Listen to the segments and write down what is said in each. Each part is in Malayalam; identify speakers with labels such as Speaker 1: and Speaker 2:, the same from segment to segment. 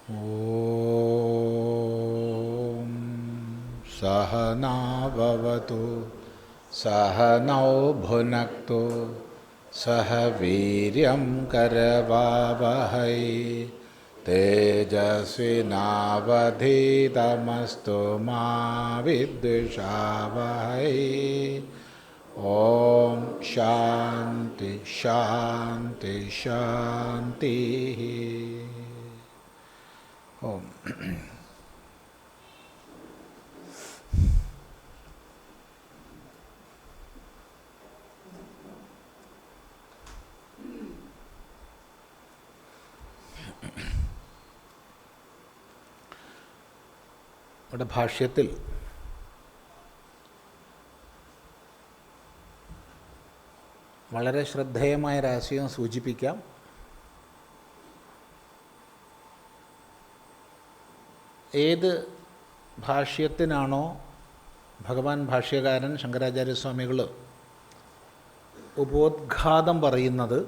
Speaker 1: ഓം സഹനാ ഭവതു സഹനൗ ഭുനക്തു സഹ വീര്യം കരവാവഹൈ തേജസ്വിനാവധീതമസ്തു മാ വിദ്വിഷാവഹൈ. ഓം ശാന്തി ശാന്തി ശാന്തി. ഓം ഇവിടെ ഭാഷ്യത്തിൽ വളരെ ശ്രദ്ധേയമായ രഹസ്യം സൂചിപ്പിക്കാം. ഏത് ഭാഷ്യത്തിനാണോ ഭഗവാൻ ഭാഷ്യകാരൻ ശങ്കരാചാര്യസ്വാമികൾ ഉപോദ്ഘാതം പറയുന്നത്,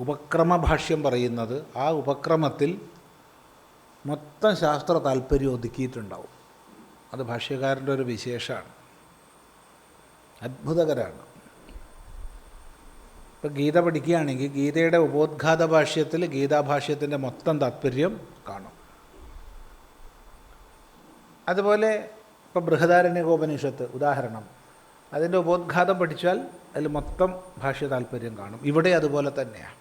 Speaker 1: ഉപക്രമഭാഷ്യം പറയുന്നത്, ആ ഉപക്രമത്തിൽ മൊത്തം ശാസ്ത്ര താല്പര്യം ഒതുക്കിയിട്ടുണ്ടാവും. അത് ഭാഷ്യകാരൻ്റെ ഒരു വിശേഷമാണ്, അത്ഭുതകരമാണ്. ഇപ്പോൾ ഗീത പഠിക്കുകയാണെങ്കിൽ ഗീതയുടെ ഉപോദ്ഘാത ഭാഷ്യത്തിൽ ഗീതാഭാഷ്യത്തിൻ്റെ മൊത്തം താത്പര്യം കാണും. അതുപോലെ ഇപ്പോൾ ബൃഹദാരണ്യകോപനിഷത്ത് ഉദാഹരണം, അതിൻ്റെ ഉപോദ്ഘാതം പഠിച്ചാൽ അതിൽ മൊത്തം ഭാഷ്യ താല്പര്യം കാണും. ഇവിടെ അതുപോലെ തന്നെയാണ്.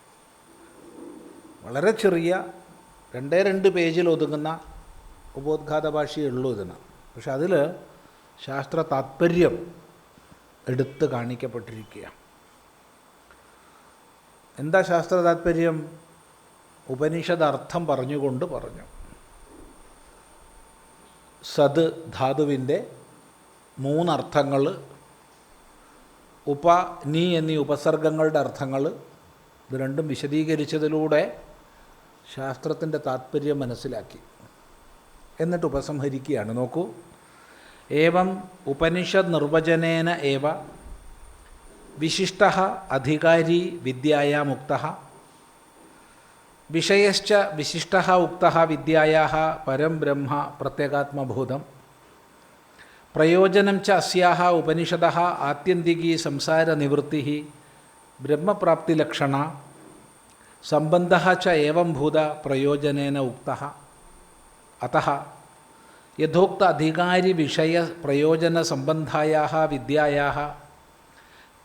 Speaker 1: വളരെ ചെറിയ 2 പേജിൽ ഒതുങ്ങുന്ന ഉപോദ്ഘാത ഭാഷയേ ഉള്ളൂ ഇതിന്. പക്ഷെ അതിൽ ശാസ്ത്ര താത്പര്യം എടുത്ത് കാണിക്കപ്പെട്ടിരിക്കുക. എന്താ ശാസ്ത്ര താത്പര്യം? ഉപനിഷദ് അർത്ഥം പറഞ്ഞുകൊണ്ട് പറഞ്ഞു. സത് ധാതുവിൻ്റെ 3 അർത്ഥങ്ങൾ, ഉപ, നീ എന്നീ ഉപസർഗങ്ങളുടെ അർത്ഥങ്ങൾ, ഇത് രണ്ടും വിശദീകരിച്ചതിലൂടെ ശാസ്ത്രത്തിൻ്റെ താത്പര്യം മനസ്സിലാക്കി. എന്നിട്ട് ഉപസംഹരിക്കുകയാണ്. നോക്കൂ. ഏവം ഉപനിഷദ് നിർവചനേന ഏവ വിശിഷ്ടഃ അധികാരി വിദ്യായാം ഉക്തഃ വിഷയശ്ച വിശിഷ്ടഃ ഉക്തഃ വിദ്യായാഃ പരം ബ്രഹ്മ പ്രത്യേകാത്മഭൂതം പ്രയോജനം ച അസ്യാഃ ഉപനിഷദഃ ആത്യന്തികീ സംസാരനിവൃത്തിഃ ബ്രഹ്മപ്രാപ്തിലക്ഷണ സംബന്ധഃ ച ഏവം ഭൂത പ്രയോജനേന ഉക്തഃ. അതഃ യഥോക്ത അധികാരി വിഷയ പ്രയോജന സംബന്ധായാഃ വിദ്യായാഃ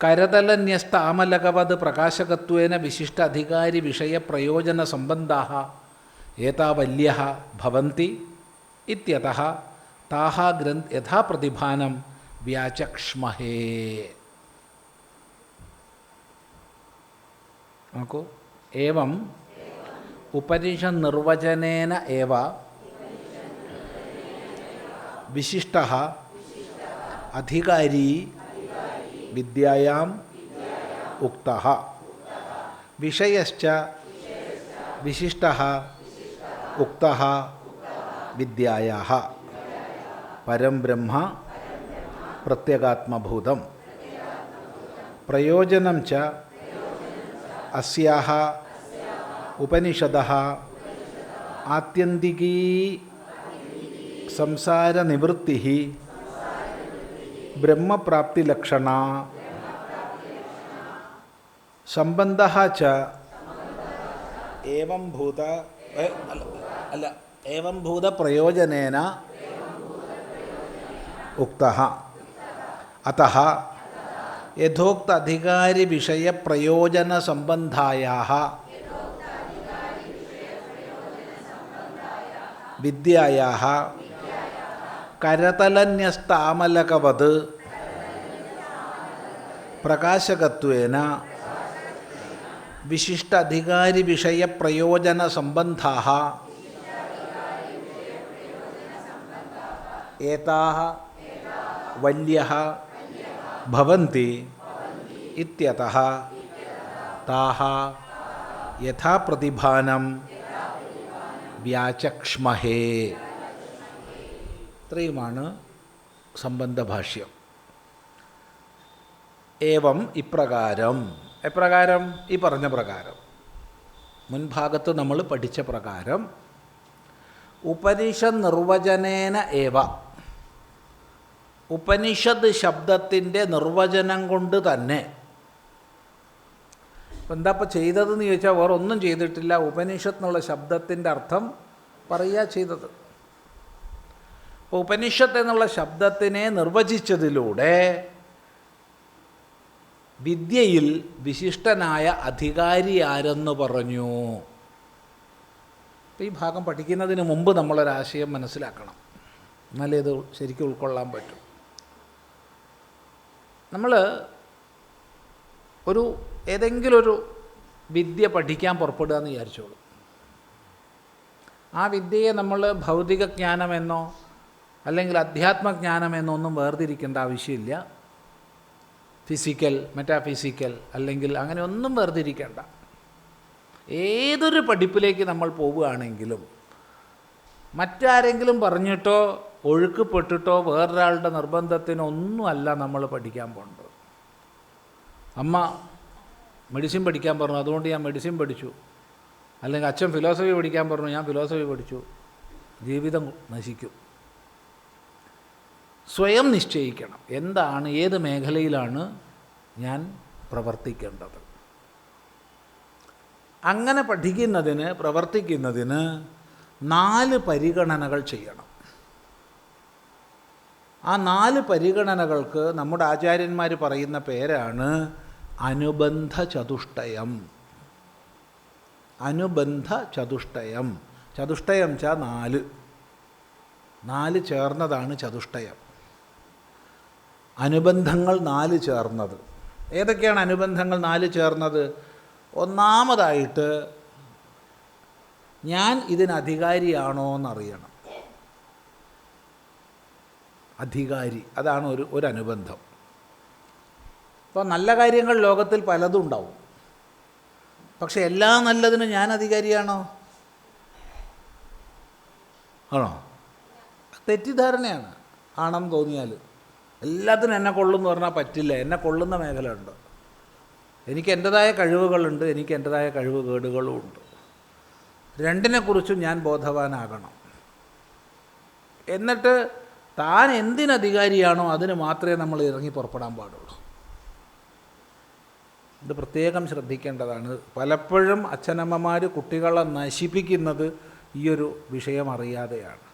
Speaker 1: കരതലന്യസ്ത ആമലകവത് പ്രകാശകത്വേന വിശിഷ്ട അധികാരി വിഷയ പ്രയോജന സംബന്ധാഃ ഏതാവല്യഃ ഭവന്തി ഇത്യതഃ താഃ യഥാപ്രതിഭാനം വ്യാചക്ഷ്മഹേ. നോക്കൂ. ഏവം ഉപനിഷദ് നിർവചനേന ഏവ വിശിഷ്ടഃ അധികാരി വിദ്യായാം ഉക്തഃ വിഷയശ്ച വിശിഷ്ടഃ ഉക്തഃ വിദ്യായാഃ പരം ബ്രഹ്മ പ്രത്യേകാത്മഭൂതം പ്രയോജനം ച അസ്യാഃ ഉപനിഷദഃ ആത്യന്തികീ സംസാരനിവൃത്തിഃ ബ്രഹ്മപ്രാപ്തിലക്ഷണ സംബന്ധഃ ച ഏവം ഭൂത പ്രയോജനേന ഉക്തഃ. അതഃ യഥോക്ത അധികാരി വിഷയ പ്രയോജന സംബന്ധായാഃ വിദ്യായാഃ കരതലന്യസ്താമലകവത് പ്രകാശകത്വേന വിശിഷ്ട അധികാരി വിഷയ പ്രയോജന സംബന്ധാഃ ഏതാഃ വല്യഃ ഭവന്തി ഇത്യതഃ താഃ യഥാപ്രതിഭാനം വ്യാചക്ഷ്മഹേ. ഇത്രയുമാണ് സംബന്ധഭാഷ്യം. ഏവം ഇപ്രകാരം, എപ്രകാരം? ഈ പറഞ്ഞ പ്രകാരം. മുൻഭാഗത്ത് നമ്മൾ പഠിച്ച പ്രകാരം ഉപനിഷത് നിർവചനേന ഏവ, ഉപനിഷത്ത് ശബ്ദത്തിൻ്റെ നിർവചനം കൊണ്ട് തന്നെ. അപ്പം എന്താ ഇപ്പോൾ ചെയ്തതെന്ന് ചോദിച്ചാൽ വേറെ ഒന്നും ചെയ്തിട്ടില്ല. ഉപനിഷത്ത് എന്നുള്ള ശബ്ദത്തിൻ്റെ അർത്ഥം പറയുക ചെയ്തത്. അപ്പോൾ ഉപനിഷത്ത് എന്നുള്ള ശബ്ദത്തിനെ നിർവചിച്ചതിലൂടെ വിദ്യയിൽ വിശിഷ്ടനായ അധികാരി ആരെന്ന് പറഞ്ഞു. അപ്പോൾ ഈ ഭാഗം പഠിക്കുന്നതിന് മുമ്പ് നമ്മളൊരാശയം മനസ്സിലാക്കണം, എന്നാലേ ഇത് ശരിക്കും ഉൾക്കൊള്ളാൻ പറ്റും. നമ്മൾ ഏതെങ്കിലും ഒരു വിദ്യ പഠിക്കാൻ പുറപ്പെടുക എന്ന് വിചാരിച്ചോളൂ. ആ വിദ്യയെ നമ്മൾ ഭൗതിക ജ്ഞാനമെന്നോ അല്ലെങ്കിൽ അധ്യാത്മജ്ഞാനമെന്നോ ഒന്നും വേർതിരിക്കേണ്ട ആവശ്യമില്ല. ഫിസിക്കൽ, മെറ്റാഫിസിക്കൽ അല്ലെങ്കിൽ അങ്ങനെ ഒന്നും വേർതിരിക്കേണ്ട. ഏതൊരു പഠിപ്പിലേക്ക് നമ്മൾ പോവുകയാണെങ്കിലും മറ്റാരെങ്കിലും പറഞ്ഞിട്ടോ ഒഴുക്കപ്പെട്ടിട്ടോ വേറൊരാളുടെ നിർബന്ധത്തിനൊന്നുമല്ല നമ്മൾ പഠിക്കാൻ പോകേണ്ടത്. അമ്മ മെഡിസിൻ പഠിക്കാൻ പറഞ്ഞു, അതുകൊണ്ട് ഞാൻ മെഡിസിൻ പഠിച്ചു. അല്ലെങ്കിൽ അച്ഛൻ ഫിലോസഫി പഠിക്കാൻ പറഞ്ഞു, ഞാൻ ഫിലോസഫി പഠിച്ചു. ജീവിതം നശിക്കും. സ്വയം നിശ്ചയിക്കണം എന്താണ്, ഏത് മേഖലയിലാണ് ഞാൻ പ്രവർത്തിക്കേണ്ടത്. അങ്ങനെ പഠിക്കുന്നതിന്, പ്രവർത്തിക്കുന്നതിന് 4 പരിഗണനകൾ ചെയ്യണം. ആ 4 പരിഗണനകൾക്ക് നമ്മുടെ ആചാര്യന്മാർ പറയുന്ന പേരാണ് അനുബന്ധ ചതുഷ്ടയം. അനുബന്ധ ചതുഷ്ടയം. ചതുഷ്ടയം വെച്ചാൽ 4 ചേർന്നതാണ് ചതുഷ്ടയം. അനുബന്ധങ്ങൾ 4 ചേർന്നത്. ഏതൊക്കെയാണ് അനുബന്ധങ്ങൾ 4 ചേർന്നത്? ഒന്നാമതായിട്ട് ഞാൻ ഇതിന് അധികാരിയാണോ എന്നറിയണം. അധികാരി, അതാണ് ഒരു അനുബന്ധം. അപ്പോൾ നല്ല കാര്യങ്ങൾ ലോകത്തിൽ പലതും ഉണ്ടാവും. പക്ഷെ എല്ലാ നല്ലതിനും ഞാൻ അധികാരിയാണോ? ആണോ? തെറ്റിദ്ധാരണയാണ്. ആണെന്ന് തോന്നിയാൽ എല്ലാത്തിനും എന്നെ കൊള്ളുമെന്ന് പറഞ്ഞാൽ പറ്റില്ല. എന്നെ കൊള്ളുന്ന മേഖല ഉണ്ട്. എനിക്ക് എൻ്റെതായ കഴിവുകളുണ്ട്, എനിക്ക് എൻ്റെതായ കഴിവുകേടുകളും ഉണ്ട്. രണ്ടിനെക്കുറിച്ചും ഞാൻ ബോധവാനാകണം. എന്നിട്ട് താൻ എന്തിനധികാരിയാണോ അതിന് മാത്രമേ നമ്മൾ ഇറങ്ങി പുറപ്പെടാൻ പാടുള്ളൂ. ഇത് പ്രത്യേകം ശ്രദ്ധിക്കേണ്ടതാണ്. പലപ്പോഴും അച്ഛനമ്മമാർ കുട്ടികളെ നശിപ്പിക്കുന്നത് ഈയൊരു വിഷയം അറിയാതെയാണ്.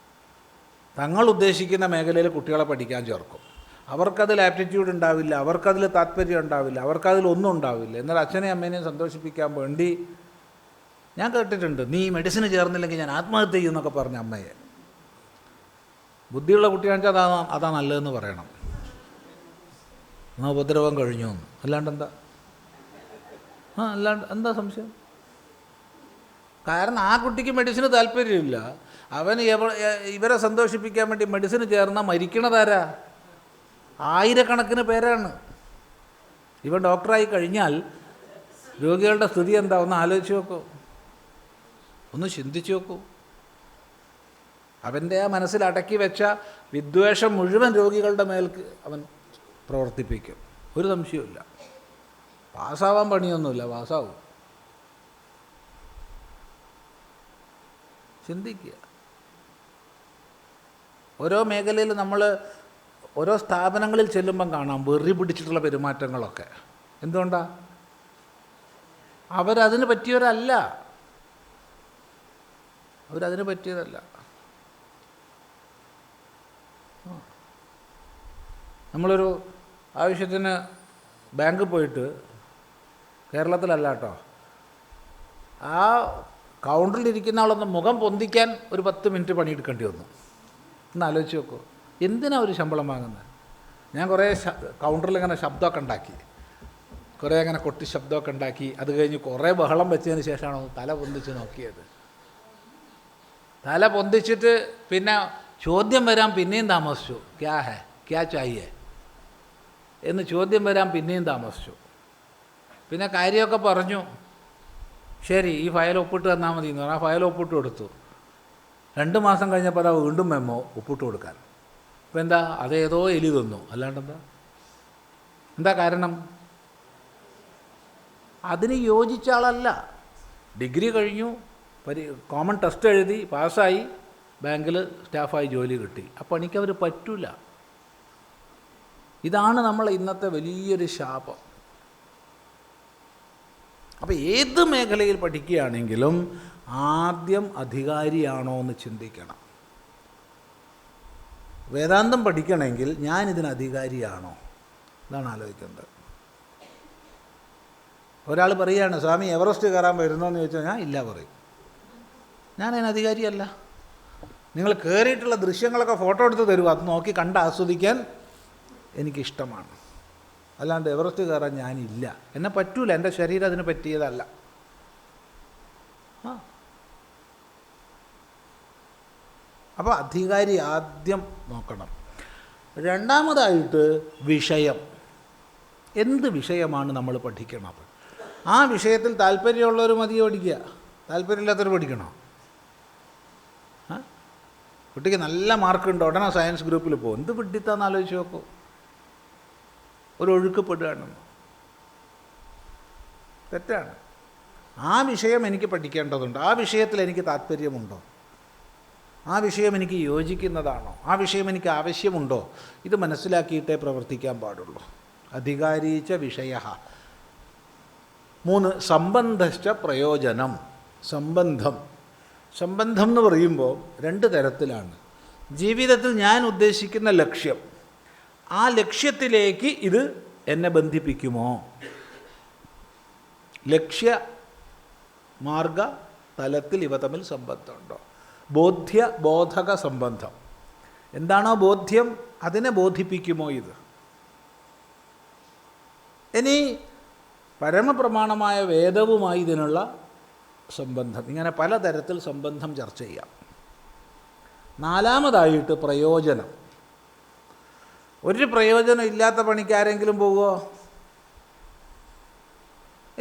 Speaker 1: തങ്ങൾ ഉദ്ദേശിക്കുന്ന മേഖലയിൽ കുട്ടികളെ പഠിക്കാൻ ചേർക്കും. അവർക്കതിൽ ആപ്റ്റിറ്റ്യൂഡ് ഉണ്ടാവില്ല, അവർക്കതിൽ താല്പര്യം ഉണ്ടാവില്ല, അവർക്കതിലൊന്നും ഉണ്ടാവില്ല. എന്നാൽ അച്ഛനെയും അമ്മേനെയും സന്തോഷിപ്പിക്കാൻ വേണ്ടി ഞാൻ കേട്ടിട്ടുണ്ട്, നീ മെഡിസിന് ചേർന്നില്ലെങ്കിൽ ഞാൻ ആത്മഹത്യ ചെയ്യുമെന്നൊക്കെ പറഞ്ഞ അമ്മയെ. ബുദ്ധിയുള്ള കുട്ടിയാണെന്ന് വെച്ചാൽ അതാ നല്ലതെന്ന് പറയണം. എന്നാൽ ഉപദ്രവം കഴിഞ്ഞു എന്ന്. അല്ലാണ്ട് എന്താ സംശയം? കാരണം ആ കുട്ടിക്ക് മെഡിസിന് താല്പര്യമില്ല. അവൻ ഇവരെ സന്തോഷിപ്പിക്കാൻ വേണ്ടി മെഡിസിന് ചേർന്നാൽ മരിക്കണതാരാ? ആയിരക്കണക്കിന് പേരാണ്. ഇവൻ ഡോക്ടറായി കഴിഞ്ഞാൽ രോഗികളുടെ സ്ഥിതി എന്താ? ഒന്ന് ആലോചിച്ച് നോക്കൂ, ഒന്ന് ചിന്തിച്ച് നോക്കൂ. അവൻ്റെ ആ മനസ്സിൽ അടക്കി വെച്ച വിദ്വേഷം മുഴുവൻ രോഗികളുടെ മേൽക്ക് അവൻ പ്രവർത്തിപ്പിക്കും. ഒരു സംശയവുമില്ല. പാസ്സാവാൻ പണിയൊന്നുമില്ല, പാസ്സാവും. ചിന്തിക്കുക. ഓരോ മേഖലയിൽ നമ്മൾ ഓരോ സ്ഥാപനങ്ങളിൽ ചെല്ലുമ്പം കാണാം വെറി പിടിച്ചിട്ടുള്ള പെരുമാറ്റങ്ങളൊക്കെ. എന്തുകൊണ്ടാണ്? അവരതിന് പറ്റിയവരല്ല. അവരതിന് പറ്റിയതല്ല. നമ്മളൊരു ആവശ്യത്തിന് ബാങ്കിൽ പോയിട്ട്, കേരളത്തിലല്ല കേട്ടോ, ആ കൗണ്ടറിലിരിക്കുന്ന ആളൊന്ന് മുഖം പൊന്തിക്കാൻ ഒരു 10 മിനിറ്റ് പണിയെടുക്കേണ്ടി വന്നു. ഒന്ന് ആലോചിച്ച് നോക്കൂ. എന്തിനാണ് ഒരു ശമ്പളം വാങ്ങുന്നത്? ഞാൻ കുറേ കൗണ്ടറിൽ ഇങ്ങനെ ശബ്ദമൊക്കെ ഉണ്ടാക്കി, കുറേ അങ്ങനെ കൊട്ടി ശബ്ദമൊക്കെ ഉണ്ടാക്കി. അത് കഴിഞ്ഞ് കുറേ ബഹളം വെച്ചതിന് ശേഷമാണ് തല പൊന്തിച്ച് നോക്കിയത്. തല പൊന്തിച്ചിട്ട് പിന്നെ ചോദ്യം വരാൻ പിന്നെയും താമസിച്ചു. ക്യാ ഹേ, ക്യാ ചാഹിയേ എന്ന് ചോദ്യം വരാൻ പിന്നെയും താമസിച്ചു. പിന്നെ കാര്യമൊക്കെ പറഞ്ഞു. ശരി, ഈ ഫയൽ ഒപ്പിട്ട് തന്നാൽ മതി എന്ന് പറഞ്ഞാൽ ആ ഫയൽ ഒപ്പിട്ട് കൊടുത്തു. 2 മാസം കഴിഞ്ഞപ്പോൾ അതാ വീണ്ടും മെമ്മോ ഒപ്പിട്ട് കൊടുക്കാൻ. അപ്പോൾ എന്താ? അതേതോ എലി തന്നു. എന്താ കാരണം? അതിന് യോജിച്ച ആളല്ല. ഡിഗ്രി കഴിഞ്ഞു, കോമൺ ടെസ്റ്റ് എഴുതി പാസ്സായി, ബാങ്കിൽ സ്റ്റാഫായി ജോലി കിട്ടി. അപ്പോൾ എനിക്കവർ പറ്റൂല. ഇതാണ് നമ്മളെ ഇന്നത്തെ വലിയൊരു ശാപം. അപ്പോൾ ഏത് മേഖലയിൽ പഠിക്കുകയാണെങ്കിലും ആദ്യം അധികാരിയാണോ എന്ന് ചിന്തിക്കണം. വേദാന്തം പഠിക്കണമെങ്കിൽ ഞാനിതിന് അധികാരിയാണോ, ഇതാണ് ആലോചിക്കേണ്ടത്. ഒരാൾ പറയുകയാണ്, സ്വാമി എവറസ്റ്റ് കയറാൻ വരുന്നോയെന്ന് ചോദിച്ചാൽ ഞാൻ ഇല്ല പറയും. ഞാൻ അതിന് അധികാരിയല്ല. നിങ്ങൾ കയറിയിട്ടുള്ള ദൃശ്യങ്ങളൊക്കെ ഫോട്ടോ എടുത്ത് തരുമോ, അത് നോക്കി കണ്ട് ആസ്വദിക്കാൻ എനിക്കിഷ്ടമാണ്. അല്ലാണ്ട് എവറസ്റ്റ് കയറാൻ ഞാനില്ല, എന്നെ പറ്റൂല, എൻ്റെ ശരീരം അതിന് പറ്റിയതല്ല. അപ്പോൾ അധികാരി ആദ്യം നോക്കണം. രണ്ടാമതായിട്ട് വിഷയം. എന്ത് വിഷയമാണ് നമ്മൾ പഠിക്കണത്? ആ വിഷയത്തിൽ താല്പര്യമുള്ളവർ മതിയെ പഠിക്കുക, താല്പര്യമില്ലാത്തവർ പഠിക്കണോ? കുട്ടിക്ക് നല്ല മാർക്കുണ്ട്, ഉടനെ സയൻസ് ഗ്രൂപ്പിൽ പോകും. എന്ത് പിടിത്താന്ന് ആലോചിച്ച് നോക്കൂ. ഒരു ഒഴുക്കപ്പെടുകയാണെന്ന്. തെറ്റാണ്. ആ വിഷയം എനിക്ക് പഠിക്കേണ്ടതുണ്ട്, ആ വിഷയത്തിൽ എനിക്ക് താല്പര്യമുണ്ടോ, ആ വിഷയം എനിക്ക് യോജിക്കുന്നതാണോ, ആ വിഷയം എനിക്ക് ആവശ്യമുണ്ടോ, ഇത് മനസ്സിലാക്കിയിട്ടേ പ്രവർത്തിക്കാൻ പാടുള്ളൂ. അധികാരീച്ച വിഷയ. 3 സംബന്ധശ്ച പ്രയോജനം. സംബന്ധം എന്ന് പറയുമ്പോൾ 2 തരത്തിലാണ്. ജീവിതത്തിൽ ഞാൻ ഉദ്ദേശിക്കുന്ന ലക്ഷ്യം, ആ ലക്ഷ്യത്തിലേക്ക് ഇത് എന്നെ ബന്ധിപ്പിക്കുമോ? ലക്ഷ്യ മാർഗ തലത്തിൽ ഇവ തമ്മിൽ സംബന്ധമുണ്ടോ? ബോധക സംബന്ധം. എന്താണോ ബോധ്യം അതിനെ ബോധിപ്പിക്കുമോ ഇത്? ഇനി പരമപ്രമാണമായ വേദവുമായി ഇതിനുള്ള സംബന്ധം. ഇങ്ങനെ പലതരത്തിൽ സംബന്ധം ചർച്ച ചെയ്യാം. 4മതായിട്ട് പ്രയോജനം. ഒരു പ്രയോജനം ഇല്ലാത്ത പണിക്കാരെങ്കിലും പോകുമോ?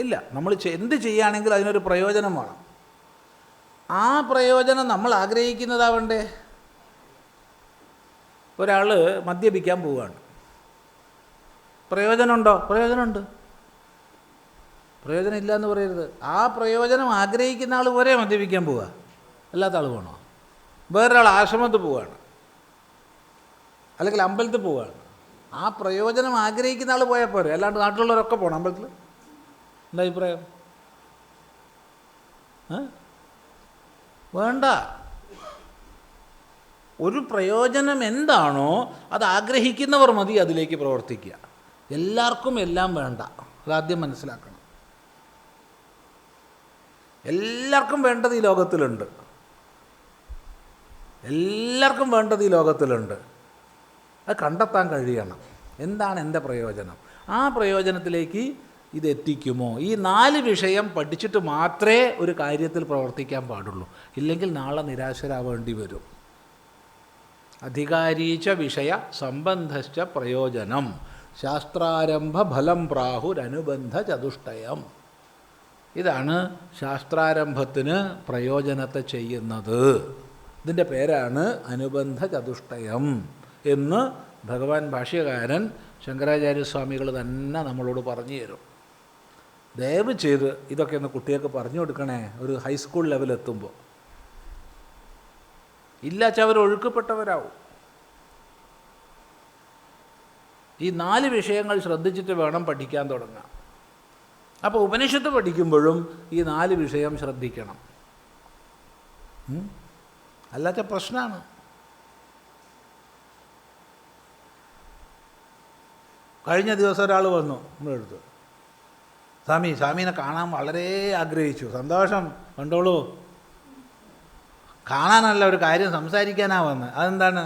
Speaker 1: ഇല്ല. നമ്മൾ എന്ത് ചെയ്യുകയാണെങ്കിലും അതിനൊരു പ്രയോജനം വേണം. ആ പ്രയോജനം നമ്മൾ ആഗ്രഹിക്കുന്നതാവണ്ടേ? ഒരാൾ മദ്യപിക്കാൻ പോവുകയാണ്. പ്രയോജനമുണ്ടോ? പ്രയോജനമുണ്ട്. പ്രയോജനം ഇല്ല എന്ന് പറയരുത്. ആ പ്രയോജനം ആഗ്രഹിക്കുന്ന ആൾ പോരെ മദ്യപിക്കാൻ പോവുക, അല്ലാത്ത ആൾ പോകണോ? വേറൊരാൾ ആശ്രമത്തിൽ പോവുകയാണ്, അല്ലെങ്കിൽ അമ്പലത്തിൽ പോവുകയാണ്. ആ പ്രയോജനം ആഗ്രഹിക്കുന്ന ആൾ പോയാൽ പോരെ, അല്ലാണ്ട് നാട്ടിലുള്ളവരൊക്കെ പോകണം അമ്പലത്തിൽ. എന്താ അഭിപ്രായം? വേണ്ട. ഒരു പ്രയോജനം എന്താണോ അത് ആഗ്രഹിക്കുന്നവർ മതി അതിലേക്ക് പ്രവർത്തിക്കുക. എല്ലാവർക്കും എല്ലാം വേണ്ട, അതാദ്യം മനസ്സിലാക്കണം. എല്ലാവർക്കും വേണ്ടത് ഈ ലോകത്തിലുണ്ട്, എല്ലാവർക്കും വേണ്ടത് ഈ ലോകത്തിലുണ്ട്. അത് കണ്ടെത്താൻ കഴിയണം. എന്താണ് എൻ്റെ പ്രയോജനം? ആ പ്രയോജനത്തിലേക്ക് ഇതെത്തിക്കുമോ? ഈ 4 വിഷയം പഠിച്ചിട്ട് മാത്രമേ ഒരു കാര്യത്തിൽ പ്രവർത്തിക്കാൻ പാടുള്ളൂ. ഇല്ലെങ്കിൽ നാളെ നിരാശരാവേണ്ടി വരും. അധികാരീച്ച വിഷയ സംബന്ധശ്ച പ്രയോജനം ശാസ്ത്രാരംഭ ഫലം പ്രാഹുരനുബന്ധ ചതുഷ്ടയം. ഇതാണ് ശാസ്ത്രാരംഭത്തിന് പ്രയോജനത്തെ ചെയ്യുന്നത്. ഇതിൻ്റെ പേരാണ് അനുബന്ധ ചതുഷ്ടയം എന്ന് ഭഗവാൻ ഭാഷ്യകാരൻ ശങ്കരാചാര്യസ്വാമികൾ തന്നെ നമ്മളോട് പറഞ്ഞു തരും. ദയവ് ചെയ്ത് ഇതൊക്കെ ഒന്ന് കുട്ടികൾക്ക് പറഞ്ഞു കൊടുക്കണേ, ഒരു ഹൈസ്കൂൾ ലെവലെത്തുമ്പോൾ. ഇല്ലാച്ച അവർ ഒഴുക്കപ്പെട്ടവരാവും. ഈ 4 വിഷയങ്ങൾ ശ്രദ്ധിച്ചിട്ട് വേണം പഠിക്കാൻ തുടങ്ങാം. അപ്പോൾ ഉപനിഷത്ത് പഠിക്കുമ്പോഴും ഈ 4 വിഷയം ശ്രദ്ധിക്കണം, അല്ലാത്ത പ്രശ്നമാണ്. കഴിഞ്ഞ ദിവസം ഒരാൾ വന്നു നമ്മളെടുത്ത്, സ്വാമീനെ കാണാൻ വളരെ ആഗ്രഹിച്ചു. സന്തോഷം, കണ്ടോളൂ. കാണാനല്ല, ഒരു കാര്യം സംസാരിക്കാനാ വന്നത്. അതെന്താണ്?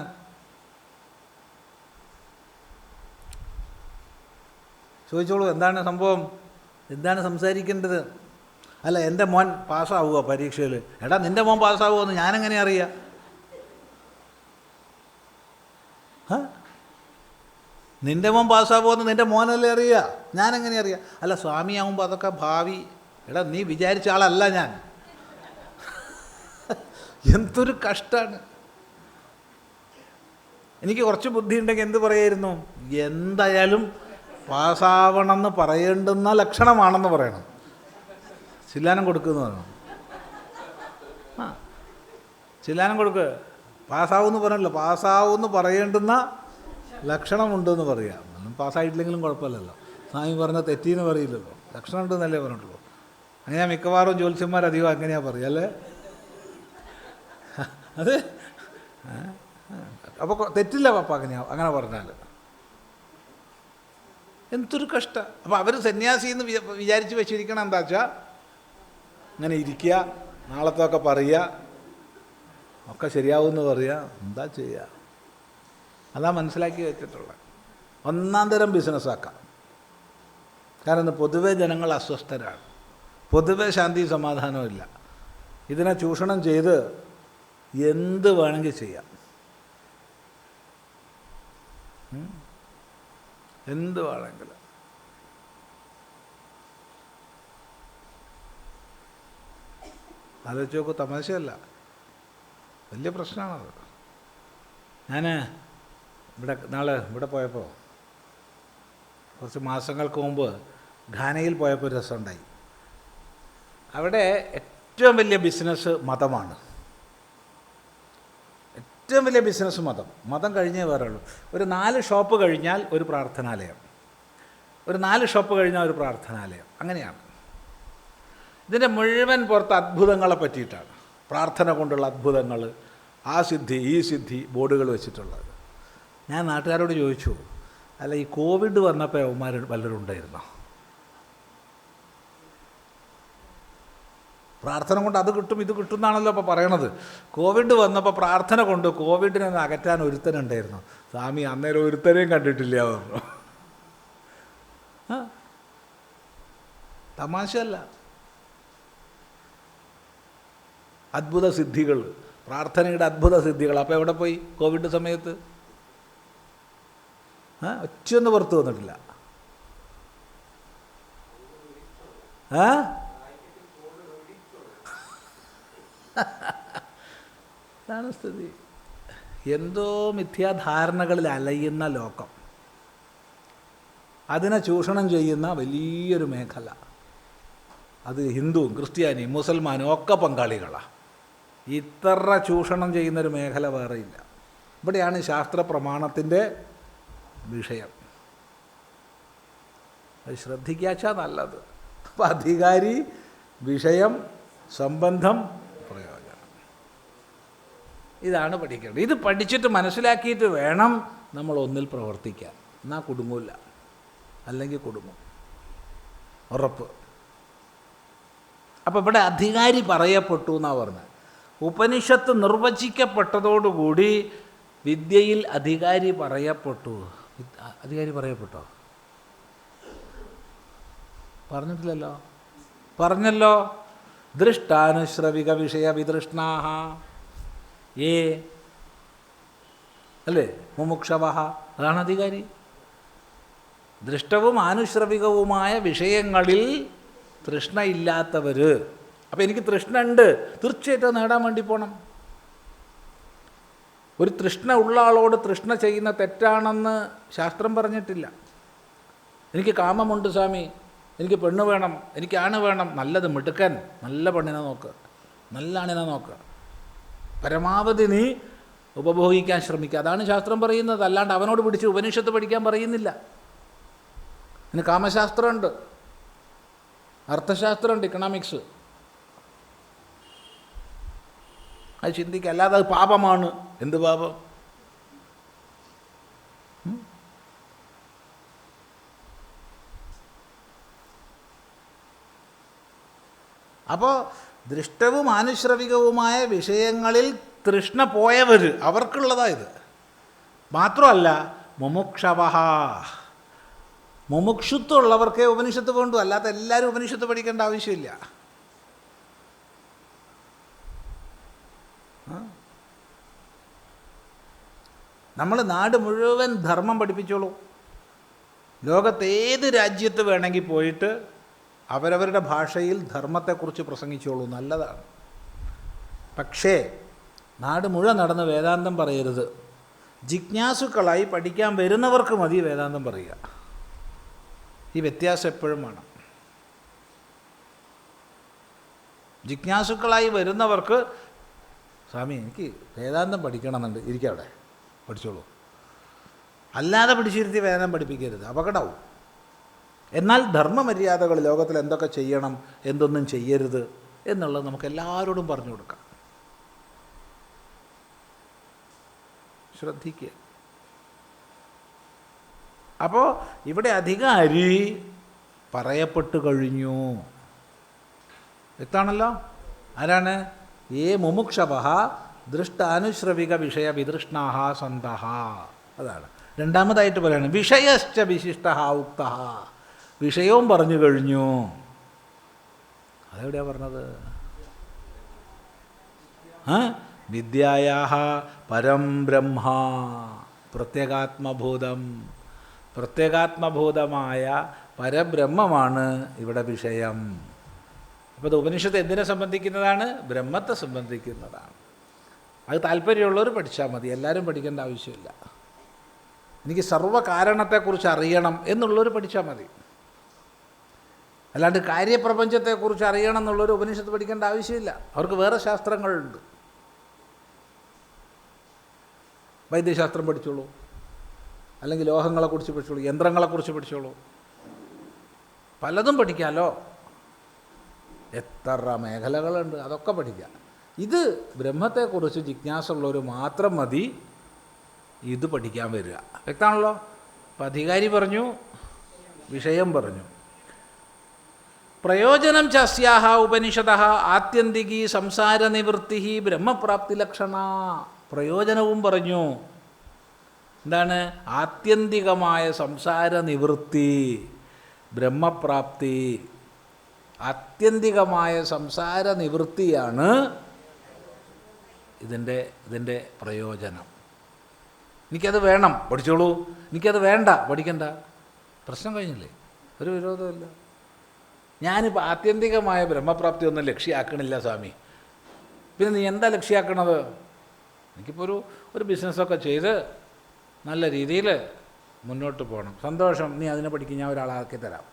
Speaker 1: ചോദിച്ചോളൂ, എന്താണ് സംഭവം? എന്താണ് സംസാരിക്കേണ്ടത്? അല്ല, എൻ്റെ മോൻ പാസ്സാവുക പരീക്ഷയിൽ. എടാ, നിൻ്റെ മോൻ പാസ്സാവുമെന്ന് ഞാനെങ്ങനെ അറിയാം? നിൻ്റെ മോൻ പാസ്സാവുമെന്ന് നിൻ്റെ മോനല്ലേ അറിയുക, ഞാനെങ്ങനെ അറിയാം? അല്ല, സ്വാമിയാവുമ്പോൾ അതൊക്കെ ഭാവി. എടാ, നീ വിചാരിച്ച ആളല്ല ഞാൻ. എന്തൊരു കഷ്ടമാണ്. എനിക്ക് കുറച്ച് ബുദ്ധി ഉണ്ടെങ്കിൽ എന്ത് പറയായിരുന്നു? എന്തായാലും പാസ്സാവണമെന്ന് പറയേണ്ടുന്ന ലക്ഷണമാണെന്ന് പറയണം. ചില്ലാനം കൊടുക്കുന്നു പറയണം. ചില്ലാനം കൊടുക്ക്. പാസ്സാവുമെന്ന് പറഞ്ഞല്ലോ, പാസ്സാവുമെന്ന് പറയേണ്ടുന്ന ലക്ഷണമുണ്ടെന്ന് പറയാം. പാസ്സായിട്ടില്ലെങ്കിലും കുഴപ്പമില്ലല്ലോ. സ്വാമി പറഞ്ഞ തെറ്റിയെന്ന് പറയില്ലല്ലോ, ലക്ഷണം ഉണ്ടെന്നല്ലേ പറഞ്ഞിട്ടുള്ളൂ. അങ്ങനെ മിക്കവാറും ജ്യോത്സ്യന്മാരധികം അങ്ങനെയാണ് പറയുക അല്ലേ. അത് അപ്പോൾ തെറ്റില്ല പപ്പ അങ്ങനെ പറഞ്ഞാൽ. എന്തൊരു കഷ്ടം. അപ്പോൾ അവർ സന്യാസി എന്ന് വിചാരിച്ച് വെച്ചിരിക്കണം. എന്താ വെച്ചാൽ അങ്ങനെ ഇരിക്കുക, നാളത്തൊക്കെ പറയുക, ഒക്കെ ശരിയാവുമെന്ന് പറയുക, എന്താ ചെയ്യുക. അതാ മനസ്സിലാക്കി വെച്ചിട്ടുള്ളത്. ഒന്നാം തരം ബിസിനസ്സാക്കാം. കാരണം ഇന്ന് പൊതുവേ ജനങ്ങൾ അസ്വസ്ഥരാണ്, പൊതുവെ ശാന്തി സമാധാനമില്ല. ഇതിനെ ചൂഷണം ചെയ്ത് എന്ത് വേണമെങ്കിൽ ചെയ്യാം, എന്ത് വേണമെങ്കിലും. ആലോചിച്ച് നോക്കൂ, തമാശയല്ല, വലിയ പ്രശ്നമാണത്. ഞാൻ നാളെ ഇവിടെ പോയപ്പോൾ, കുറച്ച് മാസങ്ങൾക്ക് മുമ്പ് ഘാനയിൽ പോയപ്പോൾ ഒരു രസമുണ്ടായി. അവിടെ ഏറ്റവും വലിയ ബിസിനസ് മതമാണ്. ഏറ്റവും വലിയ ബിസിനസ് മതം കഴിഞ്ഞേ വേറെ ഉള്ളൂ. ഒരു 4 ഷോപ്പ് കഴിഞ്ഞാൽ ഒരു പ്രാർത്ഥനാലയം, ഒരു 4 ഷോപ്പ് കഴിഞ്ഞാൽ ഒരു പ്രാർത്ഥനാലയം, അങ്ങനെയാണ്. ഇതിൻ്റെ മുഴുവൻ പുറത്ത് അത്ഭുതങ്ങളെ പറ്റിയിട്ടാണ്, പ്രാർത്ഥന കൊണ്ടുള്ള അത്ഭുതങ്ങൾ, ആ സിദ്ധി ഈ സിദ്ധി ബോർഡുകൾ വെച്ചിട്ടുള്ളത്. ഞാൻ നാട്ടുകാരോട് ചോദിച്ചു, അല്ല ഈ കോവിഡ് വന്നപ്പോൾ അവന്മാർ വല്ലവരും ഉണ്ടായിരുന്നോ? പ്രാർത്ഥന കൊണ്ട് അത് കിട്ടും ഇത് കിട്ടും എന്നാണല്ലോ ഇപ്പോൾ പറയണത്. കോവിഡ് വന്നപ്പോൾ പ്രാർത്ഥന കൊണ്ട് കോവിഡിനെ അകറ്റാൻ ഒരുത്തനുണ്ടായിരുന്നു. സ്വാമി അന്നേരം ഒരുത്തനെയും കണ്ടിട്ടില്ല പറഞ്ഞു. തമാശയല്ല. അത്ഭുത സിദ്ധികൾ, പ്രാർത്ഥനയുടെ അത്ഭുത സിദ്ധികൾ. അപ്പോൾ എവിടെ പോയി കോവിഡ് സമയത്ത്? ഒച്ചയൊന്നും പുറത്ത് വന്നിട്ടില്ല. അതാണ് സ്ഥിതി. എന്തോ മിഥ്യാധാരണകളിൽ അലയുന്ന ലോകം, അതിനെ ചൂഷണം ചെയ്യുന്ന വലിയൊരു മേഖല. അത് ഹിന്ദുവും ക്രിസ്ത്യാനിയും മുസൽമാനും ഒക്കെ പങ്കാളികളാണ്. ഇത്ര ചൂഷണം ചെയ്യുന്നൊരു മേഖല വേറെയില്ല. ഇവിടെയാണ് ശാസ്ത്ര പ്രമാണത്തിൻ്റെ വിഷയം. അത് ശ്രദ്ധിക്കാച്ചാൽ നല്ലത്. അപ്പം അധികാരി, വിഷയം, സംബന്ധം, പ്രയോജനം, ഇതാണ് പഠിക്കേണ്ടത്. ഇത് പഠിച്ചിട്ട് മനസ്സിലാക്കിയിട്ട് വേണം നമ്മൾ ഒന്നിൽ പ്രവർത്തിക്കാൻ. എന്നാൽ കുടുങ്ങില്ല, അല്ലെങ്കിൽ കുടുങ്ങും, ഉറപ്പ്. അപ്പോൾ ഇവിടെ അധികാരി പറയപ്പെട്ടു എന്നാണ് പറഞ്ഞത്. ഉപനിഷത്ത് നിർവചിക്കപ്പെട്ടതോടുകൂടി വിദ്യയിൽ അധികാരി പറയപ്പെട്ടു. അധികാരി പറയപ്പെട്ടോ? പറഞ്ഞിട്ടില്ലല്ലോ. പറഞ്ഞല്ലോ, ദൃഷ്ടാനുശ്രവിക വിഷയ വിതൃഷ്ണാഹ ഏ അല്ലേ മുമുക്ഷവഹ, അതാണ് അധികാരി. ദൃഷ്ടവും ആനുശ്രവികവുമായ വിഷയങ്ങളിൽ തൃഷ്ണയില്ലാത്തവർ. അപ്പോൾ എനിക്ക് തൃഷ്ണ ഉണ്ട്, തീർച്ചയായിട്ടും നേടാൻ വേണ്ടി പോകണം. ഒരു തൃഷ്ണ ഉള്ള ആളോട് തൃഷ്ണ ചെയ്യുന്ന തെറ്റാണെന്ന് ശാസ്ത്രം പറഞ്ഞിട്ടില്ല. എനിക്ക് കാമമുണ്ട് സ്വാമി, എനിക്ക് പെണ്ണ് വേണം, എനിക്ക് ആണ് വേണം, നല്ലത് മിടുക്കൻ, നല്ല പെണ്ണിനെ നോക്ക്, നല്ല ആണിനെ നോക്ക്, പരമാവധി നീ ഉപഭോഗിക്കാൻ ശ്രമിക്കുക, അതാണ് ശാസ്ത്രം പറയുന്നത്. അല്ലാണ്ട് അവനോട് പിടിച്ച് ഉപനിഷത്ത് പഠിക്കാൻ പറയുന്നില്ല. ഇതിന് കാമശാസ്ത്രമുണ്ട്, അർത്ഥശാസ്ത്രമുണ്ട്, ഇക്കണോമിക്സ്. അത് ചിന്തിക്കുക. അല്ലാതെ അത് പാപമാണ്. എന്ത് പാപം? അപ്പോൾ ദൃഷ്ടവും ആനുശ്രവികവുമായ വിഷയങ്ങളിൽ തൃഷ്ണ പോയവർ, അവർക്കുള്ളതായത് മാത്രമല്ല. മുമുക്ഷവഹ, മുമുക്ഷുത്വം ഉള്ളവർക്കേ ഉപനിഷത്ത് വേണ്ടു, അല്ലാത്ത എല്ലാവരും ഉപനിഷത്ത് പഠിക്കേണ്ട ആവശ്യമില്ല. നമ്മൾ നാട് മുഴുവൻ ധർമ്മം പഠിപ്പിച്ചോളൂ. ലോകത്ത് ഏത് രാജ്യത്ത് വേണമെങ്കിൽ പോയിട്ട് അവരവരുടെ ഭാഷയിൽ ധർമ്മത്തെക്കുറിച്ച് പ്രസംഗിച്ചോളൂ, നല്ലതാണ്. പക്ഷേ നാട് മുഴുവൻ നടന്ന് വേദാന്തം പറയരുത്. ജിജ്ഞാസുക്കളായി പഠിക്കാൻ വരുന്നവർക്ക് മതി വേദാന്തം പറയുക. ഈ വ്യത്യാസം എപ്പോഴും വേണം. ജിജ്ഞാസുക്കളായി വരുന്നവർക്ക് സ്വാമി എനിക്ക് വേദാന്തം പഠിക്കണമെന്നുണ്ട്, ഇരിക്കവിടെ പഠിച്ചോളൂ, അല്ലാതെ പിടിച്ചിരുത്തി വേദം പഠിപ്പിക്കരുത്, അപകടമാവും. എന്നാൽ ധർമ്മമര്യാദകൾ ലോകത്തിൽ എന്തൊക്കെ ചെയ്യണം, എന്തൊന്നും ചെയ്യരുത് എന്നുള്ളത് നമുക്ക് എല്ലാവരോടും പറഞ്ഞു കൊടുക്കാം. ശ്രദ്ധിക്കുക. അപ്പോൾ ഇവിടെ അധികാരി പറയപ്പെട്ടു കഴിഞ്ഞു. വ്യക്തമാണല്ലോ. ആരാണ്? ഏ മുമുക്ഷവഃ ദൃഷ്ടാനുശ്രവിക വിഷയ വിതൃഷ്ണാഹ സന്തഃ. അതാണ് രണ്ടാമതായിട്ട് പറയുന്നത്. വിഷയശ്ച വിശിഷ്ടഃ ഉക്തഃ. വിഷയവും പറഞ്ഞു കഴിഞ്ഞു. അതെവിടെയാണ് പറഞ്ഞത്? വിദ്യായാഹ പരം ബ്രഹ്മ പ്രത്യേകാത്മഭൂതം. പ്രത്യേകാത്മഭൂതമായ പരബ്രഹ്മമാണ് ഇവിടെ വിഷയം. അപ്പോൾ ഇത് ഉപനിഷത്ത് എന്തിനെ സംബന്ധിക്കുന്നതാണ്? ബ്രഹ്മത്തെ സംബന്ധിക്കുന്നതാണ്. അത് താല്പര്യമുള്ളവർ പഠിച്ചാൽ മതി, എല്ലാവരും പഠിക്കേണ്ട ആവശ്യമില്ല. എനിക്ക് സർവ്വകാരണത്തെക്കുറിച്ച് അറിയണം എന്നുള്ളവർ പഠിച്ചാൽ മതി. അല്ലാണ്ട് കാര്യപ്രപഞ്ചത്തെക്കുറിച്ച് അറിയണം എന്നുള്ളൊരു ഉപനിഷത്ത് പഠിക്കേണ്ട ആവശ്യമില്ല. അവർക്ക് വേറെ ശാസ്ത്രങ്ങളുണ്ട്. വൈദ്യശാസ്ത്രം പഠിച്ചോളൂ, അല്ലെങ്കിൽ ലോഹങ്ങളെക്കുറിച്ച് പഠിച്ചോളൂ, യന്ത്രങ്ങളെക്കുറിച്ച് പഠിച്ചോളൂ, പലതും പഠിക്കാമല്ലോ. എത്ര മേഖലകളുണ്ട്, അതൊക്കെ പഠിക്കാം. ഇത് ബ്രഹ്മത്തെക്കുറിച്ച് ജിജ്ഞാസുള്ളവർ മാത്രം മതി ഇത് പഠിക്കാൻ വരിക. വ്യക്തമാണല്ലോ. അപ്പം അധികാരി പറഞ്ഞു, വിഷയം പറഞ്ഞു. പ്രയോജനം ചസ്യാഹ ഉപനിഷതഃ ആത്യന്തികി സംസാര നിവൃത്തി ബ്രഹ്മപ്രാപ്തി ലക്ഷണ. പ്രയോജനവും പറഞ്ഞു. എന്താണ്? ആത്യന്തികമായ സംസാര നിവൃത്തി, ബ്രഹ്മപ്രാപ്തി. ആത്യന്തികമായ സംസാര നിവൃത്തിയാണ് ഇതിൻ്റെ പ്രയോജനം. എനിക്കത് വേണം, പഠിച്ചോളൂ. എനിക്കത് വേണ്ട, പഠിക്കണ്ട. പ്രശ്നം കഴിഞ്ഞില്ലേ? ഒരു വിരോധമില്ല. ഞാനിപ്പോൾ ആത്യന്തികമായ ബ്രഹ്മപ്രാപ്തി ഒന്നും ലക്ഷ്യമാക്കണില്ല സ്വാമി. പിന്നെ നീ എന്താ ലക്ഷ്യമാക്കണത്? എനിക്കിപ്പോൾ ഒരു ബിസിനസ്സൊക്കെ ചെയ്ത് നല്ല രീതിയിൽ മുന്നോട്ട് പോകണം. സന്തോഷം, നീ അതിനെ പഠിക്കും, ഞാൻ ഒരാളാക്കി തരാം.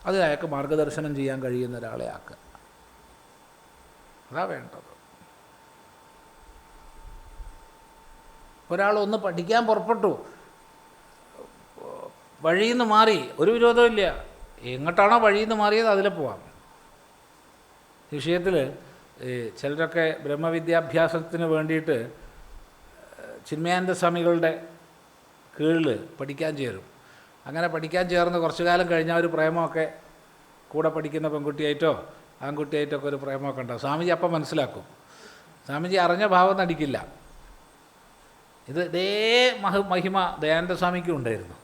Speaker 1: അത് അയാൾക്ക് മാർഗദർശനം ചെയ്യാൻ കഴിയുന്ന ഒരാളെ ആക്കുക. അതാ വേണ്ടത്. ഒരാളൊന്ന് പഠിക്കാൻ പുറപ്പെട്ടു, വഴിയിൽ നിന്ന് മാറി, ഒരു വിരോധമില്ല. എങ്ങോട്ടാണോ വഴിയിൽ നിന്ന് മാറിയത് അതിൽ പോവാം. ഈ വിഷയത്തിൽ ചിലരൊക്കെ ബ്രഹ്മവിദ്യാഭ്യാസത്തിന് വേണ്ടിയിട്ട് ചിന്മയാനന്ദ സ്വാമികളുടെ കീഴിൽ പഠിക്കാൻ ചേരും. അങ്ങനെ പഠിക്കാൻ ചേർന്ന് കുറച്ചു കാലം കഴിഞ്ഞാൽ ഒരു പ്രേമമൊക്കെ കൂടെ പഠിക്കുന്ന പെൺകുട്ടിയായിട്ടോ ആൺകുട്ടിയായിട്ടൊക്കെ ഒരു പ്രേമമൊക്കെ ഉണ്ടാവും. സ്വാമിജി അപ്പം മനസ്സിലാക്കും. സ്വാമിജി അറിഞ്ഞ ഭാവം നടിക്കില്ല. ഇതേ മഹിമ ദയാനന്ദ സ്വാമിക്കും ഉണ്ടായിരുന്നു.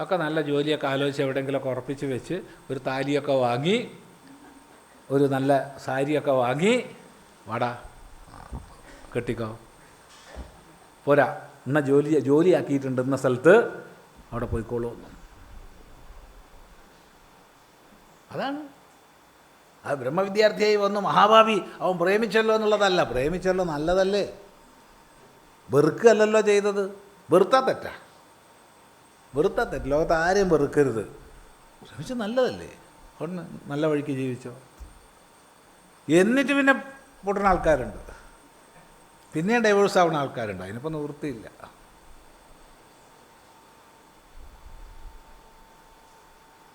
Speaker 1: ഒക്കെ നല്ല ജോലിയൊക്കെ ആലോചിച്ച് എവിടെയെങ്കിലുമൊക്കെ ഉറപ്പിച്ച് വെച്ച് ഒരു താലിയൊക്കെ വാങ്ങി, ഒരു നല്ല സാരിയൊക്കെ വാങ്ങി, വാടാ കെട്ടിക്കോ, പോരാ ഇന്ന ജോലിയാക്കിയിട്ടുണ്ട് ഇന്ന സ്ഥലത്ത്, അവിടെ പോയിക്കോളൂ. അതാണ്. അത് ബ്രഹ്മവിദ്യാർത്ഥിയായി വന്നു മഹാഭാവി അവൻ പ്രേമിച്ചല്ലോ എന്നുള്ളതല്ല. പ്രേമിച്ചല്ലോ നല്ലതല്ലേ, വെറുക്കല്ലല്ലോ ചെയ്തത്. വെറുത്താ തെറ്റാ, വെറുത്താ തെറ്റ്. ലോകത്ത് ആരെയും വെറുക്കരുത്. ശ്രമിച്ച് നല്ലതല്ലേ, ഒന്ന് നല്ല വഴിക്ക് ജീവിച്ചോ. എന്നിട്ട് പിന്നെ പൊട്ടുന്ന ആൾക്കാരുണ്ട്, പിന്നെ ഡൈവേഴ്സ് ആവുന്ന ആൾക്കാരുണ്ട്. അതിനിപ്പോൾ നിവൃത്തിയില്ല.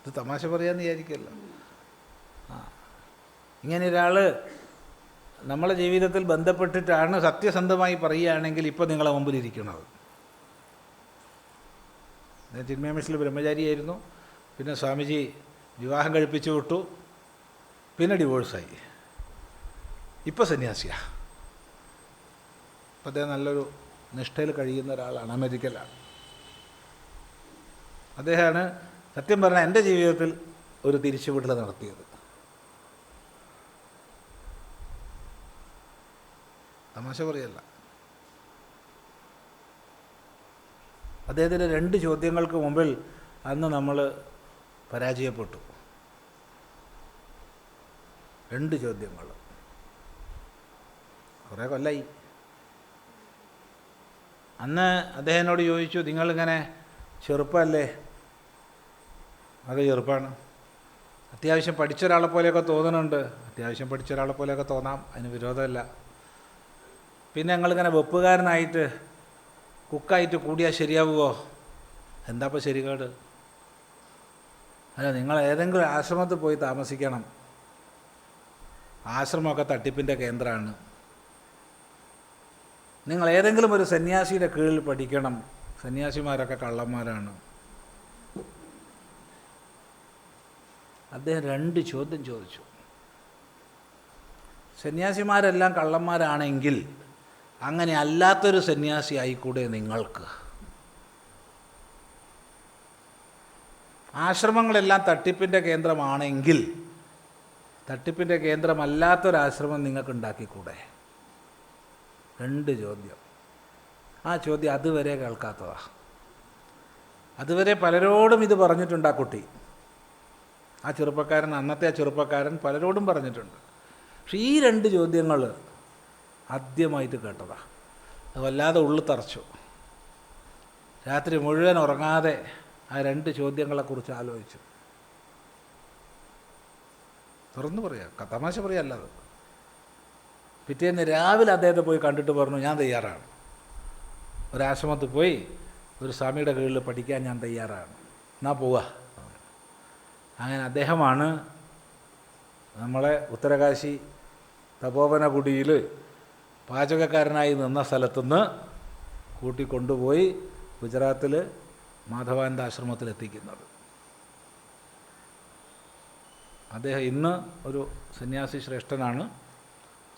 Speaker 1: ഇത് തമാശ പറയാമെന്ന് വിചാരിക്കുമല്ലോ. ഇങ്ങനെ ഒരാൾ നമ്മളെ ജീവിതത്തിൽ ബന്ധപ്പെട്ടിട്ടാണ് സത്യസന്ധമായി പറയുകയാണെങ്കിൽ ഇപ്പോൾ നിങ്ങളെ മുമ്പിലിരിക്കുന്നത്. ഞാൻ ചിന്മയമിഷിൽ ബ്രഹ്മചാരിയായിരുന്നു. പിന്നെ സ്വാമിജി വിവാഹം കഴിപ്പിച്ചു വിട്ടു. പിന്നെ ഡിവോഴ്സായി. ഇപ്പോൾ സന്യാസിയാണ്. അപ്പോൾ അദ്ദേഹം നല്ലൊരു നിഷ്ഠയിൽ കഴിയുന്ന ഒരാളാണ്, അമേരിക്കയിലാണ്. അദ്ദേഹമാണ് സത്യം പറഞ്ഞാൽ എൻ്റെ ജീവിതത്തിൽ ഒരു തിരിച്ചുവിടൽ നടത്തിയത്. തമാശ പറയല്ല. അദ്ദേഹത്തിൻ്റെ 2 ചോദ്യങ്ങൾക്ക് മുമ്പിൽ അന്ന് നമ്മൾ പരാജയപ്പെട്ടു. 2 ചോദ്യങ്ങൾ. കുറേ കൊല്ലായി. അന്ന് അദ്ദേഹത്തിനോട് ചോദിച്ചു, നിങ്ങളിങ്ങനെ ചെറുപ്പമല്ലേ? അത് ചെറുപ്പമാണ്. അത്യാവശ്യം പഠിച്ച ഒരാളെ പോലെയൊക്കെ തോന്നുന്നുണ്ട്. അത്യാവശ്യം പഠിച്ച ഒരാളെ പോലെയൊക്കെ തോന്നാം, അതിന് വിരോധമല്ല. പിന്നെ ഞങ്ങളിങ്ങനെ വെപ്പുകാരനായിട്ട് കുക്കായിട്ട് കൂടിയാൽ ശരിയാവുമോ? എന്താ ഇപ്പോൾ ശരികേട്? അല്ല, നിങ്ങൾ ഏതെങ്കിലും ആശ്രമത്തിൽ പോയി താമസിക്കണം. ആശ്രമമൊക്കെ തട്ടിപ്പിൻ്റെ കേന്ദ്രമാണ്. നിങ്ങൾ ഏതെങ്കിലും ഒരു സന്യാസിയുടെ കീഴിൽ പഠിക്കണം. സന്യാസിമാരൊക്കെ കള്ളന്മാരാണ്. അദ്ദേഹം 2 ചോദ്യം ചോദിച്ചു. സന്യാസിമാരെല്ലാം കള്ളന്മാരാണെങ്കിൽ അങ്ങനെ അല്ലാത്തൊരു സന്യാസി ആയിക്കൂടെ നിങ്ങൾക്ക്? ആശ്രമങ്ങളെല്ലാം തട്ടിപ്പിൻ്റെ കേന്ദ്രമാണെങ്കിൽ തട്ടിപ്പിൻ്റെ കേന്ദ്രമല്ലാത്തൊരാശ്രമം നിങ്ങൾക്ക് ഉണ്ടാക്കിക്കൂടെ? 2 ചോദ്യം. ആ ചോദ്യം അതുവരെ കേൾക്കാത്തതാണ്. അതുവരെ പലരോടും ഇത് പറഞ്ഞിട്ടുണ്ട് ആ കുട്ടി, ആ ചെറുപ്പക്കാരൻ, അന്നത്തെ ആ ചെറുപ്പക്കാരൻ പലരോടും പറഞ്ഞിട്ടുണ്ട്. പക്ഷെ ഈ 2 ചോദ്യങ്ങൾ ആദ്യമായിട്ട് കേട്ടതാണ്. അത് വല്ലാതെ ഉള്ളു തറച്ചു. രാത്രി മുഴുവൻ ഉറങ്ങാതെ ആ 2 ചോദ്യങ്ങളെക്കുറിച്ച് ആലോചിച്ചു. തുറന്നു പറയാം, തമാശ പറയാമല്ല അത്. പിറ്റേന്ന് രാവിലെ അദ്ദേഹത്തെ പോയി കണ്ടിട്ട് പറഞ്ഞു, ഞാൻ തയ്യാറാണ്. ഒരാശ്രമത്തിൽ പോയി ഒരു സ്വാമിയുടെ കീഴിൽ പഠിക്കാൻ ഞാൻ തയ്യാറാണ്, എന്നാ പോവുക. അങ്ങനെ അദ്ദേഹമാണ് നമ്മളെ ഉത്തരകാശി തപോവനകുടിയിൽ പാചകക്കാരനായി നിന്ന സ്ഥലത്തുനിന്ന് കൂട്ടിക്കൊണ്ടുപോയി ഗുജറാത്തിൽ മാധവാനന്ദ ആശ്രമത്തിലെത്തിക്കുന്നത്. അദ്ദേഹം ഇന്ന് ഒരു സന്യാസി ശ്രേഷ്ഠനാണ്,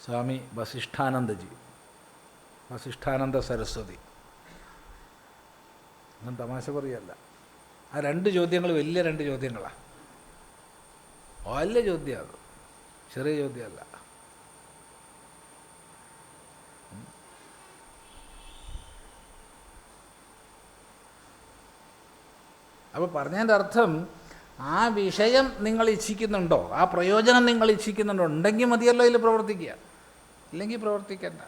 Speaker 1: സ്വാമി വസിഷ്ഠാനന്ദജി, വസിഷ്ഠാനന്ദ സരസ്വതി. ഞാൻ തമാശ പറയല്ല. ആ 2 ചോദ്യങ്ങൾ വലിയ 2 ചോദ്യങ്ങളാണ്. വലിയ ചോദ്യം, അത് ചെറിയ ചോദ്യമല്ല. അപ്പോൾ പറഞ്ഞതിൻ്റെ അർത്ഥം, ആ വിഷയം നിങ്ങൾ ഇച്ഛിക്കുന്നുണ്ടോ, ആ പ്രയോജനം നിങ്ങൾ ഇച്ഛിക്കുന്നുണ്ടോ, ഉണ്ടെങ്കിൽ മതിയല്ലോ ഇതിൽ പ്രവർത്തിക്കുക, ഇല്ലെങ്കിൽ പ്രവർത്തിക്കണ്ട.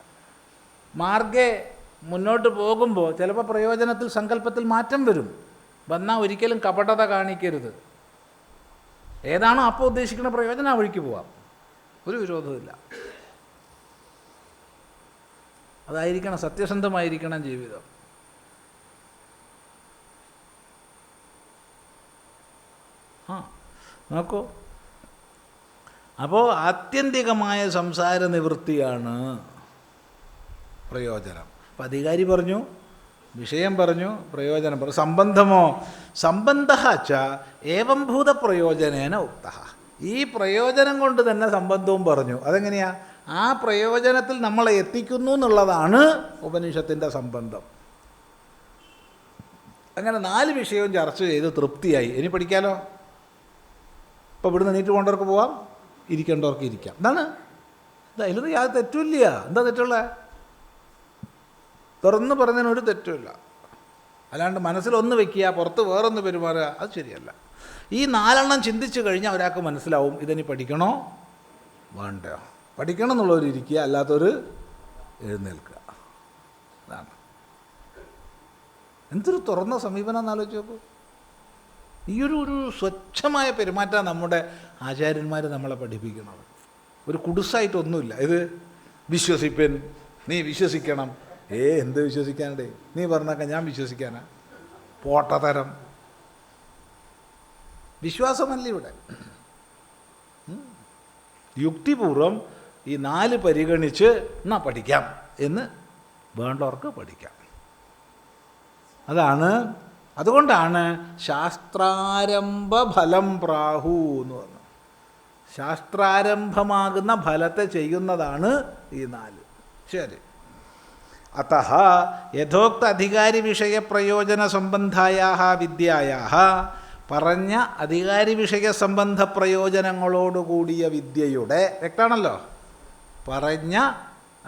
Speaker 1: മാർഗേ മുന്നോട്ട് പോകുമ്പോൾ ചിലപ്പോൾ പ്രയോജനത്തിൽ സങ്കല്പത്തിൽ മാറ്റം വരും. വന്നാൽ ഒരിക്കലും കപടത കാണിക്കരുത്. ഏതാണോ അപ്പോൾ ഉദ്ദേശിക്കുന്ന പ്രയോജനം ആ വഴിക്ക് പോവാം, ഒരു വിരോധമില്ല. അതായിരിക്കണം, സത്യസന്ധമായിരിക്കണം ജീവിതം. നോക്കൂ, അപ്പോൾ ആത്യന്തികമായ സംസാര നിവൃത്തിയാണ് പ്രയോജനം. അപ്പം അധികാരി പറഞ്ഞു, വിഷയം പറഞ്ഞു, പ്രയോജനം പറഞ്ഞു. സംബന്ധമോ? സംബന്ധഃ ച ഏവം ഭൂത പ്രയോജനേന ഉക്തഃ. ഈ പ്രയോജനം കൊണ്ട് തന്നെ സംബന്ധവും പറഞ്ഞു. അതെങ്ങനെയാ? ആ പ്രയോജനത്തിൽ നമ്മളെ എത്തിക്കുന്നു എന്നുള്ളതാണ് ഉപനിഷത്തിൻ്റെ സംബന്ധം. അങ്ങനെ 4 വിഷയവും ചർച്ച ചെയ്ത് തൃപ്തിയായി. ഇനി പഠിക്കാലോ. ഇപ്പോൾ ഇവിടുന്ന് നീറ്റ് പോകേണ്ടവർക്ക് പോവാം, ഇരിക്കേണ്ടവർക്ക് ഇരിക്കാം. എന്താണ് അതിലൊന്നും യാതൊരു തെറ്റുമില്ല. എന്താ തെറ്റുള്ള? തുറന്ന് പറഞ്ഞതിനൊരു തെറ്റുമില്ല. അല്ലാണ്ട് മനസ്സിലൊന്ന് വെക്കുക, പുറത്ത് വേറൊന്ന് പെരുമാറുക, അത് ശരിയല്ല. ഈ 4 ചിന്തിച്ച് കഴിഞ്ഞാൽ ഒരാൾക്ക് മനസ്സിലാവും ഇതിനി പഠിക്കണോ വേണ്ടയോ. പഠിക്കണം എന്നുള്ളവർ ഇരിക്കുക, അല്ലാത്തവർ എഴുന്നേൽക്കുക. അതാണ് എന്തൊരു തുറന്ന സമീപനം എന്നാലോചിച്ച് നോക്കൂ. ഒരു സ്വച്ഛമായ പെരുമാറ്റം നമ്മുടെ ആചാര്യന്മാർ നമ്മളെ പഠിപ്പിക്കുന്നത്. ഒരു കുടുസായിട്ടൊന്നുമില്ല. ഇത് വിശ്വസിപ്പൻ, നീ വിശ്വസിക്കണം. എന്ത് വിശ്വസിക്കാനുണ്ട്? നീ പറഞ്ഞാൽ ഞാൻ വിശ്വസിക്കാനാ? പോട്ടതരം വിശ്വാസമല്ല ഇവിടെ. യുക്തിപൂർവം ഈ 4 പരിഗണിച്ച് എന്നാ പഠിക്കാം എന്ന് വേണ്ടവർക്ക് പഠിക്കാം. അതുകൊണ്ടാണ് ശാസ്ത്രാരംഭ ഫലം പ്രാഹു എന്ന് പറഞ്ഞു. ശാസ്ത്രാരംഭമാകുന്ന ഫലത്തെ ചെയ്യുന്നതാണ് ഈ 4. ശരി. അतः യഥോക്ത അധികാരി വിഷയ പ്രയോജന സംബന്ധായാഹ വിദ്യായാഹ, പറഞ്ഞ അധികാരി വിഷയ സംബന്ധ പ്രയോജനങ്ങളോടുകൂടിയ വിദ്യയുടെ, വ്യക്തമാണല്ലോ, പറഞ്ഞ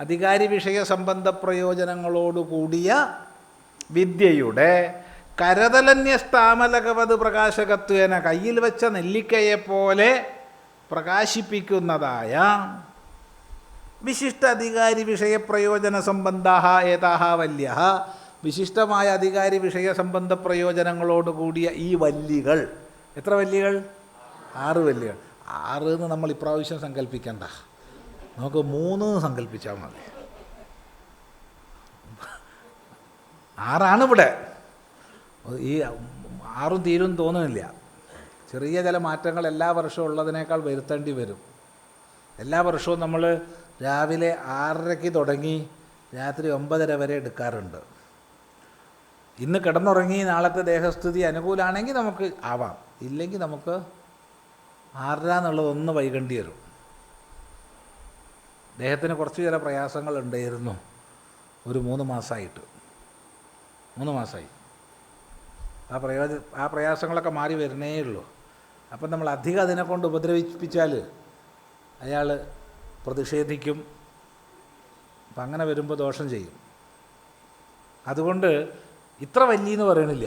Speaker 1: അധികാരി വിഷയ സംബന്ധ പ്രയോജനങ്ങളോടുകൂടിയ വിദ്യയുടെ കരതലന്യസ്താമലകവത് പ്രകാശകത്വേന, കയ്യിൽ വെച്ച നെല്ലിക്കയെപ്പോലെ പ്രകാശിപ്പിക്കുന്നതായ വിശിഷ്ട അധികാരി വിഷയ പ്രയോജന സംബന്ധാഹ ഏതാഹ വല്യഃ, വിശിഷ്ടമായ അധികാരി വിഷയ സംബന്ധ പ്രയോജനങ്ങളോടുകൂടിയ ഈ വല്ലികൾ. എത്ര വല്ലികൾ? 6 വല്ലികൾ. 6 എന്ന് നമ്മൾ ഇപ്രാവശ്യം സങ്കല്പിക്കണ്ട, നമുക്ക് 3 സങ്കല്പിച്ചാൽ മതി. 6 ഇവിടെ. ഈ 6 തീരും തോന്നുന്നില്ല. ചെറിയ ചില മാറ്റങ്ങൾ എല്ലാ വർഷവും ഉള്ളതിനേക്കാൾ വരുത്തേണ്ടി വരും. എല്ലാ വർഷവും നമ്മൾ രാവിലെ 6:30 തുടങ്ങി രാത്രി 9:30 വരെ എടുക്കാറുണ്ട്. ഇന്ന് കിടന്നുറങ്ങി നാളത്തെ ദേഹസ്ഥിതി അനുകൂലമാണെങ്കിൽ നമുക്ക് ആവാം, ഇല്ലെങ്കിൽ നമുക്ക് 6:30 എന്നുള്ളതൊന്ന് വൈകേണ്ടി വരും. ദേഹത്തിന് കുറച്ച് ചില പ്രയാസങ്ങൾ ഉണ്ടായിരുന്നു ഒരു 3 മാസമായിട്ട്. 3 മാസമായി ആ പ്രയാസങ്ങളൊക്കെ മാറി വരുന്നേ ഉള്ളൂ. അപ്പം നമ്മൾ അധികം അതിനെക്കൊണ്ട് ഉപദ്രവിപ്പിച്ചാൽ അയാൾ പ്രതിഷേധിക്കും. അപ്പം അങ്ങനെ വരുമ്പോൾ ദോഷം ചെയ്യും. അതുകൊണ്ട് ഇത്ര വലിയെന്ന് പറയണില്ല.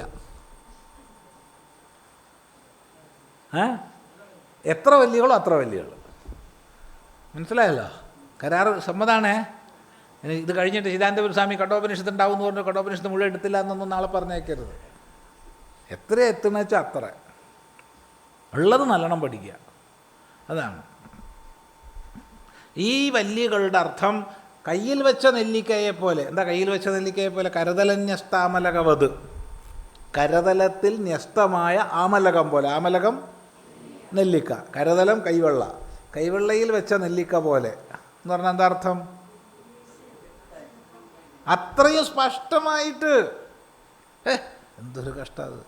Speaker 1: എത്ര വലിയകളോ അത്ര വലിയകൾ. മനസ്സിലായല്ലോ? കരാറ് സമ്മതാണേ. ഇത് കഴിഞ്ഞിട്ട് ചിദാനന്ദപുര സ്വാമി കഠോപനിഷത്ത് ഉണ്ടാവും എന്ന് പറഞ്ഞു കഠോപനിഷത്ത് മുഴുവൻ എടുത്തില്ല എന്നൊന്നും നാളെ പറഞ്ഞേക്കരുത്. എത്ര എത്തുന്ന വെച്ചാൽ അത്ര ഉള്ളത് നല്ലോണം പഠിക്കുക. അതാണ് ഈ വല്യകളുടെ അർത്ഥം. കയ്യിൽ വെച്ച നെല്ലിക്കയെ പോലെ. എന്താ കയ്യിൽ വെച്ച നെല്ലിക്കയെ പോലെ? കരതലന്യസ്താമലകവത്, കരതലത്തിൽ ന്യസ്തമായ ആമലകം പോലെ. ആമലകം നെല്ലിക്ക, കരതലം കൈവെള്ള, കൈവെള്ളയിൽ വെച്ച നെല്ലിക്ക പോലെ എന്ന് പറഞ്ഞാൽ എന്താ അർത്ഥം? അത്രയും സ്പഷ്ടമായിട്ട്. എന്തൊരു കഷ്ടം അത്.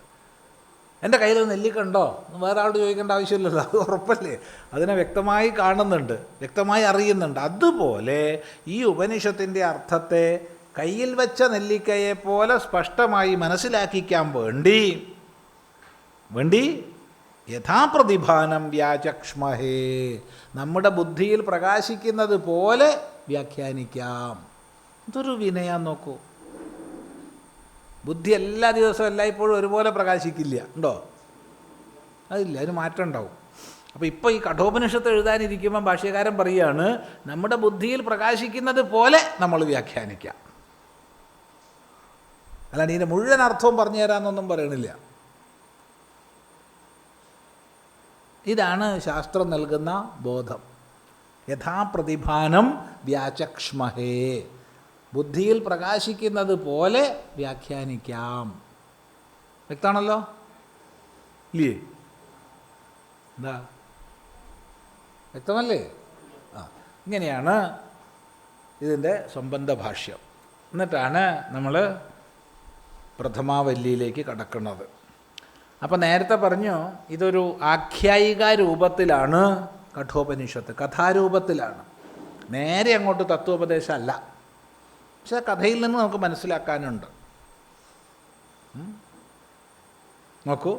Speaker 1: എൻ്റെ കയ്യിൽ നെല്ലിക്ക ഉണ്ടോ എന്ന് വേറെ ആളോട് ചോദിക്കേണ്ട ആവശ്യമില്ലല്ലോ, അത് ഉറപ്പല്ലേ. അതിനെ വ്യക്തമായി കാണുന്നുണ്ട്, വ്യക്തമായി അറിയുന്നുണ്ട്. അതുപോലെ ഈ ഉപനിഷത്തിൻ്റെ അർത്ഥത്തെ കയ്യിൽ വെച്ച നെല്ലിക്കയെ പോലെ സ്പഷ്ടമായി മനസ്സിലാക്കിക്കാൻ വേണ്ടി യഥാപ്രതിഭാനം വ്യാചക്ഷ്മഹേ, നമ്മുടെ ബുദ്ധിയിൽ പ്രകാശിക്കുന്നത് പോലെ വ്യാഖ്യാനിക്കാം. ഇതൊരു വിനയം നോക്കൂ. ബുദ്ധി എല്ലാ ദിവസവും എല്ലായ്പ്പോഴും ഒരുപോലെ പ്രകാശിക്കില്ല, ഉണ്ടോ? അതില്ല, അതിന് മാറ്റം ഉണ്ടാവും. അപ്പോൾ ഇപ്പോൾ ഈ കഠോപനിഷത്ത് എഴുതാനിരിക്കുമ്പോൾ ഭാഷ്യകാരൻ പറയുകയാണ്, നമ്മുടെ ബുദ്ധിയിൽ പ്രകാശിക്കുന്നത് പോലെ നമ്മൾ വ്യാഖ്യാനിക്കാം. അല്ലാണ്ട് ഇതിൻ്റെ മുഴുവൻ അർത്ഥവും പറഞ്ഞു തരാമെന്നൊന്നും പറയണില്ല. ഇതാണ് ശാസ്ത്രം നൽകുന്ന ബോധം. യഥാപ്രതിഭാനം വ്യാചക്ഷ്മഹേ, ബുദ്ധിയിൽ പ്രകാശിക്കുന്നത് പോലെ വ്യാഖ്യാനിക്കാം. വ്യക്തമാണല്ലോ? ഇല്ലേ? എന്താ വ്യക്തമല്ലേ? ഇങ്ങനെയാണ് ഇതിൻ്റെ സംബന്ധ ഭാഷ്യം. എന്നിട്ടാണ് നമ്മൾ പ്രഥമാവല്ലിയിലേക്ക് കടക്കുന്നത്. അപ്പം നേരത്തെ പറഞ്ഞു ഇതൊരു ആഖ്യായിക രൂപത്തിലാണ് കഠോപനിഷത്ത്, കഥാരൂപത്തിലാണ്. നേരെ അങ്ങോട്ട് തത്വോപദേശമല്ല. പക്ഷെ കഥയിൽ നിന്ന് നമുക്ക് മനസ്സിലാക്കാനുണ്ട്. നോക്കൂ.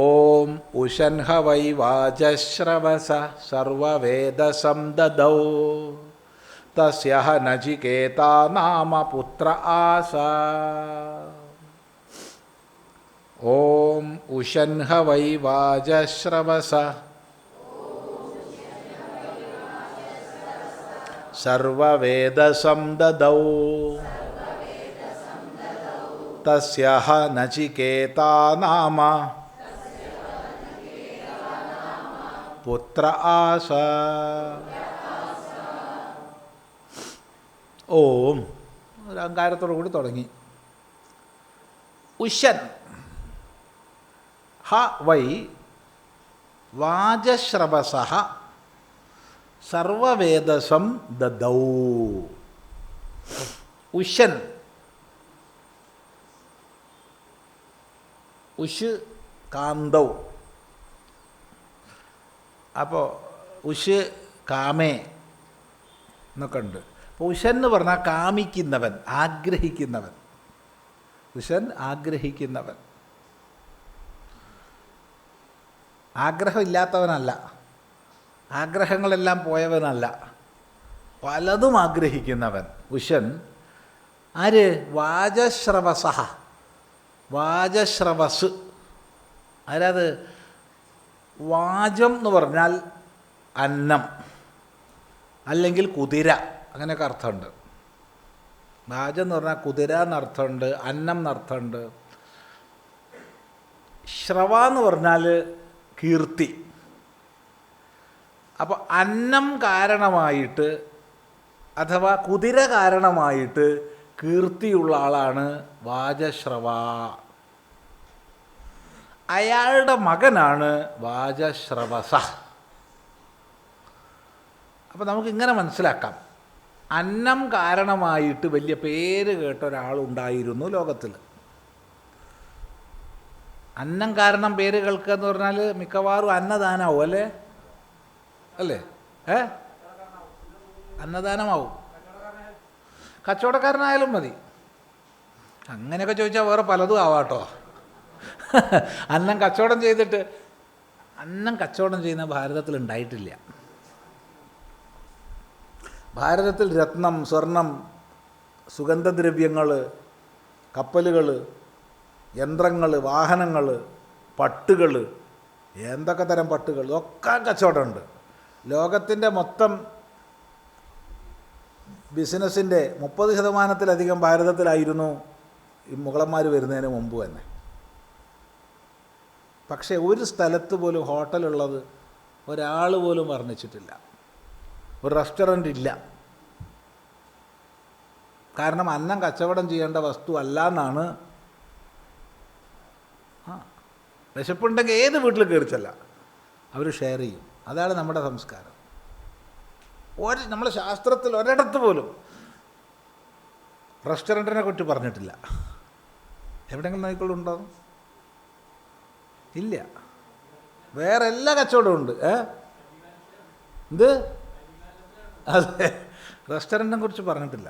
Speaker 1: ഓം ഉഷൻഹ വൈ വാജശ്രവസ സർവവേദസംദദൗ തസ്യഃ നചികേതാ നാമ പുത്ര ആസ. ഓം ഉഷൻഹ വൈ വാജശ്രവസ സർവവേദസംദദൗ തസ്യഃ നചികേതാ നാമ പുത്ര ആസ. ഓം ഒരു അഹങ്കാരത്തോടു കൂടി തുടങ്ങി. ഉഷൻ ഹ വൈ വാജശ്രവസഃ സർവവേദസം ദദൗ. ഉഷൻ, ഉഷ് കാന്തൗ. അപ്പോൾ ഉഷ് കാമേ എന്നൊക്കെ ഉണ്ട്. അപ്പോൾ ഉഷൻ എന്ന് പറഞ്ഞാൽ കാമിക്കുന്നവൻ, ആഗ്രഹിക്കുന്നവൻ. ഉഷൻ ആഗ്രഹിക്കുന്നവൻ, ആഗ്രഹമില്ലാത്തവനല്ല, ആഗ്രഹങ്ങളെല്ലാം പോയവനല്ല, പലതും ആഗ്രഹിക്കുന്നവൻ ഉഷൻ. ആര്? വാജശ്രവസഃ, വാജശ്രവസ്. ആരാത്? വാജം എന്ന് പറഞ്ഞാൽ അന്നം അല്ലെങ്കിൽ കുതിര, അങ്ങനെയൊക്കെ അർത്ഥമുണ്ട്. വാജം എന്ന് പറഞ്ഞാൽ കുതിര എന്നർത്ഥമുണ്ട്, അന്നം എന്നർത്ഥമുണ്ട്. ശ്രവ എന്ന് പറഞ്ഞാൽ കീർത്തി, അപ്പോൾ അന്നം കാരണമായിട്ട് അഥവാ കുതിര കാരണമായിട്ട് കീർത്തിയുള്ള ആളാണ് വാജശ്രവ. അയാളുടെ മകനാണ് വാജശ്രവസ. അപ്പോൾ നമുക്കിങ്ങനെ മനസ്സിലാക്കാം, അന്നം കാരണമായിട്ട് വലിയ പേര് കേട്ട ഒരാളുണ്ടായിരുന്നു ലോകത്തിൽ. അന്നം കാരണം പേര് കേൾക്കുക എന്ന് പറഞ്ഞാൽ മിക്കവാറും അന്നദാനമാവും അല്ലേ? അല്ലേ? അന്നദാനമാവും. കച്ചവടക്കാരനായാലും മതി. അങ്ങനെയൊക്കെ ചോദിച്ചാൽ വേറെ പലതും ആവാട്ടോ. അന്നം കച്ചവടം ചെയ്തിട്ട് അന്നം കച്ചവടം ചെയ്യുന്ന ഭാരതത്തിൽ ഉണ്ടായിട്ടില്ല. ഭാരതത്തിൽ രത്നം, സ്വർണം, സുഗന്ധദ്രവ്യങ്ങൾ, കപ്പലുകൾ, യന്ത്രങ്ങൾ, വാഹനങ്ങൾ, പട്ടുകൾ, എന്തൊക്കെ തരം പട്ടുകൾ, ഒക്കെ കച്ചവടമുണ്ട്. ലോകത്തിൻ്റെ മൊത്തം ബിസിനസ്സിൻ്റെ 30% ഭാരതത്തിലായിരുന്നു ഈ മുഗളന്മാർ വരുന്നതിന് മുമ്പ് തന്നെ. പക്ഷേ ഒരു സ്ഥലത്ത് പോലും ഹോട്ടലുള്ളത് ഒരാൾ പോലും വർണ്ണിച്ചിട്ടില്ല, ഒരു റെസ്റ്റോറൻ്റ് ഇല്ല. കാരണം അന്നം കച്ചവടം ചെയ്യേണ്ട വസ്തു അല്ല എന്നാണ്. വിശപ്പുണ്ടെങ്കിൽ ഏത് വീട്ടിൽ കയറിച്ചല്ല അവർ ഷെയർ ചെയ്യും. അതാണ് നമ്മുടെ സംസ്കാരം. നമ്മുടെ ശാസ്ത്രത്തിൽ ഒരിടത്ത് പോലും റെസ്റ്റോറൻറ്റിനെ കുറിച്ച് പറഞ്ഞിട്ടില്ല. എവിടെയെങ്കിലും നോക്കിക്കൊള്ളുണ്ടോ? ഇല്ല. വേറെ എല്ലാ കച്ചവടവും ഉണ്ട്. എന്ത്? അതെ, റെസ്റ്റോറൻറ്റിനെ കുറിച്ച് പറഞ്ഞിട്ടില്ല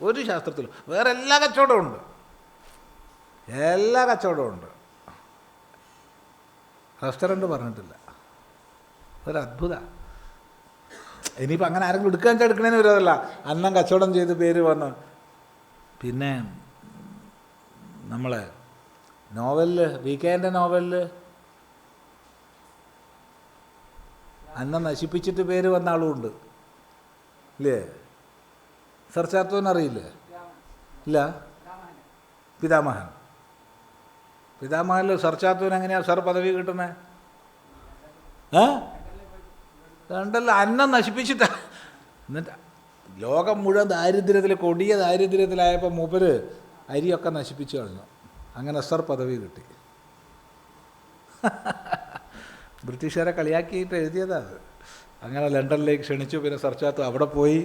Speaker 1: ഒരു ശാസ്ത്രത്തിലും. വേറെ എല്ലാ കച്ചവടവും ഉണ്ട്, എല്ലാ കച്ചവടവും ഉണ്ട്. റെസ്റ്റോറൻറ്റ് പറഞ്ഞിട്ടില്ല. ഒരത്ഭുത. ഇനിയിപ്പോൾ അങ്ങനെ ആരെങ്കിലും എടുക്കുന്നതിന് വിരോധമല്ല, അന്നം കച്ചവടം ചെയ്ത് പേര് വന്ന്. പിന്നെ നമ്മളെ നോവലിൽ, VK-ൻ്റെ നോവലിൽ അന്നം നശിപ്പിച്ചിട്ട് പേര് വന്ന ആളുമുണ്ട് ഇല്ലേ? സർച്ചാത്തോന്നറിയില്ലേ? ഇല്ല. പിതാമഹനിൽ സർച്ചാത്തൂന് എങ്ങനെയാണ് സർ പദവി കിട്ടുന്നത്? രണ്ടല്ല, അന്നം നശിപ്പിച്ചിട്ടാ. എന്നിട്ട് ലോകം മുഴുവൻ ദാരിദ്ര്യത്തിൽ, കൊടിയ ദാരിദ്ര്യത്തിലായപ്പോൾ മൂപ്പര് അരിയൊക്കെ നശിപ്പിച്ചു കളഞ്ഞു. അങ്ങനെ സർ പദവി കിട്ടി. ബ്രിട്ടീഷുകാരെ കളിയാക്കിയിട്ട് എഴുതിയതാണ്. അങ്ങനെ ലണ്ടനിലേക്ക് ക്ഷണിച്ചു. പിന്നെ സർച്ചാത്തു അവിടെ പോയി.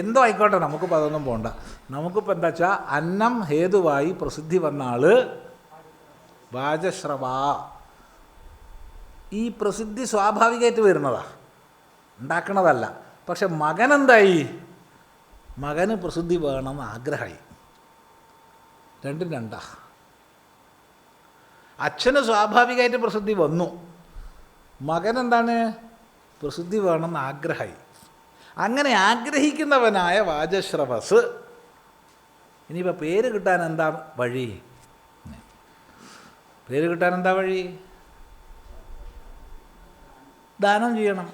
Speaker 1: എന്തോ ആയിക്കോട്ടെ, നമുക്കിപ്പോൾ അതൊന്നും പോകണ്ട. നമുക്കിപ്പോൾ എന്താ വെച്ചാൽ അന്നം ഹേതുവായി പ്രസിദ്ധി വന്ന ആൾ വാജശ്രവ. ഈ പ്രസിദ്ധി സ്വാഭാവികമായിട്ട് വരുന്നതാണ്, ഉണ്ടാക്കണതല്ല. പക്ഷെ മകനെന്തായി? മകന് പ്രസിദ്ധി വേണമെന്ന് ആഗ്രഹമായി. രണ്ടും രണ്ടാ. അച്ഛന് സ്വാഭാവികമായിട്ട് പ്രസിദ്ധി വന്നു, മകനെന്താണ്? പ്രസിദ്ധി വേണമെന്ന് ആഗ്രഹമായി. അങ്ങനെ ആഗ്രഹിക്കുന്നവനായ വാജശ്രവസ്. ഇനിയിപ്പോൾ പേര് കിട്ടാൻ എന്താ വഴി? പേര് കിട്ടാൻ എന്താ വഴി? ദാനം ചെയ്യണം.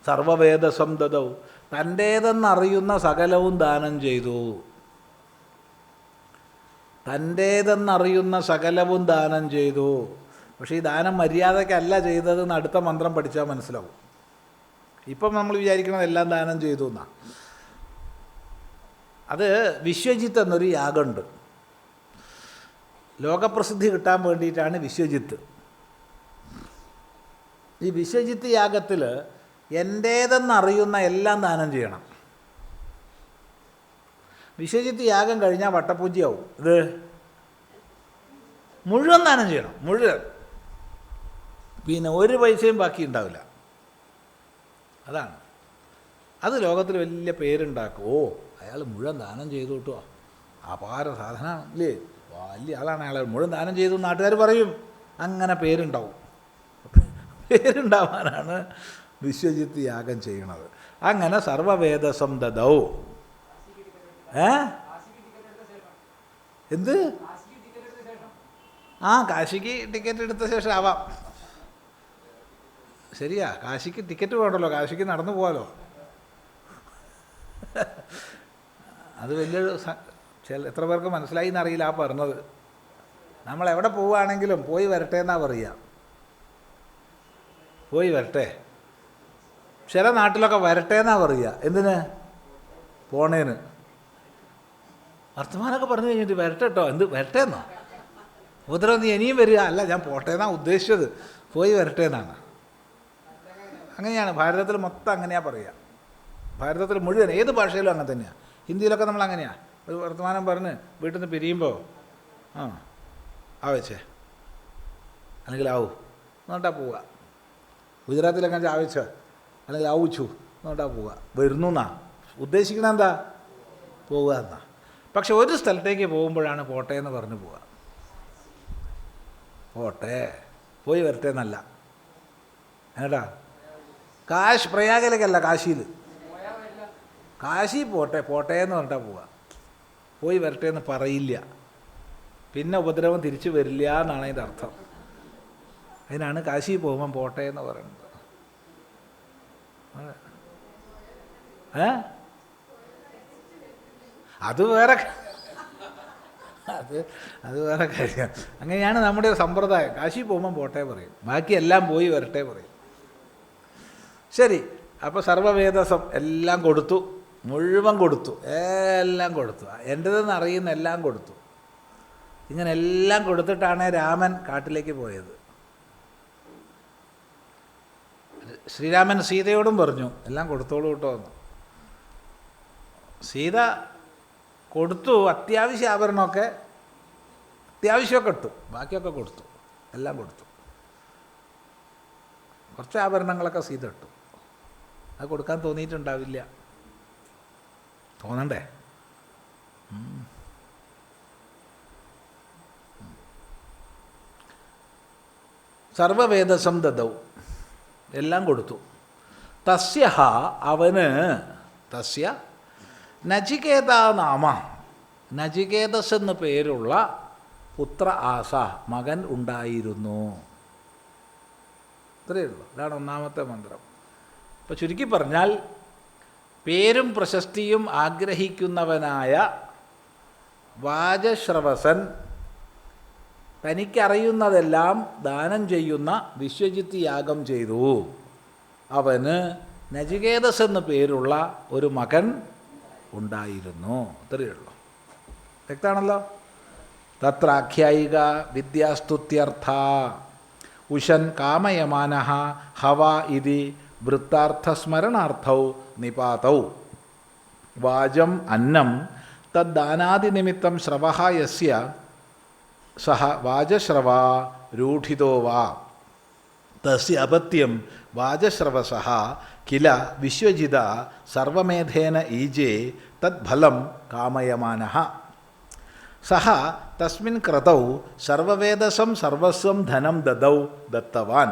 Speaker 1: സർവവേദസം ദദൗ, തൻ്റേതെന്നറിയുന്ന സകലവും ദാനം ചെയ്തു. തൻ്റേതെന്നറിയുന്ന സകലവും ദാനം ചെയ്തു. പക്ഷേ ഈ ദാനം മര്യാദയ്ക്കല്ല ചെയ്തതെന്ന് അടുത്ത മന്ത്രം പഠിച്ചാൽ മനസ്സിലാവും. ഇപ്പം നമ്മൾ വിചാരിക്കുന്നത് എല്ലാം ദാനം ചെയ്തു എന്നാണ്. അത് വിശ്വജിത്ത് എന്നൊരു യാഗമുണ്ട്. ലോകപ്രസിദ്ധി കിട്ടാൻ വേണ്ടിയിട്ടാണ് വിശ്വജിത്ത്. ഈ വിശ്വജിത്ത് യാഗത്തിൽ എൻ്റേതെന്നറിയുന്ന എല്ലാം ദാനം ചെയ്യണം. വിശ്വജിത്ത് യാഗം കഴിഞ്ഞാൽ വട്ടപൂജ്യയാവും. ഇത് മുഴുവൻ ദാനം ചെയ്യണം, മുഴുവൻ. പിന്നെ ഒരു പൈസയും ബാക്കി ഉണ്ടാവില്ല. അതാണ്. അത് ലോകത്തിൽ വലിയ പേരുണ്ടാക്കും. ഓ, അയാൾ മുഴുവൻ ദാനം ചെയ്തു കേട്ടോ, അപാര സാധനമാണ് ഇല്ലേ, വലിയ ആളാണ് അയാൾ, മുഴുവൻ ദാനം ചെയ്തു നാട്ടുകാർ പറയും. അങ്ങനെ പേരുണ്ടാവും. പേരുണ്ടാവാനാണ് വിശ്വജിത്ത് യാഗം ചെയ്യണത്. അങ്ങനെ സർവവേദസം ദദൗ. എന്ത്? കാശിക്ക് ടിക്കറ്റ് എടുത്ത ശേഷം ആവാം. ശരിയാ, കാശിക്ക് ടിക്കറ്റ് വേണ്ടല്ലോ, കാശിക്ക് നടന്നു പോകാമല്ലോ. അത് വലിയൊരു എത്ര പേർക്ക് മനസ്സിലായി എന്നറിയില്ല ആ പറഞ്ഞത്. നമ്മളെവിടെ പോവുകയാണെങ്കിലും പോയി വരട്ടെ എന്നാണ് പറയുക. പോയി വരട്ടെ. ചില നാട്ടിലൊക്കെ വരട്ടെ എന്നാണ് പറയുക. എന്തിന്? പോണേന്. വർത്തമാനമൊക്കെ പറഞ്ഞു കഴിഞ്ഞിട്ട് വരട്ടെ കേട്ടോ. എന്ത് വരട്ടെ എന്നോ? ഉപദ്രവം നീ ഇനിയും വരിക? അല്ല, ഞാൻ പോട്ടെ എന്നാണ് ഉദ്ദേശിച്ചത്. പോയി വരട്ടെ എന്നാണ്. അങ്ങനെയാണ് ഭാരതത്തിൽ മൊത്തം അങ്ങനെയാണ് പറയുക. ഭാരതത്തിൽ മുഴുവൻ ഏത് ഭാഷയിലും അങ്ങനെ തന്നെയാണ്. ഹിന്ദിയിലൊക്കെ നമ്മൾ അങ്ങനെയാണ്. ഒരു വർത്തമാനം പറഞ്ഞ് വീട്ടിൽ നിന്ന് പിരിയുമ്പോൾ ആവച്ചേ അല്ലെങ്കിൽ ആവൂ എന്നിട്ടാ പോവുക. ഗുജറാത്തിലൊക്കെ ആവച്ച അല്ലെങ്കിൽ ആവുച്ചു എന്നിട്ടാ പോവുക. വരുന്നു എന്നാ ഉദ്ദേശിക്കണ എന്താ? പോവുക എന്നാ. പക്ഷെ ഒരു സ്ഥലത്തേക്ക് പോകുമ്പോഴാണ് പോട്ടെ എന്ന് പറഞ്ഞു പോവുക. പോട്ടെ, പോയി വരട്ടെ എന്നല്ല. ഏട്ടാ, പ്രയാഗയിലേക്കല്ല, കാശിയിൽ. കാശി പോട്ടെ, പോട്ടെ എന്ന് പറഞ്ഞിട്ടാ പോവുക. പോയി വരട്ടെ എന്ന് പറയില്ല. പിന്നെ ഉപദ്രവം തിരിച്ചു വരില്ല എന്നാണ് അതിൻ്റെ അർത്ഥം. അതിനാണ് കാശി പോകുമ്പം പോട്ടെ എന്ന് പറയുന്നത്. അത് വേറെ അത് വേറെ കാര്യം. അങ്ങനെയാണ് നമ്മുടെ സമ്പ്രദായം. കാശി പോകുമ്പം പോട്ടെ പറയും, ബാക്കി എല്ലാം പോയി വരട്ടെ പറയും. ശരി, അപ്പോൾ സർവ്വവേദസം എല്ലാം കൊടുത്തു, മുഴുവൻ കൊടുത്തു, എല്ലാം കൊടുത്തു. എൻ്റെതെന്ന് അറിയുന്ന എല്ലാം കൊടുത്തു. ഇങ്ങനെ എല്ലാം കൊടുത്തിട്ടാണ് രാമൻ കാട്ടിലേക്ക് പോയത്. ശ്രീരാമൻ സീതയോടും പറഞ്ഞു എല്ലാം കൊടുത്തോളൂ കേട്ടോ എന്ന്. സീത കൊടുത്തു. അത്യാവശ്യ ആഭരണമൊക്കെ അത്യാവശ്യമൊക്കെ ഇട്ടു, ബാക്കിയൊക്കെ കൊടുത്തു, എല്ലാം കൊടുത്തു. കുറച്ച് ആഭരണങ്ങളൊക്കെ സീത ഇട്ടു. അത് കൊടുക്കാൻ തോന്നിയിട്ടുണ്ടാവില്ല. തോന്നണ്ടേ? സർവവേദസം ദദൗ, എല്ലാം കൊടുത്തു. തസ്യ അവന്, തസ്യ നചികേത നാമ, നചികേതസ് എന്ന് പേരുള്ള പുത്ര ആസ, മകൻ ഉണ്ടായിരുന്നു. ഇത്രയേ ഉള്ളൂ. ഇതാണ് ഒന്നാമത്തെ മന്ത്രം. അപ്പോൾ ചുരുക്കി പറഞ്ഞാൽ, പേരും പ്രശസ്തിയും ആഗ്രഹിക്കുന്നവനായ വാജശ്രവസൻ തനിക്കറിയുന്നതെല്ലാം ദാനം ചെയ്യുന്ന വിശ്വജിത്ത് യാഗം ചെയ്തു. അവന് നചികേതസ് എന്ന് പേരുള്ള ഒരു മകൻ ഉണ്ടായിരുന്നു. ഇത്രയേ ഉള്ളൂ. വ്യക്തമാണല്ലോ? തത്രാഖ്യായിക വിദ്യാസ്തുത്യർത്ഥ ഉഷൻ കാമയമാനഃ ഹവ ഇതി വൃത്താർത്ഥസ്മരണാർത്ഥൗ നിപാതൗ വാചം അന്നം തദ്ദാനാദിനിമിത്തം ശ്രവഃ യസ്യ സഹ വാജശ്രവാ രൂഢിതോ വാ തസ്യ അപത്യം വാജശ്രവസഃ കില വിശ്വജിത സർവമേധേന ഈജേ തദ്ഫലം കാമയമാനഃ സഹ തസ്മിൻ ക്രതൗ സർവവേദസം സർവസ്വം ധനം ദദൗ ദത്തവാൻ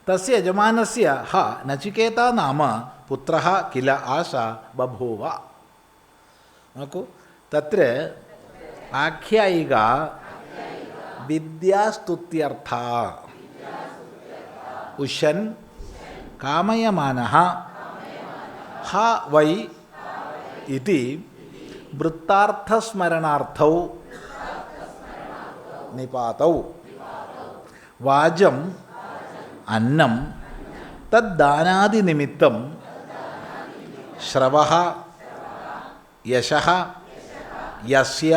Speaker 1: തസ്യ യജമാനസ്യ ഹ നചികേത നാമ പുത്രഃ കില ആസ ബഭൂവ. നോക്കൂ, തത്ര ആഖ്യായിക വിദ്യാസ്തുത്യർത്ഥ ഉഷൻ കാമയമാനഃ ഹ വൈ ഇതി വൃത്താർത്ഥസ്മരണാർത്ഥൗ നിപാതൗ വാചം അന്നം തദ്ദാനാദിനിമിത്തം ശ്രവഃ യശഃ യസ്യ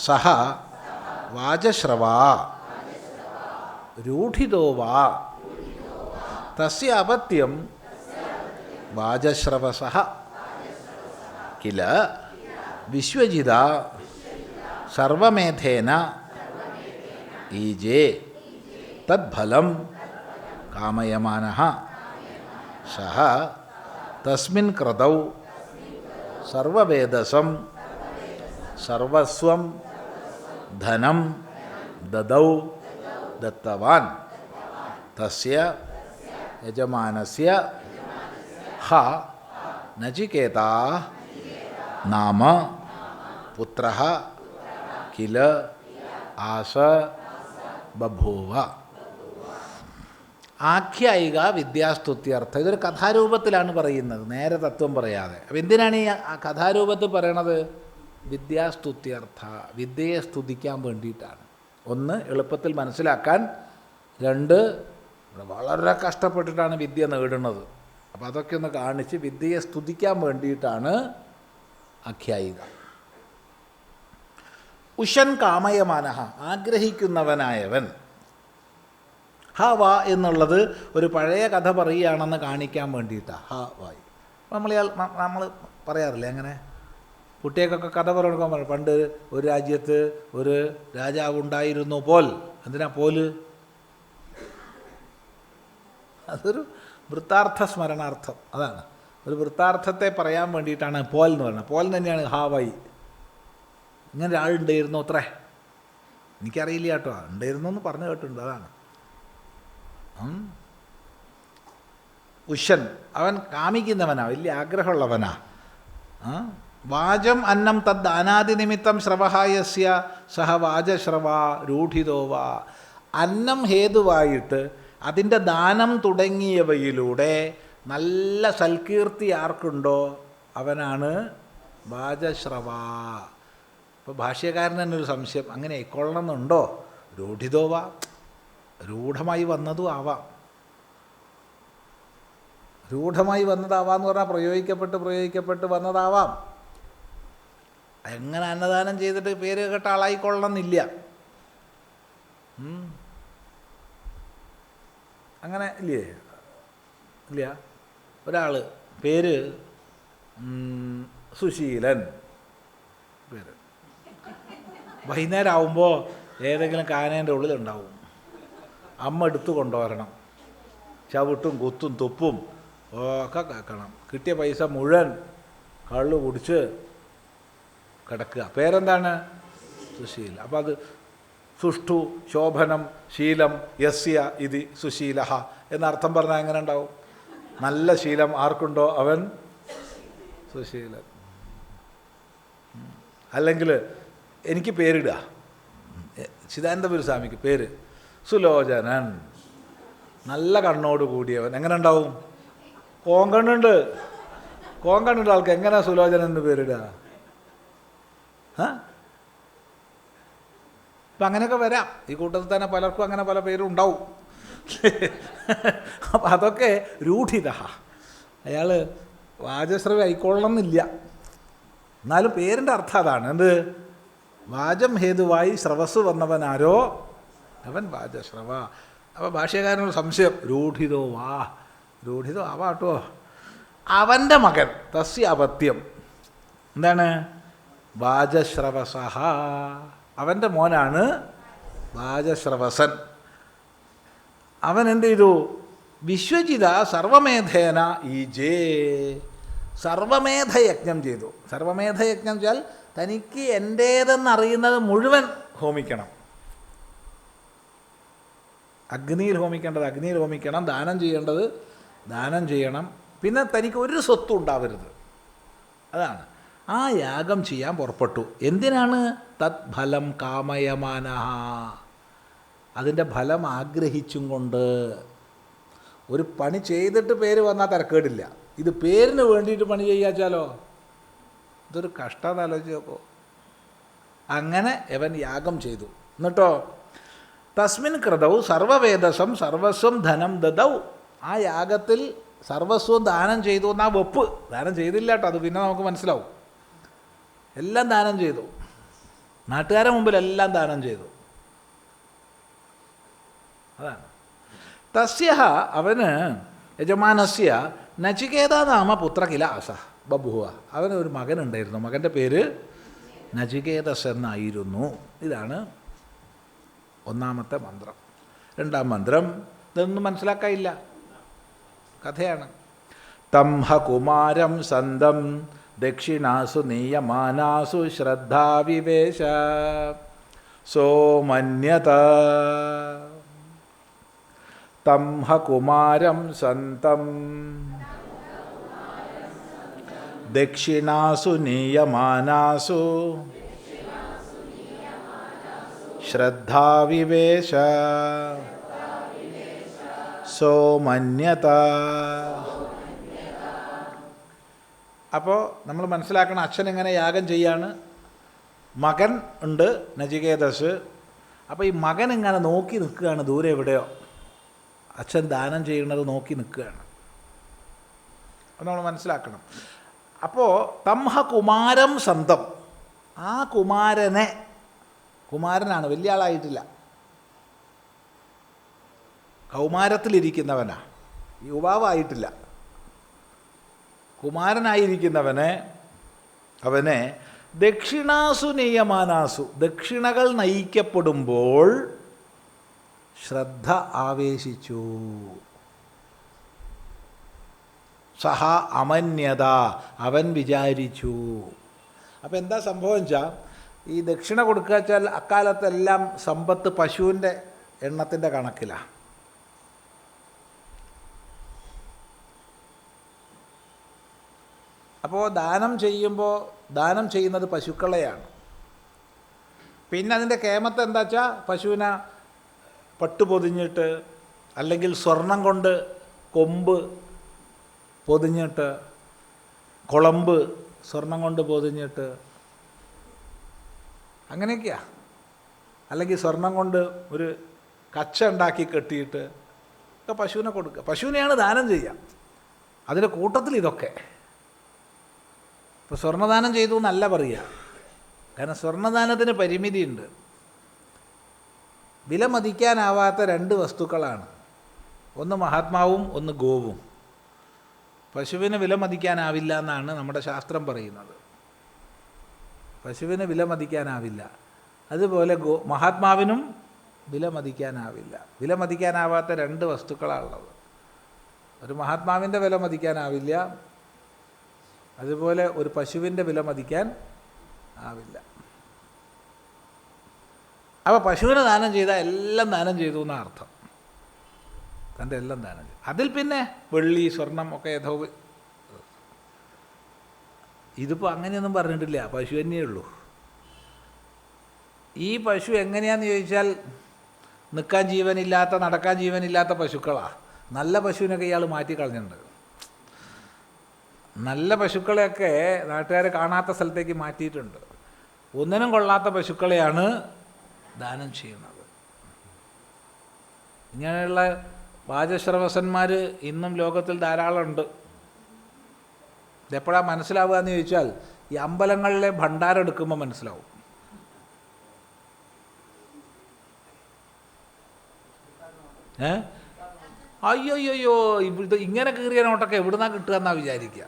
Speaker 1: സഹ വാജശ്രവാ രൂഢിതോ വാ തസ്യ അപത്യം വാജശ്രവസഃ കില വിശ്വജിത സർവമേധേന ഈജേ തദ്ഫലം കാമയമാനഃ സഹ തസ്മിൻ ക്രതൗ സർവവേദസം സർവസ്വം ധനം ദദൗ ദത്തവാൻ തസ്യ യജമാനസ്യ ഹ നചികേത നാമ പുത്രഃ കില ആസ ബഭൂവ. ആഖ്യായിക വിദ്യാസ്തുത്യർത്ഥം. ഇതൊരു കഥാരൂപത്തിലാണ് പറയുന്നത്, നേരെ തത്വം പറയാതെ. അപ്പം എന്തിനാണ് ഈ കഥാരൂപത്തിൽ പറയണത്? വിദ്യാസ്തുത്യർത്ഥ, വിദ്യയെ സ്തുതിക്കാൻ വേണ്ടിയിട്ടാണ്. ഒന്ന്, എളുപ്പത്തിൽ മനസ്സിലാക്കാൻ. രണ്ട്, വളരെ കഷ്ടപ്പെട്ടിട്ടാണ് വിദ്യ നേടുന്നത്. അപ്പോൾ അതൊക്കെ ഒന്ന് കാണിച്ച് വിദ്യയെ സ്തുതിക്കാൻ വേണ്ടിയിട്ടാണ് ആഖ്യായിക. ഉഷൻ കാമയമാനഹ, ആഗ്രഹിക്കുന്നവനായവൻ. ഹ വാ എന്നുള്ളത് ഒരു പഴയ കഥ പറയുകയാണെന്ന് കാണിക്കാൻ വേണ്ടിയിട്ടാണ് ഹ വായി. നമ്മൾ പറയാറില്ലേ അങ്ങനെ, കുട്ടികൾക്കൊക്കെ കഥ പറഞ്ഞു. പണ്ട് ഒരു രാജ്യത്ത് ഒരു രാജാവ് ഉണ്ടായിരുന്നു പോൽ. എന്തിനാ പോല്? അതൊരു വൃത്താർത്ഥ സ്മരണാർത്ഥം. അതാണ്, ഒരു വൃത്താർത്ഥത്തെ പറയാൻ വേണ്ടിയിട്ടാണ് പോൽ എന്ന് പറയുന്നത്. പോൽ തന്നെയാണ് ഹാവായി. ഇങ്ങനെ ഒരാളുണ്ടായിരുന്നു അത്രേ, എനിക്കറിയില്ല കേട്ടോ, ഉണ്ടായിരുന്നു എന്ന് പറഞ്ഞു കേട്ടിട്ടുണ്ട്. അതാണ് ഉഷൻ, അവൻ കാമിക്കുന്നവനാ, വലിയ ആഗ്രഹമുള്ളവനാ. വാചം അന്നം തദ് അനാദി നിമിത്തം ശ്രവഹായസ്യ സഹ വാചശ്രവ രൂഢിതോവാ. അന്നം ഹേതുവായിട്ട് അതിൻ്റെ ദാനം തുടങ്ങിയവയിലൂടെ നല്ല സൽകീർത്തി ആർക്കുണ്ടോ അവനാണ് വാചശ്രവ. ഇപ്പോൾ ഭാഷ്യകാരൻ തന്നെ ഒരു സംശയം, അങ്ങനെ ആയിക്കൊള്ളണമെന്നുണ്ടോ? രൂഢിതോവാ, രൂഢമായി വന്നതും ആവാം. രൂഢമായി വന്നതാവാന്ന് പറഞ്ഞാൽ പ്രയോഗിക്കപ്പെട്ട് വന്നതാവാം. എങ്ങനെ അന്നദാനം ചെയ്തിട്ട് പേര് കേട്ട ആളായിക്കൊള്ളണമെന്നില്ല. അങ്ങനെ ഇല്ലേ? ഇല്ല. ഒരാൾ പേര് സുശീലൻ, പേര് വൈകുന്നേരം ആവുമ്പോൾ ഏതെങ്കിലും കാനേൻ്റെ ഉള്ളിലുണ്ടാവും. അമ്മ എടുത്തു കൊണ്ടുവരണം, ചവിട്ടും കുത്തും തുപ്പും ഒക്കെ കേൾക്കണം. കിട്ടിയ പൈസ മുഴുവൻ കള്ളു കുടിച്ച് കിടക്കുക. പേരെന്താണ്? സുശീല. അപ്പോൾ അത് സുഷ്ഠു ശോഭനം ശീലം യസ്യ ഇതി സുശീലഹ എന്നർത്ഥം പറഞ്ഞാൽ എങ്ങനെ ഉണ്ടാവും? നല്ല ശീലം ആർക്കുണ്ടോ അവൻ സുശീലൻ. അല്ലെങ്കിൽ എനിക്ക് പേരിടുക, ചിദാനന്ദപുരി സ്വാമിക്ക് പേര് സുലോചനൻ, നല്ല കണ്ണോട് കൂടിയവൻ. എങ്ങനെ ഉണ്ടാവും? കോങ്കണ്ണുണ്ട് ആൾക്ക് എങ്ങനെ സുലോചനൻ എന്ന് പേരിടുക? അപ്പം അങ്ങനെയൊക്കെ വരാം. ഈ കൂട്ടത്തിൽ തന്നെ പലർക്കും അങ്ങനെ പല പേരും ഉണ്ടാവും. അപ്പം അതൊക്കെ രൂഢിത. അയാൾ വാചശ്രവ ആയിക്കൊള്ളണം എന്നില്ല, എന്നാലും പേരിൻ്റെ അർത്ഥം അതാണ്. എന്ത്? വാചം ഹേതുവായി സ്രവസ് വന്നവനാരോ അവൻ വാചശ്രവ. അപ്പോൾ ഭാഷ്യകാരനൊരു സംശയം, രൂഢിതോ വാ, രൂഢിതോ ആവാട്ടോ. അവൻ്റെ മകൻ തസ്യ അപത്യം എന്താണ്? വാചശ്രവസഹ, അവൻ്റെ മോനാണ് വാചശ്രവസൻ. അവൻ എന്ത് ചെയ്തു? വിശ്വജിത സർവമേധേന ഈജേ, സർവമേധയജ്ഞം ചെയ്തു. സർവമേധയജ്ഞം വെച്ചാൽ തനിക്ക് എൻ്റേതെന്നറിയുന്നത് മുഴുവൻ ഹോമിക്കണം. അഗ്നിയിൽ ഹോമിക്കേണ്ടത് അഗ്നിയിൽ ഹോമിക്കണം, ദാനം ചെയ്യേണ്ടത് ദാനം ചെയ്യണം. പിന്നെ തനിക്ക് ഒരു സ്വത്തും ഉണ്ടാവരുത്. അതാണ്. ആ യാഗം ചെയ്യാൻ പുറപ്പെട്ടു. എന്തിനാണ്? തത് ഫലം കാമയമാനഹ, അതിൻ്റെ ഫലം ആഗ്രഹിച്ചും കൊണ്ട്. ഒരു പണി ചെയ്തിട്ട് പേര് വന്നാൽ തരക്കേടില്ല, ഇത് പേരിന് വേണ്ടിയിട്ട് പണി ചെയ്യാച്ചാലോ ഇതൊരു കഷ്ടം ആലോചിച്ചപ്പോൾ. അങ്ങനെ അവൻ യാഗം ചെയ്തു. എന്നിട്ടോ തസ്മിൻ കൃതൗ സർവവേദസം സർവസ്വം ധനം ദദൗ, ആ യാഗത്തിൽ സർവസ്വം ദാനം ചെയ്തു എന്നാ വെപ്പ്. ദാനം ചെയ്തില്ല കേട്ടോ, അത് പിന്നെ നമുക്ക് മനസ്സിലാവും. എല്ലാം ദാനം ചെയ്തു, നാട്ടുകാരുടെ മുമ്പിൽ എല്ലാം ദാനം ചെയ്തു. അതാണ്. തസ്യ അവന് യജമാനസ്യ നചികേത നാമ പുത്ര കില അസ ബഭുവ, അവനൊരു മകനുണ്ടായിരുന്നു. മകൻ്റെ പേര് നചികേതസ് എന്നായിരുന്നു. ഇതാണ് ഒന്നാമത്തെ മന്ത്രം. രണ്ടാം മന്ത്രം ഇതൊന്നും മനസ്സിലാക്കാനില്ല, കഥയാണ്. തം ഹ കുമാരം സന്തം ദക്ഷിണാസു നീയമാനാസു ശ്രദ്ധാവിവേശ സോമന്യത. തം ഹ കുമാരം സന്തം ദക്ഷിണാസു നീയമാനാസു ശ്രദ്ധാവിവേശ സോമന്യത. അപ്പോൾ നമ്മൾ മനസ്സിലാക്കണം, അച്ഛൻ എങ്ങനെ യാഗം ചെയ്യാണ്. മകൻ ഉണ്ട് നചികേതസ്. അപ്പോൾ ഈ മകൻ ഇങ്ങനെ നോക്കി നിൽക്കുകയാണ് ദൂരെ എവിടെയോ. അച്ഛൻ ദാനം ചെയ്യുന്നത് നോക്കി നിൽക്കുകയാണ്. അത് നമ്മൾ മനസ്സിലാക്കണം. അപ്പോൾ തംഹ കുമാരം സന്തം, ആ കുമാരനെ, കുമാരനാണ്, വലിയ ആളായിട്ടില്ല, കൗമാരത്തിലിരിക്കുന്നവനാ, യുവാവായിട്ടില്ല, കുമാരനായിരിക്കുന്നവനെ, അവനെ ദക്ഷിണാസു നിയമാനാസു, ദക്ഷിണകൾ നയിക്കപ്പെടുമ്പോൾ ശ്രദ്ധ ആവേശിച്ചു. സഹ അമന്യത, അവൻ വിചാരിച്ചു. അപ്പം എന്താ സംഭവം വെച്ചാൽ, ഈ ദക്ഷിണ കൊടുക്കുക വെച്ചാൽ അക്കാലത്തെല്ലാം സമ്പത്ത് പശുവിൻ്റെ എണ്ണത്തിൻ്റെ കണക്കിലാണ്. അപ്പോൾ ദാനം ചെയ്യുമ്പോൾ ദാനം ചെയ്യുന്നത് പശുക്കളെയാണ്. പിന്നെ അതിൻ്റെ കേമത്ത് എന്താ വെച്ചാൽ, പശുവിനെ പട്ട് പൊതിഞ്ഞിട്ട്, അല്ലെങ്കിൽ സ്വർണം കൊണ്ട് കൊമ്പ് പൊതിഞ്ഞിട്ട്, കുളമ്പ് സ്വർണം കൊണ്ട് പൊതിഞ്ഞിട്ട്, അങ്ങനെയൊക്കെയാ. അല്ലെങ്കിൽ സ്വർണം കൊണ്ട് ഒരു കച്ച ഉണ്ടാക്കി കെട്ടിയിട്ട് ഒക്കെ പശുവിനെ കൊടുക്കുക. പശുവിനെയാണ് ദാനം ചെയ്യുക. അതിൻ്റെ കൂട്ടത്തിൽ ഇതൊക്കെ. ഇപ്പോൾ സ്വർണ്ണദാനം ചെയ്തു എന്നല്ല പറയുക, കാരണം സ്വർണ്ണദാനത്തിന് പരിമിതിയുണ്ട്. വില മതിക്കാനാവാത്ത രണ്ട് വസ്തുക്കളാണ്, ഒന്ന് മഹാത്മാവും ഒന്ന് ഗോവും. പശുവിന് വില മതിക്കാനാവില്ല എന്നാണ് നമ്മുടെ ശാസ്ത്രം പറയുന്നത്. പശുവിന് വില മതിക്കാനാവില്ല. അതുപോലെ മഹാത്മാവിനും വില മതിക്കാനാവില്ല. വില മതിക്കാനാവാത്ത രണ്ട് വസ്തുക്കളാണുള്ളത്. ഒരു മഹാത്മാവിൻ്റെ വില മതിക്കാനാവില്ല, അതുപോലെ ഒരു പശുവിൻ്റെ വില മതിക്കാൻ ആവില്ല. അപ്പോൾ പശുവിനെ ദാനം ചെയ്താൽ എല്ലാം ദാനം ചെയ്തു എന്നാണ് അർത്ഥം. തൻ്റെ എല്ലാം ദാനം ചെയ്തു. അതിൽ പിന്നെ വെള്ളി സ്വർണം ഒക്കെ യഥോ. ഇതിപ്പോൾ അങ്ങനെയൊന്നും പറഞ്ഞിട്ടില്ല, പശു തന്നെയേ ഉള്ളൂ. ഈ പശു എങ്ങനെയാണെന്ന് ചോദിച്ചാൽ, നിൽക്കാൻ ജീവനില്ലാത്ത, നടക്കാൻ ജീവനില്ലാത്ത പശുക്കളാണ്. നല്ല പശുവിനൊക്കെ ഇയാൾ മാറ്റിക്കളഞ്ഞിട്ടുണ്ട്. നല്ല പശുക്കളെയൊക്കെ നാട്ടുകാർ കാണാത്ത സ്ഥലത്തേക്ക് മാറ്റിയിട്ടുണ്ട്. ഒന്നിനും കൊള്ളാത്ത പശുക്കളെയാണ് ദാനം ചെയ്യുന്നത്. ഇങ്ങനെയുള്ള വാചശ്രവസന്മാർ ഇന്നും ലോകത്തിൽ ധാരാളമുണ്ട്. ഇതെപ്പോഴാണ് മനസ്സിലാവുക എന്ന് ചോദിച്ചാൽ, ഈ അമ്പലങ്ങളിലെ ഭണ്ഡാരം എടുക്കുമ്പോൾ മനസ്സിലാവും. അയ്യോയ്യോ, ഇവിടുത്തെ ഇങ്ങനെ കീറിയ നോട്ടൊക്കെ എവിടുന്നാണ് കിട്ടുക എന്നാണ് വിചാരിക്കുക.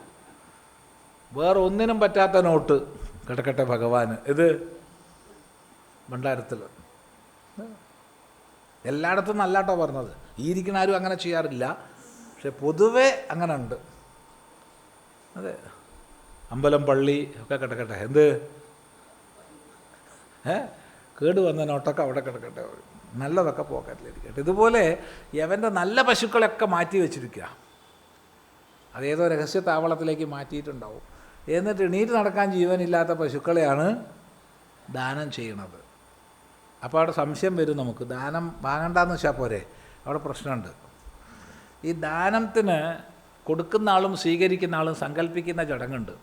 Speaker 1: വേറെ ഒന്നിനും പറ്റാത്ത നോട്ട് കിടക്കട്ടെ ഭഗവാന്, ഇത് ഭണ്ഡാരത്തിൽ. എല്ലായിടത്തും നല്ലാട്ടോ പറഞ്ഞത്, ഈ ഇരിക്കുന്ന ആരും അങ്ങനെ ചെയ്യാറില്ല, പക്ഷെ പൊതുവെ അങ്ങനെ ഉണ്ട്. അതെ, അമ്പലം പള്ളി ഒക്കെ കിടക്കട്ടെ, എന്ത് കേട് വന്ന നോട്ടൊക്കെ അവിടെ കിടക്കട്ടെ, നല്ലതൊക്കെ പോക്കറ്റിലിരിക്കട്ടെ. ഇതുപോലെ യവൻ്റെ നല്ല പശുക്കളൊക്കെ മാറ്റി വെച്ചിരിക്കുക. അതേതോ രഹസ്യ താവളത്തിലേക്ക് മാറ്റിയിട്ടുണ്ടാവും. എന്നിട്ട് എണീറ്റ് നടക്കാൻ ജീവനില്ലാത്ത പശുക്കളെയാണ് ദാനം ചെയ്യണത്. അപ്പോൾ അവിടെ സംശയം വരും നമുക്ക്, ദാനം വാങ്ങണ്ടെന്ന് വെച്ചാൽ പോരെ, അവിടെ പ്രശ്നമുണ്ട്. ഈ ദാനത്തിന് കൊടുക്കുന്ന ആളും സ്വീകരിക്കുന്ന ആളും സങ്കല്പിക്കുന്ന ചടങ്ങുണ്ട്.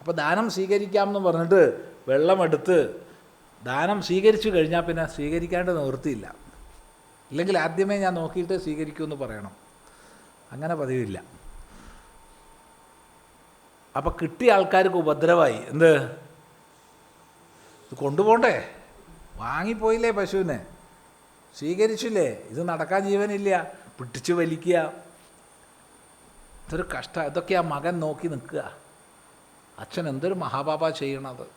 Speaker 1: അപ്പോൾ ദാനം സ്വീകരിക്കാമെന്ന് പറഞ്ഞിട്ട് വെള്ളമെടുത്ത് ദാനം സ്വീകരിച്ചു കഴിഞ്ഞാൽ പിന്നെ സ്വീകരിക്കാണ്ട് നിവൃത്തിയില്ല. ഇല്ലെങ്കിൽ ആദ്യമേ ഞാൻ നോക്കിയിട്ട് സ്വീകരിക്കുമെന്ന് പറയണം. അങ്ങനെ പതിവില്ല. അപ്പം കിട്ടിയ ആൾക്കാർക്ക് ഉപദ്രവമായി. എന്ത്, ഇത് കൊണ്ടുപോകണ്ടേ, വാങ്ങിപ്പോയില്ലേ പശുവിനെ, സ്വീകരിച്ചില്ലേ, ഇത് നടക്കാൻ ജീവനില്ല, പിടിച്ചു വലിക്കുക, ഇതൊരു കഷ്ടം. ഇതൊക്കെ ആ മകൻ നോക്കി നിൽക്കുക. അച്ഛൻ എന്തൊരു മഹാപാപ ചെയ്യണത്.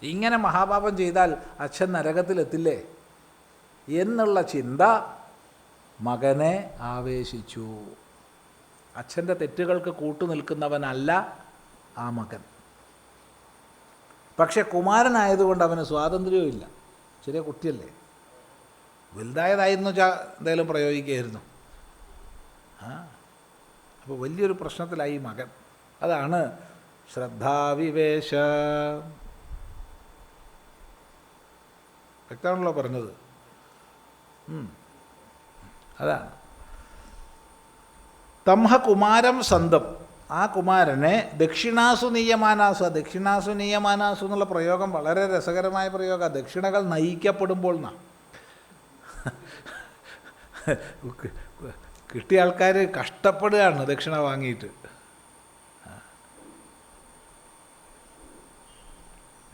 Speaker 1: ഇങ്ങനെ മഹാപാപം ചെയ്താൽ അച്ഛൻ നരകത്തിലെത്തില്ലേ എന്നുള്ള ചിന്ത മകനെ ആവേശിച്ചു. അച്ഛൻ്റെ തെറ്റുകൾക്ക് കൂട്ടുനിൽക്കുന്നവനല്ല ആ മകൻ. പക്ഷെ കുമാരനായതുകൊണ്ട് അവന് സ്വാതന്ത്ര്യവും ഇല്ല. ചെറിയ കുട്ടിയല്ലേ, വലുതായതായിരുന്നു എന്തായാലും പ്രയോഗിക്കുകയായിരുന്നു. അപ്പോൾ വലിയൊരു പ്രശ്നത്തിലായി മകൻ. അതാണ് ശ്രദ്ധാവിവേശ. വ്യക്തമാണല്ലോ പറഞ്ഞത്. അതാണ് തംഹ കുമാരം സന്തം. ആ കുമാരനെ ദക്ഷിണാസു നീയമാനാസു. ദക്ഷിണാസു നീയമാനാസു എന്നുള്ള പ്രയോഗം വളരെ രസകരമായ പ്രയോഗമാണ്. ദക്ഷിണകൾ നയിക്കപ്പെടുമ്പോൾ എന്നാണ്. കിട്ടിയ ആൾക്കാർ കഷ്ടപ്പെടുകയാണ് ദക്ഷിണ വാങ്ങിയിട്ട്.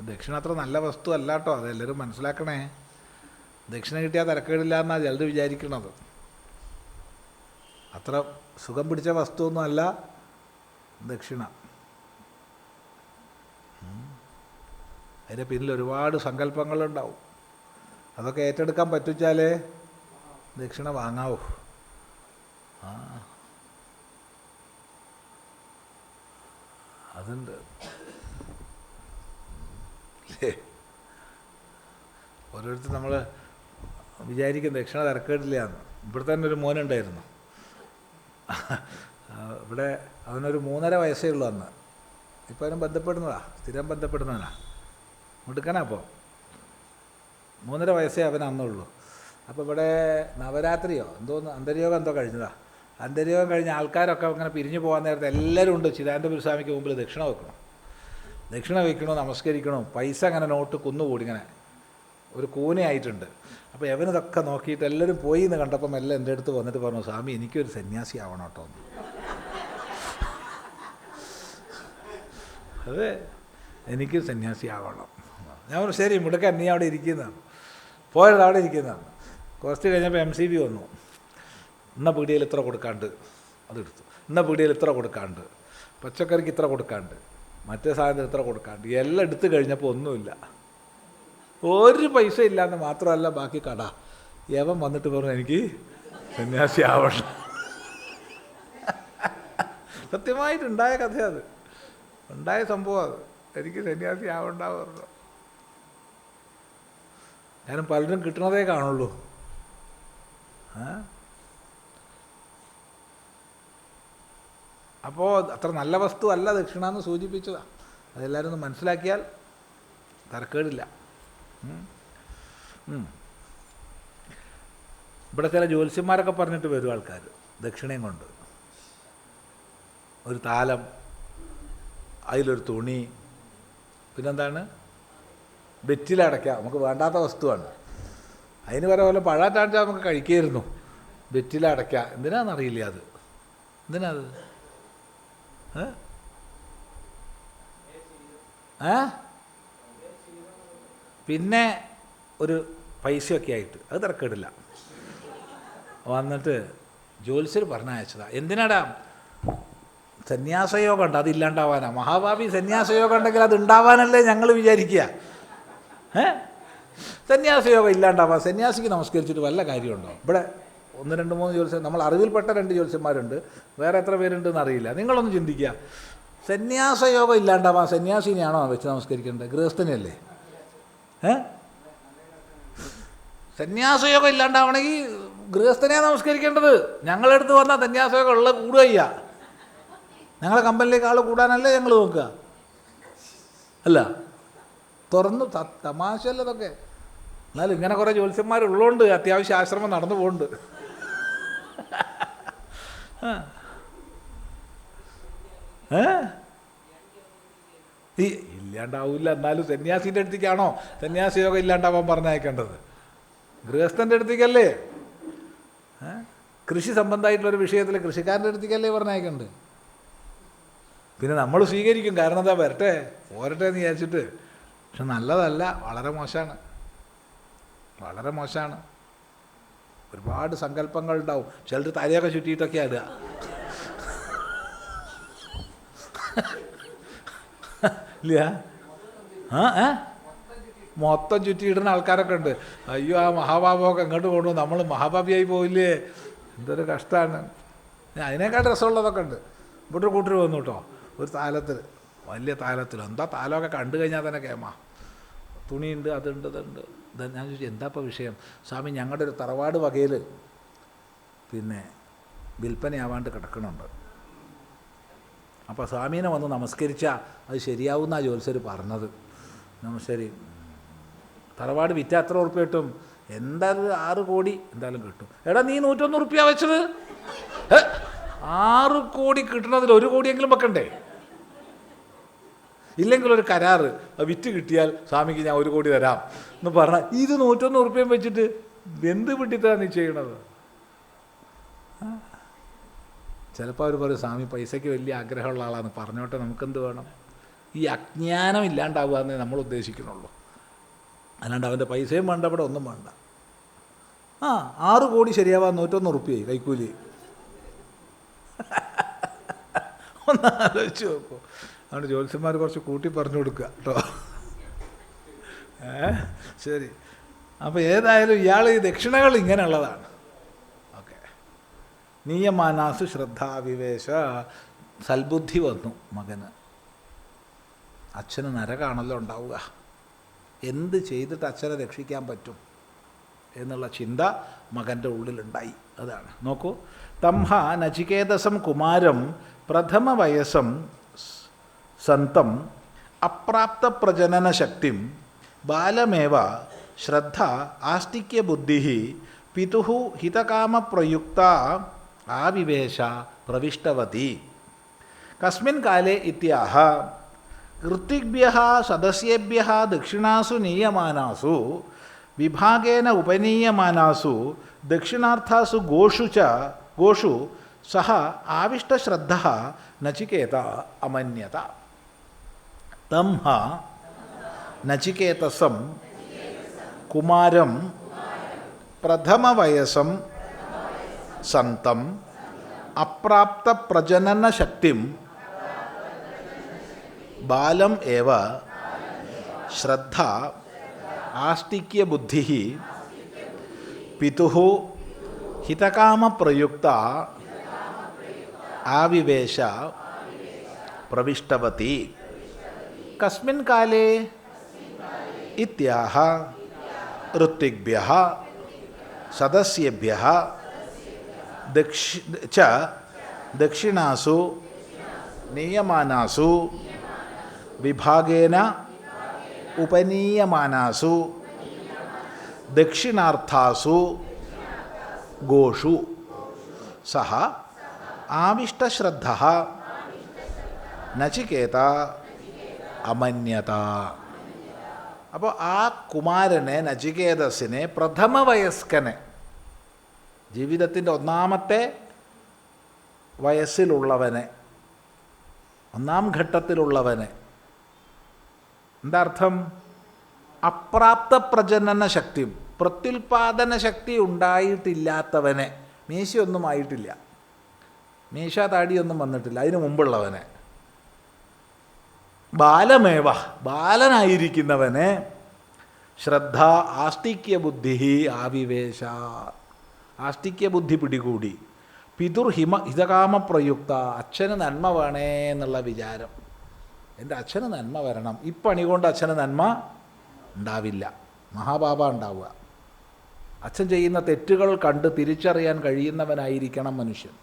Speaker 1: ദക്ഷിണ അത്ര നല്ല വസ്തു അല്ല കേട്ടോ, അതെല്ലാവരും മനസ്സിലാക്കണേ. ദക്ഷിണ കിട്ടിയാൽ തിരക്കേടില്ല എന്നാണ് ചിലർ വിചാരിക്കണത്. അത്ര സുഖം പിടിച്ച വസ്തുവൊന്നും അല്ല ദക്ഷിണ. അതിൻ്റെ പിന്നിൽ ഒരുപാട് സങ്കല്പങ്ങളുണ്ടാവും. അതൊക്കെ ഏറ്റെടുക്കാൻ പറ്റിച്ചാലേ ദക്ഷിണ വാങ്ങാവൂ. അതുണ്ട്. ഓരോരുത്തർ നമ്മൾ വിചാരിക്കും ദക്ഷിണ തിരക്കേടില്ല എന്ന്. ഇവിടെ തന്നെ ഒരു മോനുണ്ടായിരുന്നു. ഇവിടെ അവനൊരു 3.5 വയസ്സേ ഉള്ളൂ അന്ന്. ഇപ്പോൾ അവനും ബന്ധപ്പെടുന്നതാ, സ്ഥിരം ബന്ധപ്പെടുന്നവനാ, മിടുക്കനാ. അപ്പോൾ 3.5 വയസ്സേ അവൻ അന്നുള്ളൂ. അപ്പോൾ ഇവിടെ നവരാത്രിയോ അന്തര്യോഗം എന്തോ കഴിഞ്ഞതാ. അന്തര്യോഗം കഴിഞ്ഞ ആൾക്കാരൊക്കെ അങ്ങനെ പിരിഞ്ഞു പോകാൻ നേരത്തെ എല്ലാവരും ഉണ്ട് ചിദാനന്ദപുര സ്വാമിക്ക് മുമ്പിൽ ദക്ഷിണ വെക്കണം, ദക്ഷിണ വയ്ക്കണോ, നമസ്കരിക്കണോ. പൈസ അങ്ങനെ നോട്ട് കുന്നുകൂടി ഇങ്ങനെ ഒരു കൂനയായിട്ടുണ്ട്. അപ്പോൾ എവനിതൊക്കെ നോക്കിയിട്ട് എല്ലാവരും പോയി എന്ന് കണ്ടപ്പം എല്ലാം എൻ്റെ അടുത്ത് വന്നിട്ട് പറഞ്ഞു, സ്വാമി എനിക്കൊരു സന്യാസി ആവണം കേട്ടോ. അതെ, എനിക്ക് സന്യാസി ആവണം. ഞാൻ പറഞ്ഞു ശരി മിടുക്കൻ, നീ അവിടെ ഇരിക്കുന്നതാണ്. പോയത് അവിടെ ഇരിക്കുന്നതാണ്. കുറച്ച് കഴിഞ്ഞപ്പോൾ MCB വന്നു. ഇന്ന പീടികയിൽ ഇത്ര കൊടുക്കാണ്ട് അതെടുത്തു, ഇന്ന പീടികയിൽ ഇത്ര കൊടുക്കാണ്ട്, പച്ചക്കറിക്ക് ഇത്ര കൊടുക്കാണ്ട്, മറ്റേ സാധനത്തിന് ഇത്ര കൊടുക്കാണ്ട്, എല്ലാം എടുത്തു കഴിഞ്ഞപ്പോൾ ഒന്നുമില്ല, ഒരു പൈസ ഇല്ലാന്ന് മാത്രമല്ല ബാക്കി കട. യവൻ വന്നിട്ട് പറഞ്ഞു എനിക്ക് സന്യാസി ആവണം. സത്യമായിട്ടുണ്ടായ കഥ, അത് ഉണ്ടായ സംഭവം. അത് എനിക്ക് സന്യാസി ആവണ്ട പറഞ്ഞു. ഞാനും പലരും കിട്ടണതേ കാണുള്ളൂ. അപ്പോൾ അത്ര നല്ല വസ്തു അല്ല ദക്ഷിണ എന്ന് സൂചിപ്പിച്ചതാണ്. അതെല്ലാവരും ഒന്ന് മനസ്സിലാക്കിയാൽ തരക്കേടില്ല. ഇവിടെ ചില ജ്യോത്സ്യന്മാരൊക്കെ പറഞ്ഞിട്ട് വരും ആൾക്കാർ ദക്ഷിണയും കൊണ്ട്. ഒരു താലം, അതിലൊരു തുണി, പിന്നെന്താണ് വെറ്റിലടയ്ക്കാം. നമുക്ക് വേണ്ടാത്ത വസ്തുവാണ്. അതിന് വരെ പോലെ പഴാറ്റാഴ്ച നമുക്ക് കഴിക്കായിരുന്നു. വെറ്റിലടയ്ക്കാം എന്തിനാണെന്നറിയില്ല. അത് എന്തിനാ അത്? പിന്നെ ഒരു പൈസയൊക്കെ ആയിട്ട് അത് തിരക്കേടില്ല. വന്നിട്ട് ജ്യോത്സ്യർ പറഞ്ഞയച്ചതാ. എന്തിനാടാ? സന്യാസയോഗം ഉണ്ട്, അതില്ലാണ്ടാവാനാ. മഹാഭാവി സന്യാസയോഗം ഉണ്ടെങ്കിൽ അത് ഉണ്ടാവാനല്ലേ ഞങ്ങൾ വിചാരിക്കുക. സന്യാസയോഗം ഇല്ലാണ്ടാവാം. സന്യാസിക്ക് നമസ്കരിച്ചിട്ട് വല്ല കാര്യമുണ്ടോ? ഇവിടെ 1, 2, 3 ജ്യോത്സ്യർ, നമ്മൾ അറിവിൽപ്പെട്ട 2 ജ്യോത്സ്യന്മാരുണ്ട്. വേറെ എത്ര പേരുണ്ടെന്ന് അറിയില്ല. നിങ്ങളൊന്ന് ചിന്തിക്കുക, സന്യാസയോഗം ഇല്ലാണ്ടാവാം സന്യാസിനെയാണോ വെച്ച് നമസ്കരിക്കേണ്ടത്? ഗൃഹസ്ഥനെയല്ലേ? സന്യാസയോഗം ഇല്ലാണ്ടാവണമെങ്കിൽ ഗൃഹസ്ഥനെയാണ് നമസ്കരിക്കേണ്ടത്. ഞങ്ങളെടുത്ത് വന്നാൽ സന്യാസയോഗം ഉള്ള കൂടുകയ്യ. ഞങ്ങളെ കമ്പനിയിലേക്ക് ആൾ കൂടാനല്ലേ ഞങ്ങൾ നോക്കുക. അല്ല, തുറന്നു തമാശയല്ല ഇതൊക്കെ. എന്നാലും ഇങ്ങനെ കുറേ ജ്യോത്സ്യന്മാരുള്ളതുകൊണ്ട് അത്യാവശ്യം ആശ്രമം നടന്നു പോകുന്നുണ്ട്. ഇല്ലാണ്ടാവില്ല. എന്നാലും സന്യാസിൻ്റെ അടുത്തേക്കാണോ സന്യാസി യോഗം ഇല്ലാണ്ടാവാൻ പറഞ്ഞയക്കേണ്ടത്? ഗൃഹസ്ഥൻ്റെ അടുത്തേക്കല്ലേ? കൃഷി സംബന്ധമായിട്ടുള്ളൊരു വിഷയത്തിൽ കൃഷിക്കാരൻ്റെ അടുത്തേക്കല്ലേ പറഞ്ഞയക്കേണ്ടത്? പിന്നെ നമ്മൾ സ്വീകരിക്കും, കാരണം എന്താ, വരട്ടെ പോരട്ടെ എന്ന് വിചാരിച്ചിട്ട്. പക്ഷെ നല്ലതല്ല, വളരെ മോശമാണ്, വളരെ മോശമാണ്. ഒരുപാട് സങ്കല്പങ്ങൾ ഉണ്ടാവും. ചിലർ തലയൊക്കെ ചുറ്റിയിട്ടൊക്കെ ഇടുക. ഇല്ല, മൊത്തം ചുറ്റിയിടുന്ന ആൾക്കാരൊക്കെ ഉണ്ട്. അയ്യോ, ആ മഹാഭാവമൊക്കെ എങ്ങോട്ട് കൊണ്ടുപോകും, നമ്മൾ മഹാഭാവിയായി പോയില്ലേ, എന്തൊരു കഷ്ടമാണ്. അതിനേക്കാൾ രസമുള്ളതൊക്കെ ഉണ്ട്. ഇവിടെ ഒരു കൂട്ടർ വന്നു കേട്ടോ, ഒരു താലത്തിൽ, വലിയ താലത്തിൽ. എന്താ താലമൊക്കെ കണ്ടു കഴിഞ്ഞാൽ തന്നെ കേമാ. തുണിയുണ്ട്, അതുണ്ട്, ഇതുണ്ട്. ഞാൻ ചോദിച്ചു എന്താ ഇപ്പോൾ വിഷയം? സ്വാമി, ഞങ്ങളുടെ ഒരു തറവാട് വകയിൽ പിന്നെ വിൽപ്പനയാവാണ്ട് കിടക്കണുണ്ട്. അപ്പോൾ സ്വാമീനെ വന്ന് നമസ്കരിച്ചാൽ അത് ശരിയാവുമെന്നാണ് ജ്യോത്സ്യർ പറഞ്ഞത്. ശരി, തറവാട് വിറ്റ എത്ര ഉറുപ്പ്യ കിട്ടും? എന്തായാലും 6 കോടി എന്തായാലും കിട്ടും. എടാ, നീ 101 ഉറുപ്പ്യ വെച്ചത്? 6 കോടി കിട്ടണതിൽ 1 കോടിയെങ്കിലും വെക്കണ്ടേ? ഇല്ലെങ്കിൽ ഒരു കരാറ്, വിറ്റ് കിട്ടിയാൽ സ്വാമിക്ക് ഞാൻ 1 കോടി തരാം എന്ന് പറഞ്ഞാൽ ഇത് 101 ഉറുപ്പ്യം വെച്ചിട്ട് എന്ത് വിട്ടിട്ടാണ് നീ ചെയ്യണത്? ചിലപ്പോൾ അവർ പറയും, സ്വാമി പൈസയ്ക്ക് വലിയ ആഗ്രഹമുള്ള ആളാണ്, പറഞ്ഞോട്ടെ, നമുക്കെന്ത് വേണം? ഈ അജ്ഞാനം ഇല്ലാണ്ടാവുക എന്നേ നമ്മൾ ഉദ്ദേശിക്കുന്നുള്ളൂ. അല്ലാണ്ട് അവൻ്റെ പൈസയും വേണ്ട, ഇവിടെ ഒന്നും വേണ്ട. 6 കോടി ശരിയാവാൻ 101 ഉറുപ്പിയായി കൈക്കൂലി. ഒന്ന് ആലോചിച്ച് നോക്കൂ. അതുകൊണ്ട് ജ്യോത്സ്യന്മാർ കുറച്ച് കൂട്ടി പറഞ്ഞു കൊടുക്കുക കേട്ടോ. ശരി. അപ്പോൾ ഏതായാലും ഇയാൾ ഈ ദക്ഷിണകൾ ഇങ്ങനെയുള്ളതാണ്. ഓക്കെ. നീയമാനാസു ശ്രദ്ധാവിവേശ. സൽബുദ്ധി വന്നു മകന്. അച്ഛന് നരകാണല്ലോ ഉണ്ടാവുക, എന്ത് ചെയ്തിട്ട് അച്ഛനെ രക്ഷിക്കാൻ പറ്റും എന്നുള്ള ചിന്ത മകൻ്റെ ഉള്ളിലുണ്ടായി. അതാണ്. നോക്കൂ. തംഹ നചികേതസം കുമാരം പ്രഥമ വയസ്സം സന്തം അപ്രാപ്ത പ്രജനന ശക്തിം ബാലമേവ ശ്രദ്ധ ആസ്തിക്യബുദ്ധി പിതുഃ ഹിതകാമപ്രയുക്ത ആവിവേശ പ്രവിഷ്ടവതി. കസ്മിൻ കാലേ ഇത്യാഹ ഋത്വിഗ്ഭ്യഃ സദസ്യേഭ്യഃ ദക്ഷിണാസു നീയമാനാസു വിഭാഗേന ഉപനീയമാനാസു ദക്ഷിണാർത്ഥാസു ഗോഷു സഹ ആവിഷ്ടശ്രദ്ധഃ നചികേത അമന്യത. തംഹ നചികേതസം കുമാരം പ്രഥമവയസം സന്തം അപ്രാപ്ത പ്രജനന ശക്തിം ബാലം ഏവ ശ്രദ്ധ ആസ്തിക്യബുദ്ധി പിതുഃ ഹിതകാമപ്രയുക്ത ആവിവേശ പ്രവിഷ്ടവതി. കസ്മിൻ കാലേ ഇത്യാഹ ഋത്വിഗ്ഭ്യഃ സദസ്യേഭ്യഃ ദക്ഷിണാസു നീയമാനാസു വിഭാഗേന ഉപനീയമാനാസു ദക്ഷിണാർത്ഥാസു ഗോഷു സഹ ആവിഷ്ടശ്രദ്ധഃ നചികേത അമന്യത. അപ്പോൾ ആ കുമാരനെ, നചികേതസിനെ, പ്രഥമ വയസ്കനെ, ജീവിതത്തിൻ്റെ ഒന്നാമത്തെ വയസ്സിലുള്ളവനെ, ഒന്നാം ഘട്ടത്തിലുള്ളവനെ, എന്താ അർത്ഥം? അപ്രാപ്ത പ്രജനന ശക്തി, പ്രത്യുൽപാദന ശക്തി ഉണ്ടായിട്ടില്ലാത്തവനെ, മീശയൊന്നും ആയിട്ടില്ല, മീശ താടിയൊന്നും വന്നിട്ടില്ല, അതിനു മുമ്പുള്ളവനെ, ബാലമേവ, ബാലനായിരിക്കുന്നവനെ, ശ്രദ്ധ ആസ്തിക്യബുദ്ധി ആവിവേശ, ആസ്തിക്യബുദ്ധി പിടികൂടി, ഹിതകാമപ്രയുക്ത, അച്ഛന് നന്മ വേണേ എന്നുള്ള വിചാരം, എൻ്റെ അച്ഛന് നന്മ വരണം. ഈ പണി കൊണ്ട് അച്ഛന് നന്മ ഉണ്ടാവില്ല, മഹാപാപ ഉണ്ടാവുക. അച്ഛൻ ചെയ്യുന്ന തെറ്റുകൾ കണ്ട് തിരിച്ചറിയാൻ കഴിയുന്നവനായിരിക്കണം മനുഷ്യൻ.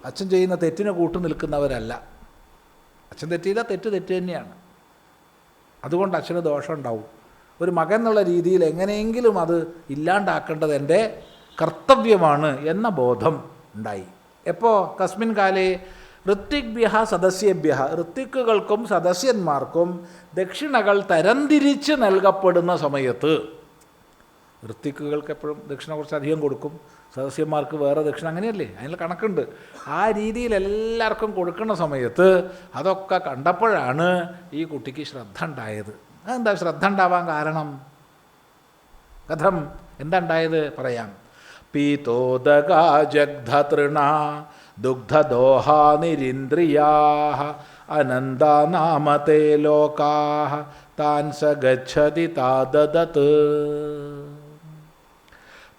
Speaker 1: അച്ഛൻ ചെയ്യുന്ന തെറ്റിന് കൂട്ടു നിൽക്കുന്നവരല്ല. അച്ഛൻ തെറ്റിയില്ല, തെറ്റ് തന്നെയാണ്. അതുകൊണ്ട് അച്ഛന് ദോഷം ഉണ്ടാവും. ഒരു മകൻ എന്നുള്ള രീതിയിൽ എങ്ങനെയെങ്കിലും അത് ഇല്ലാണ്ടാക്കേണ്ടത് എൻ്റെ കർത്തവ്യമാണ് എന്ന ബോധം ഉണ്ടായി. എപ്പോൾ? കസ്മിൻ കാലേ ഋത്വിഗ്ഭ്യഃ സദസ്യേഭ്യഃ, ഋത്വിക്കുകൾക്കും സദസ്യന്മാർക്കും ദക്ഷിണകൾ തരംതിരിച്ച് നൽകപ്പെടുന്ന സമയത്ത്. ഋത്വിക്കുകൾക്ക് എപ്പോഴും ദക്ഷിണ കുറച്ച് അധികം കൊടുക്കും, സദസ്യന്മാർക്ക് വേറെ ദക്ഷിണ, അങ്ങനെയല്ലേ? അതിൽ കണക്കുണ്ട്. ആ രീതിയിൽ എല്ലാവർക്കും കൊടുക്കുന്ന സമയത്ത് അതൊക്കെ കണ്ടപ്പോഴാണ് ഈ കുട്ടിക്ക് ശ്രദ്ധ ഉണ്ടായത്. അതെന്താ ശ്രദ്ധ ഉണ്ടാവാൻ കാരണം? കഥം എന്താ ഉണ്ടായത് പറയാം. പീതോദകാ ജഗ്ധതൃണ ദുഗ്ധദോഹാനിരിന്ദ്രിയാഃ അനന്താ നാമതേ ലോകാഃ താൻ സ ഗച്ഛതി താദദത്.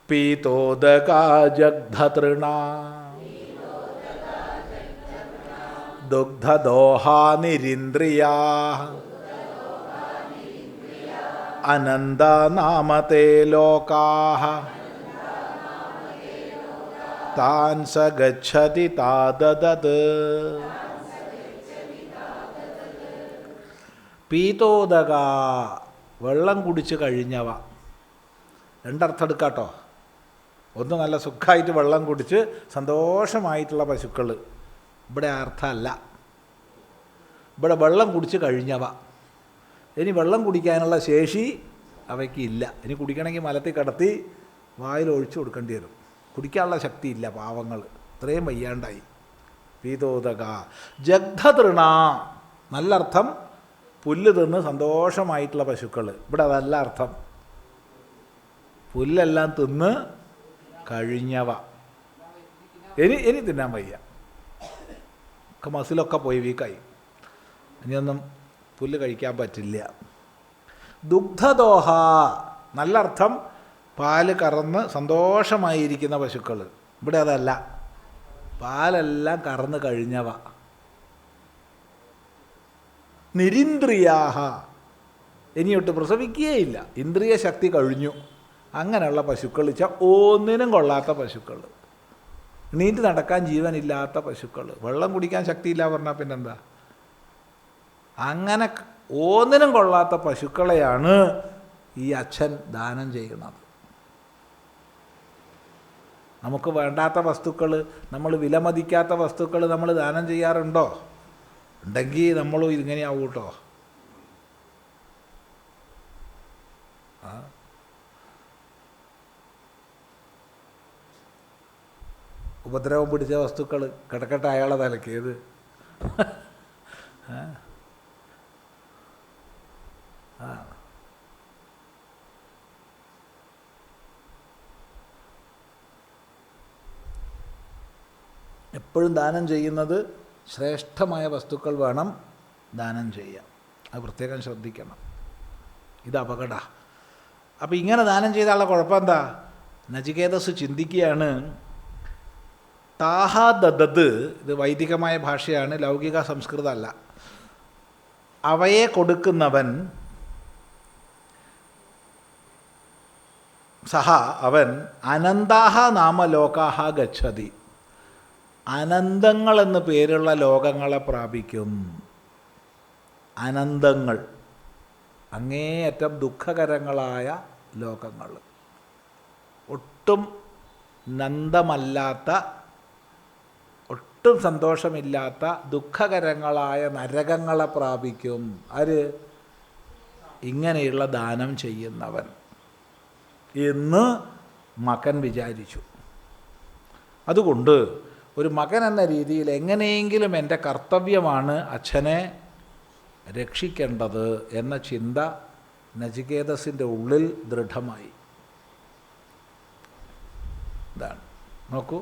Speaker 1: പീതോദകാ ജഗ്ധതൃണ ദുഗ്ധദോഹാനിരിന്ദ്രിയാഃ അനന്താ നാമതേ ലോകാഃ താൻ സ ഗച്ഛതി താദദത്. പീതോദക, വെള്ളം കുടിച്ച് കഴിഞ്ഞവ. രണ്ടർത്ഥം എടുക്കാട്ടോ. ഒന്ന് നല്ല സുഖമായിട്ട് വെള്ളം കുടിച്ച് സന്തോഷമായിട്ടുള്ള പശുക്കൾ, ഇവിടെ അർത്ഥമല്ല. ഇവിടെ വെള്ളം കുടിച്ച് കഴിഞ്ഞവ. ഇനി വെള്ളം കുടിക്കാനുള്ള ശേഷി അവയ്ക്ക് ഇല്ല. ഇനി കുടിക്കണമെങ്കിൽ മലത്തിൽ കിടത്തി വായിൽ ഒഴിച്ചു കൊടുക്കേണ്ടി വരും. കുടിക്കാനുള്ള ശക്തിയില്ല പാവങ്ങൾ, ഇത്രയും വയ്യാണ്ടായി. പീതോദക ജഗ്ധതൃണ, നല്ലർത്ഥം പുല്ല് തിന്ന് സന്തോഷമായിട്ടുള്ള പശുക്കൾ. ഇവിടെ അതല്ല അർത്ഥം. പുല്ലെല്ലാം തിന്ന് കഴിഞ്ഞവ, ഇനി തിന്നാൻ വയ്യ, മസിലൊക്കെ പോയി വീക്കായി, ഇനിയൊന്നും പുല്ല് കഴിക്കാൻ പറ്റില്ല. ദുഗ്ധദോഹ, നല്ലർത്ഥം പാല് കറന്ന് സന്തോഷമായിരിക്കുന്ന പശുക്കൾ. ഇവിടെ അതല്ല, പാലെല്ലാം കറന്ന് കഴിഞ്ഞവ. നിരിന്ദ്രിയാഹ, ഇനിയൊട്ട് പ്രസവിക്കുകയില്ല, ഇന്ദ്രിയ ശക്തി കഴിഞ്ഞു. അങ്ങനെയുള്ള പശുക്കൾ വെച്ചാൽ ഒന്നിനും കൊള്ളാത്ത പശുക്കൾ, നീണ്ടു നടക്കാൻ ജീവനില്ലാത്ത പശുക്കൾ, വെള്ളം കുടിക്കാൻ ശക്തിയില്ല പറഞ്ഞാൽ പിന്നെന്താ. അങ്ങനെ ഒന്നിനും കൊള്ളാത്ത പശുക്കളെയാണ് ഈ അച്ഛൻ ദാനം ചെയ്യുന്നത്. നമുക്ക് വേണ്ടാത്ത വസ്തുക്കൾ, നമ്മൾ വിലമതിക്കാത്ത വസ്തുക്കൾ നമ്മൾ ദാനം ചെയ്യാറുണ്ടോ? ഉണ്ടെങ്കിൽ നമ്മളും ഇങ്ങനെയാവും കേട്ടോ. ഉപദ്രവം പിടിച്ച വസ്തുക്കൾ കിടക്കട്ടെ അയാളെ തലയ്ക്ക്. ഏത് എപ്പോഴും ദാനം ചെയ്യുന്നത് ശ്രേഷ്ഠമായ വസ്തുക്കൾ വേണം ദാനം ചെയ്യാൻ. അത് പ്രത്യേകം ശ്രദ്ധിക്കണം. ഇത് അപകട. അപ്പോൾ ഇങ്ങനെ ദാനം ചെയ്താലുള്ള കുഴപ്പം എന്താ? നചികേതസ് ചിന്തിക്കുകയാണ്, താഹ ദദത്, ഇത് വൈദികമായ ഭാഷയാണ്, ലൗകിക സംസ്കൃതമല്ല. അവയെ കൊടുക്കുന്നവൻ, സഹ അവൻ, അനന്താഹ നാമ ലോകാഹ ഗച്ഛതി, അനന്തങ്ങൾ എന്ന് പേരുള്ള ലോകങ്ങളെ പ്രാപിക്കും. അനന്തങ്ങൾ, അങ്ങേയറ്റം ദുഃഖകരങ്ങളായ ലോകങ്ങൾ, ഒട്ടും നന്ദമല്ലാത്ത, ഒട്ടും സന്തോഷമില്ലാത്ത ദുഃഖകരങ്ങളായ നരകങ്ങളെ പ്രാപിക്കും. ആര്? ഇങ്ങനെയുള്ള ദാനം ചെയ്യുന്നവൻ എന്ന് മകൻ വിചാരിച്ചു. അതുകൊണ്ട് ഒരു മകൻ എന്ന രീതിയിൽ എങ്ങനെയെങ്കിലും എൻ്റെ കർത്തവ്യമാണ് അച്ഛനെ രക്ഷിക്കേണ്ടത് എന്ന ചിന്ത നചികേതസിൻ്റെ ഉള്ളിൽ ദൃഢമായി. ഇതാണ്, നോക്കൂ.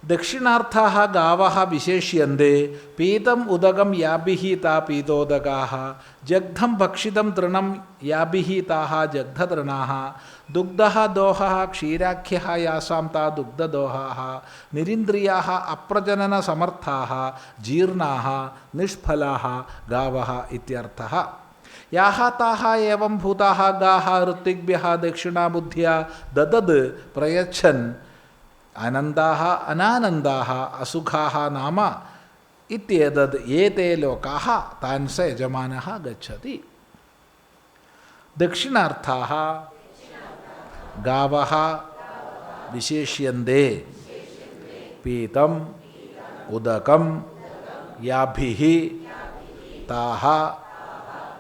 Speaker 1: ദക്ഷിണാർത്ഥാഃ ഗാവഃ വിശേഷ്യന്തെ പീതം ഉദകം യാഭിഃ താ പീതോദകാഃ ജഗ്ധം ഭക്ഷിതം തൃണം യാഭിഃ താഃ ജഗ്ധതൃണാഃ ദുഗ്ധഃ ദോഹഃ ക്ഷീരാഖ്യഃ യാസാം താ ദുഗ്ധദോഹാഃ നിരിന്ദ്രിയാഃ അപ്രജനന സമർത്ഥാഃ ജീർണാഃ നിഷ്ഫലാഃ ഗാവഃ ഇത്യർത്ഥഃ. യാഃ താഃ ഏവം ഭൂതാഃ ഗാഃ ഋത്വിഗ്ഭ്യഃ ദക്ഷിണാബുദ്ധ്യാ ദദത് പ്രയച്ഛൻ അനന്താഃ അനാനന്ദാഃ അസുഖാഃ നാമ ഇത്യേതദ് ഏതേ ലോകാഃ താൻ സ യജമാനഃ ഗച്ഛതി. ദക്ഷിണാർത്ഥാഃ ഗാവഃ വിശേഷ്യന്തെ പീതം ഉദകം യാഭിഃ താഃ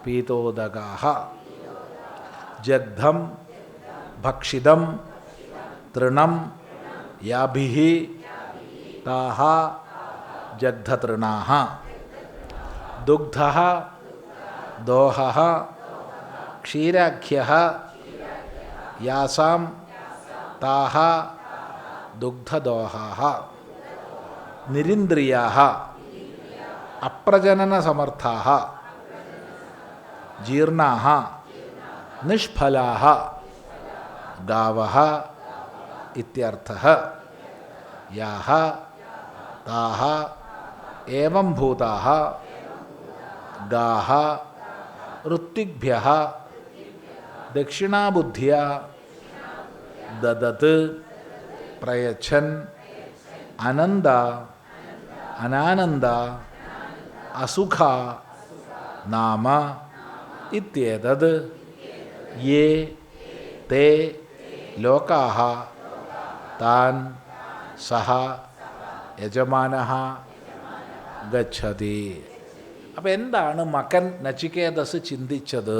Speaker 1: പീതോദകാഃ ജഗ്ധം ഭക്ഷിതം തൃണം യാഭിഃ താഃ ജഗ്ധതൃണാഃ ദുഗ്ധഃ ദോഹഃ ക്ഷീരാഖ്യഃ യാസാം താഃ ദുഗ്ധദോഹാഃ നിരിന്ദ്രിയാഃ അപ്രജനനസമർത്ഥാഃ ജീർണാഃ നിഷ്ഫലാഃ ഗാവഃ ഇത്യർത്ഥഃ. യാഃ താഃ ഏവം ഭൂതാഃ ഗാഃ ഋത്വിഗ്ഭ്യഃ ദക്ഷിണാബുദ്ധ്യാ ദദത് പ്രയച്ഛൻ അനന്ത അനാനന്ദ അസുഖ നാമ ഇത്യേതത് യേ തേ ലോകാഃ താൻ സഹ യജമാനഃ ഗച്ഛതി. അപ്പം എന്താണ് മകൻ നചികേതസ് ചിന്തിച്ചത്?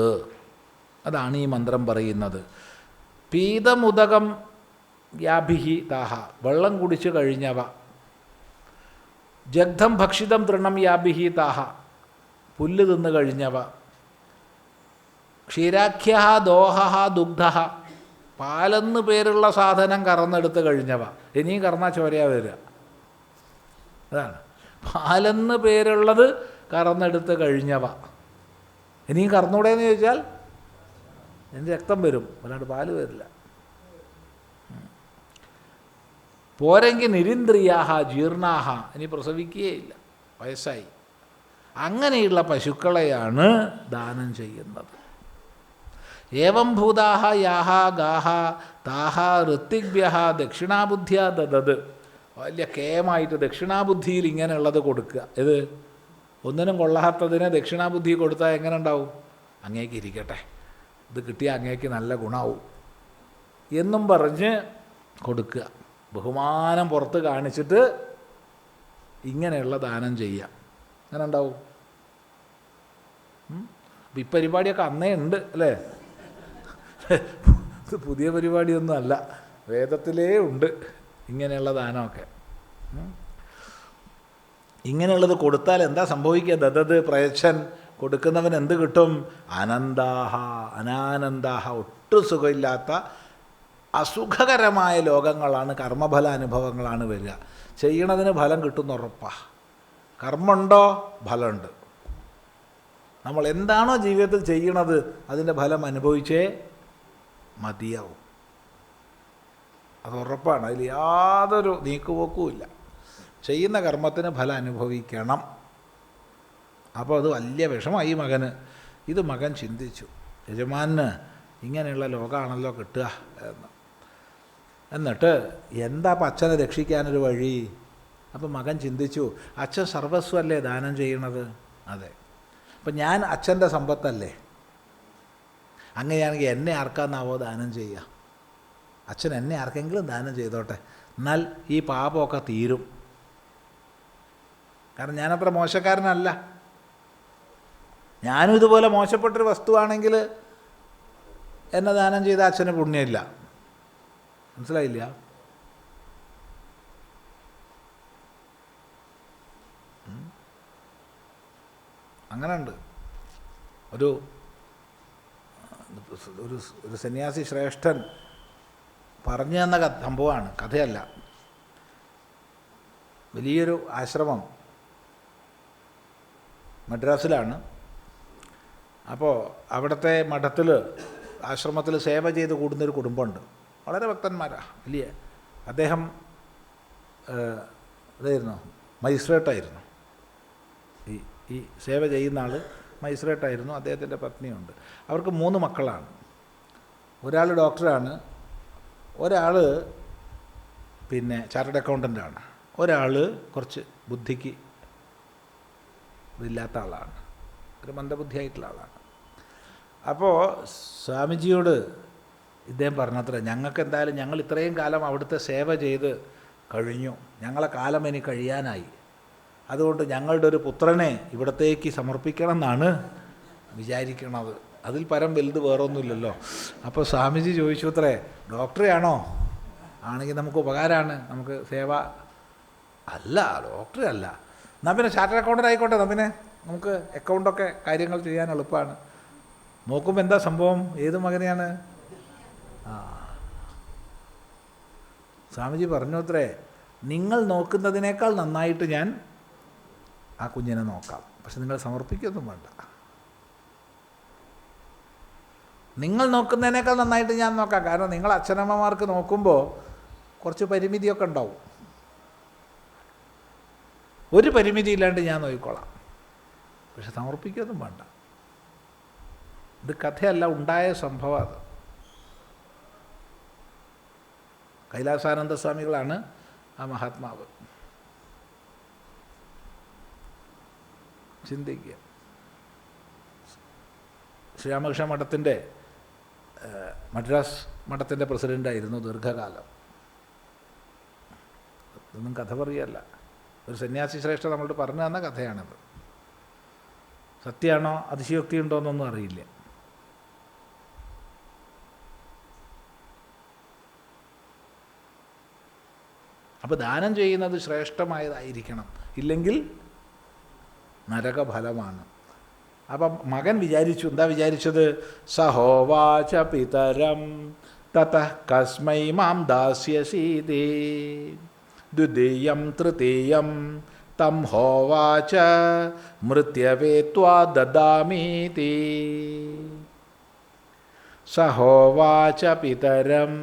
Speaker 1: അതാണ് ഈ മന്ത്രം പറയുന്നത്. പീതമുദകം യാഭിഹി താഹ, വെള്ളം കുടിച്ചു കഴിഞ്ഞവ. ജഗ്ധം ഭക്ഷിതം തൃണം യാഭിഹി താഹ, പുല്ല് തിന്നു കഴിഞ്ഞവ. ക്ഷീരാഖ്യ ദോഹ ദുഗ്ധ, പാലെന്ന് പേരുള്ള സാധനം കറന്നെടുത്ത് കഴിഞ്ഞവ. ഇനിയും കറന്നാൽ ചോരയാ വരിക. അതാണ് പാലെന്ന് പേരുള്ളത് കറന്നെടുത്ത് കഴിഞ്ഞവ. ഇനിയും കറന്നൂടെയെന്ന് ചോദിച്ചാൽ എൻ്റെ രക്തം വരും, അല്ലാണ്ട് പാല് വരില്ല. പോരെങ്കിൽ നിരിന്ദ്രിയാഹ ജീർണാഹ, ഇനി പ്രസവിക്കുകയില്ല, വയസ്സായി. അങ്ങനെയുള്ള പശുക്കളെയാണ് ദാനം ചെയ്യുന്നത്. ഏവം ഭൂതാഹ യാഹ ഗാഹ താഹ ഋത്തിഗ്ഭ്യഃ ദക്ഷിണാബുദ്ധ്യാ ദദത്. വലിയ കേമായിട്ട് ദക്ഷിണാബുദ്ധിയിൽ ഇങ്ങനെയുള്ളത് കൊടുക്കുക. ഇത് ഒന്നിനും കൊള്ളാത്തതിനെ ദക്ഷിണാബുദ്ധി കൊടുത്താൽ എങ്ങനെ ഉണ്ടാവും? അങ്ങേക്ക് ഇരിക്കട്ടെ, ഇത് കിട്ടിയാൽ അങ്ങേക്ക് നല്ല ഗുണമാവും എന്നും പറഞ്ഞ് കൊടുക്കുക. ബഹുമാനം പുറത്ത് കാണിച്ചിട്ട് ഇങ്ങനെയുള്ള ദാനം ചെയ്യാം. അങ്ങനെ ഉണ്ടാവും. അപ്പം ഈ പരിപാടിയൊക്കെ അന്നേ ഉണ്ട് അല്ലേ? ഇത് പുതിയ പരിപാടിയൊന്നും അല്ല, വേദത്തിലേ ഉണ്ട് ഇങ്ങനെയുള്ള ദാനമൊക്കെ. ഇങ്ങനെയുള്ളത് കൊടുത്താൽ എന്താ സംഭവിക്കുക? ദദത് പ്രയച്ഛൻ, കൊടുക്കുന്നവൻ എന്ത് കിട്ടും? അനന്താഹ അനാനന്ദാഹ, ഒട്ടും സുഖമില്ലാത്ത അസുഖകരമായ ലോകങ്ങളാണ്, കർമ്മഫല അനുഭവങ്ങളാണ് വരിക. ചെയ്യണതിന് ഫലം കിട്ടുന്ന ഉറപ്പാണ്. കർമ്മമുണ്ടോ ഫലമുണ്ട്. നമ്മൾ എന്താണോ ജീവിതത്തിൽ ചെയ്യണത് അതിൻ്റെ ഫലം അനുഭവിച്ചേ മതിയാവും. അത് ഉറപ്പാണ്, അതിൽ യാതൊരു നീക്കുപോക്കുമില്ല. ചെയ്യുന്ന കർമ്മത്തിന് ഫലം അനുഭവിക്കണം. അപ്പോൾ അത് വലിയ വിഷമായി മകന്. ഇത് മകൻ ചിന്തിച്ചു, യജമാന് ഇങ്ങനെയുള്ള ലോകമാണല്ലോ കിട്ടുക എന്ന്. എന്നിട്ട് എന്താ അപ്പം അച്ഛനെ രക്ഷിക്കാനൊരു വഴി? അപ്പം മകൻ ചിന്തിച്ചു, അച്ഛൻ സർവസ്വല്ലേ ദാനം ചെയ്യണത്? അതെ. അപ്പം ഞാൻ അച്ഛൻ്റെ സമ്പത്തല്ലേ? അങ്ങനെയാണെങ്കിൽ എന്നെ ആർക്കാന്നാവോ ദാനം ചെയ്യുക? അച്ഛൻ എന്നെ ആർക്കെങ്കിലും ദാനം ചെയ്തോട്ടെ, എന്നാൽ ഈ പാപമൊക്കെ തീരും. കാരണം ഞാനത്ര മോശക്കാരനല്ല. ഞാനും ഇതുപോലെ മോശപ്പെട്ടൊരു വസ്തുവാണെങ്കിൽ എന്നെ ദാനം ചെയ്ത അച്ഛന് പുണ്യമില്ല. മനസ്സിലായില്ല? അങ്ങനെ ഉണ്ട്. ഒരു ഒരു സന്യാസി ശ്രേഷ്ഠൻ പറഞ്ഞു തന്ന സംഭവമാണ്, കഥയല്ല. വലിയൊരു ആശ്രമം മദ്രാസിലാണ്. അപ്പോൾ അവിടുത്തെ മഠത്തിൽ ആശ്രമത്തിൽ സേവ ചെയ്ത് കൂടുന്നൊരു കുടുംബമുണ്ട്. വളരെ ഭക്തന്മാരാണ്, വലിയ. അദ്ദേഹം ഇതായിരുന്നു, മജിസ്ട്രേറ്റായിരുന്നു. ഈ സേവ ചെയ്യുന്ന ആൾ മജിസ്ട്രേറ്റായിരുന്നു. അദ്ദേഹത്തിൻ്റെ പത്നിയുണ്ട്. അവർക്ക് 3 മക്കളാണ്. ഒരാൾ ഡോക്ടറാണ്, ഒരാൾ പിന്നെ ചാർട്ടേഡ് അക്കൗണ്ടൻ്റാണ്, ഒരാൾ കുറച്ച് ബുദ്ധിക്ക് ഇതില്ലാത്ത ആളാണ്, ഒരു മന്ദബുദ്ധിയായിട്ടുള്ള ആളാണ്. അപ്പോൾ സ്വാമിജിയോട് ഇദ്ദേഹം പറഞ്ഞത്ര, ഞങ്ങൾക്ക് എന്തായാലും ഞങ്ങൾ ഇത്രയും കാലം അവിടുത്തെ സേവ ചെയ്ത് കഴിഞ്ഞു, ഞങ്ങളെ കാലം ഇനി കഴിയാനായി, അതുകൊണ്ട് ഞങ്ങളുടെ ഒരു പുത്രനെ ഇവിടത്തേക്ക് സമർപ്പിക്കണം എന്നാണ് വിചാരിക്കണത്. അതിൽ പരം വലുത് വേറൊന്നുമില്ലല്ലോ. അപ്പോൾ സ്വാമിജി ചോദിച്ചു അത്രേ, ഡോക്ടറെയാണോ? ആണെങ്കിൽ നമുക്ക് ഉപകാരമാണ്, നമുക്ക് സേവ. അല്ല, ഡോക്ടറെ അല്ല. എന്നാൽ പിന്നെ ചാർട്ടേഡ് അക്കൗണ്ടൻ്റ് ആയിക്കോട്ടെ, എന്നാൽ പിന്നെ നമുക്ക് അക്കൗണ്ടൊക്കെ കാര്യങ്ങൾ ചെയ്യാൻ എളുപ്പമാണ്. നോക്കുമ്പോൾ എന്താ സംഭവം? ഏത് മകനെയാണ്? സ്വാമിജി പറഞ്ഞു അത്രേ, നിങ്ങൾ നോക്കുന്നതിനേക്കാൾ നന്നായിട്ട് ഞാൻ ആ കുഞ്ഞിനെ നോക്കാം, പക്ഷെ നിങ്ങൾ സമർപ്പിക്കൊന്നും വേണ്ട. നിങ്ങൾ നോക്കുന്നതിനേക്കാൾ നന്നായിട്ട് ഞാൻ നോക്കാം. കാരണം നിങ്ങൾ അച്ഛനമ്മമാർക്ക് നോക്കുമ്പോൾ കുറച്ച് പരിമിതിയൊക്കെ ഉണ്ടാവും. ഒരു പരിമിതി ഇല്ലാണ്ട് ഞാൻ നോക്കിക്കോളാം, പക്ഷെ സമർപ്പിക്കൊന്നും വേണ്ട. ഇത് കഥയല്ല, ഉണ്ടായ സംഭവം. അത് കൈലാസാനന്ദ സ്വാമികളാണ് ആ മഹാത്മാവ്. ചിന്തിക്കുക. ശ്രീരാമകൃഷ്ണ മഠത്തിൻ്റെ മദ്രാസ് മഠത്തിൻ്റെ പ്രസിഡൻ്റായിരുന്നു ദീർഘകാലം. ഇതൊന്നും കഥ പറയല്ല, ഒരു സന്യാസി ശ്രേഷ്ഠ നമ്മളോട് പറഞ്ഞു തന്ന കഥയാണിത്. സത്യമാണോ അതിശയോക്തി ഉണ്ടോ എന്നൊന്നും അറിയില്ല. അപ്പോൾ ദാനം ചെയ്യുന്നത് ശ്രേഷ്ഠമായതായിരിക്കണം, ഇല്ലെങ്കിൽ നരകഫലമാണ്. അപ്പം മകൻ വിചാരിച്ചു, എന്താ വിചാരിച്ചത്? സഹോവാച പിതരം തതഃ കസ്മൈ മാം ദാസ്യസീതി ദ്വിതീയം തൃതീയം തം ഹോവാച മൃത്യവേ ത്വാ ദദാമീതി. സഹോവാച പിതരം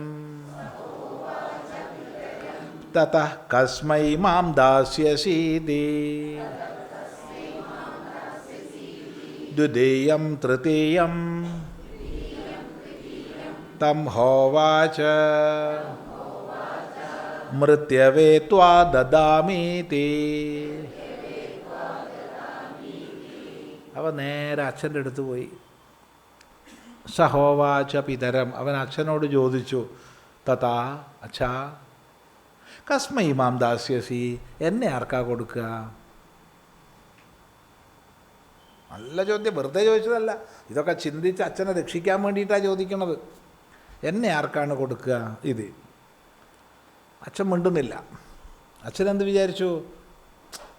Speaker 1: തതഃ കസ്മൈ മാം ദാസ്യസീതി ദ്വിതീയം തൃതീയം തം ഹോവാച മൃത്യവേ ത്വാ ദദാമീതി. അവൻ നേരെ അച്ഛൻ്റെ അടുത്ത് പോയി. സഹോവാച പിതരം, അവൻ അച്ഛനോട് ചോദിച്ചു, തഥാ അച്ഛാ കസ്മൈ മാം ദാസ്യസി, എന്നെ ആർക്കാ കൊടുക്കുക? നല്ല ചോദ്യം, വെറുതെ ചോദിച്ചതല്ല. ഇതൊക്കെ ചിന്തിച്ച് അച്ഛനെ രക്ഷിക്കാൻ വേണ്ടിയിട്ടാണ് ചോദിക്കുന്നത്. എന്നെ ആർക്കാണ് കൊടുക്കുക? ഇത് അച്ഛൻ മിണ്ടുന്നില്ല. അച്ഛൻ എന്ത് വിചാരിച്ചു?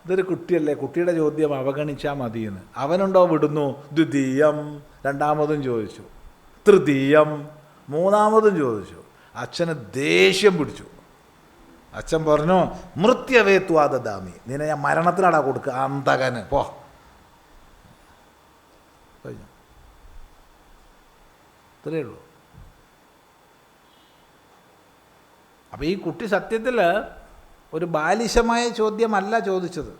Speaker 1: ഇതൊരു കുട്ടിയല്ലേ, കുട്ടിയുടെ ചോദ്യം അവഗണിച്ചാൽ മതിയെന്ന്. അവനുണ്ടോ വിടുന്നു. ദ്വിതീയം, രണ്ടാമതും ചോദിച്ചു. തൃതീയം, മൂന്നാമതും ചോദിച്ചു. അച്ഛന് ദേഷ്യം പിടിച്ചു. അച്ഛൻ പറഞ്ഞു, മൃത്യവേ ത്വാ ദദാമി, നിന്നെ ഞാൻ മരണത്തിനാടാ കൊടുക്കുക, അന്തകന് പോ. കഴിഞ്ഞു, ഇത്രയേ ഉള്ളൂ. അപ്പോൾ ഈ കുട്ടി സത്യത്തിൽ ഒരു ബാലിശമായ ചോദ്യമല്ല ചോദിച്ചത്.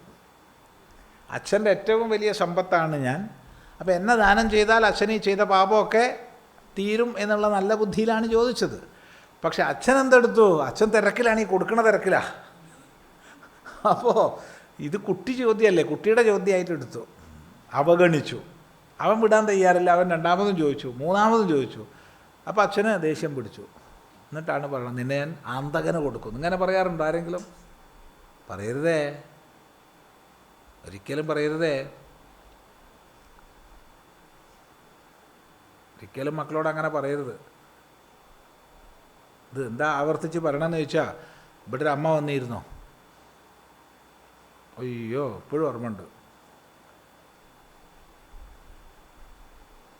Speaker 1: അച്ഛൻ്റെ ഏറ്റവും വലിയ സമ്പത്താണ് ഞാൻ, അപ്പോൾ എന്നെ ദാനം ചെയ്താൽ അച്ഛൻ ഈ ചെയ്ത പാപമൊക്കെ തീരും എന്നുള്ള നല്ല ബുദ്ധിയിലാണ് ചോദിച്ചത്. പക്ഷെ അച്ഛൻ എന്തെടുത്തു? അച്ഛൻ തിരക്കിലാണ്, ഈ കൊടുക്കണ തിരക്കിലാണ്. അപ്പോൾ ഇത് കുട്ടി ചോദ്യമല്ലേ, കുട്ടിയുടെ ചോദ്യമായിട്ട് എടുത്തു, അവഗണിച്ചു. അവൻ വിടാൻ തയ്യാറില്ല. അവൻ രണ്ടാമതും ചോദിച്ചു, മൂന്നാമതും ചോദിച്ചു. അപ്പോൾ അച്ഛന് ദേഷ്യം പിടിച്ചു. എന്നിട്ടാണ് പറയുന്നത്, നിന്നെ ഞാൻ അന്തകന് കൊടുക്കും. ഇങ്ങനെ പറയാറുണ്ടോ ആരെങ്കിലും? പറയരുതേ, ഒരിക്കലും പറയരുതേ. ഒരിക്കലും മക്കളോട് അങ്ങനെ പറയരുത്. ഇത് എന്താ ആവർത്തിച്ച് പറയണമെന്ന് ചോദിച്ചാൽ, ഇവിടെ ഒരു അമ്മ വന്നിരുന്നോ? അയ്യോ, ഇപ്പോഴും ഓർമ്മയുണ്ട്.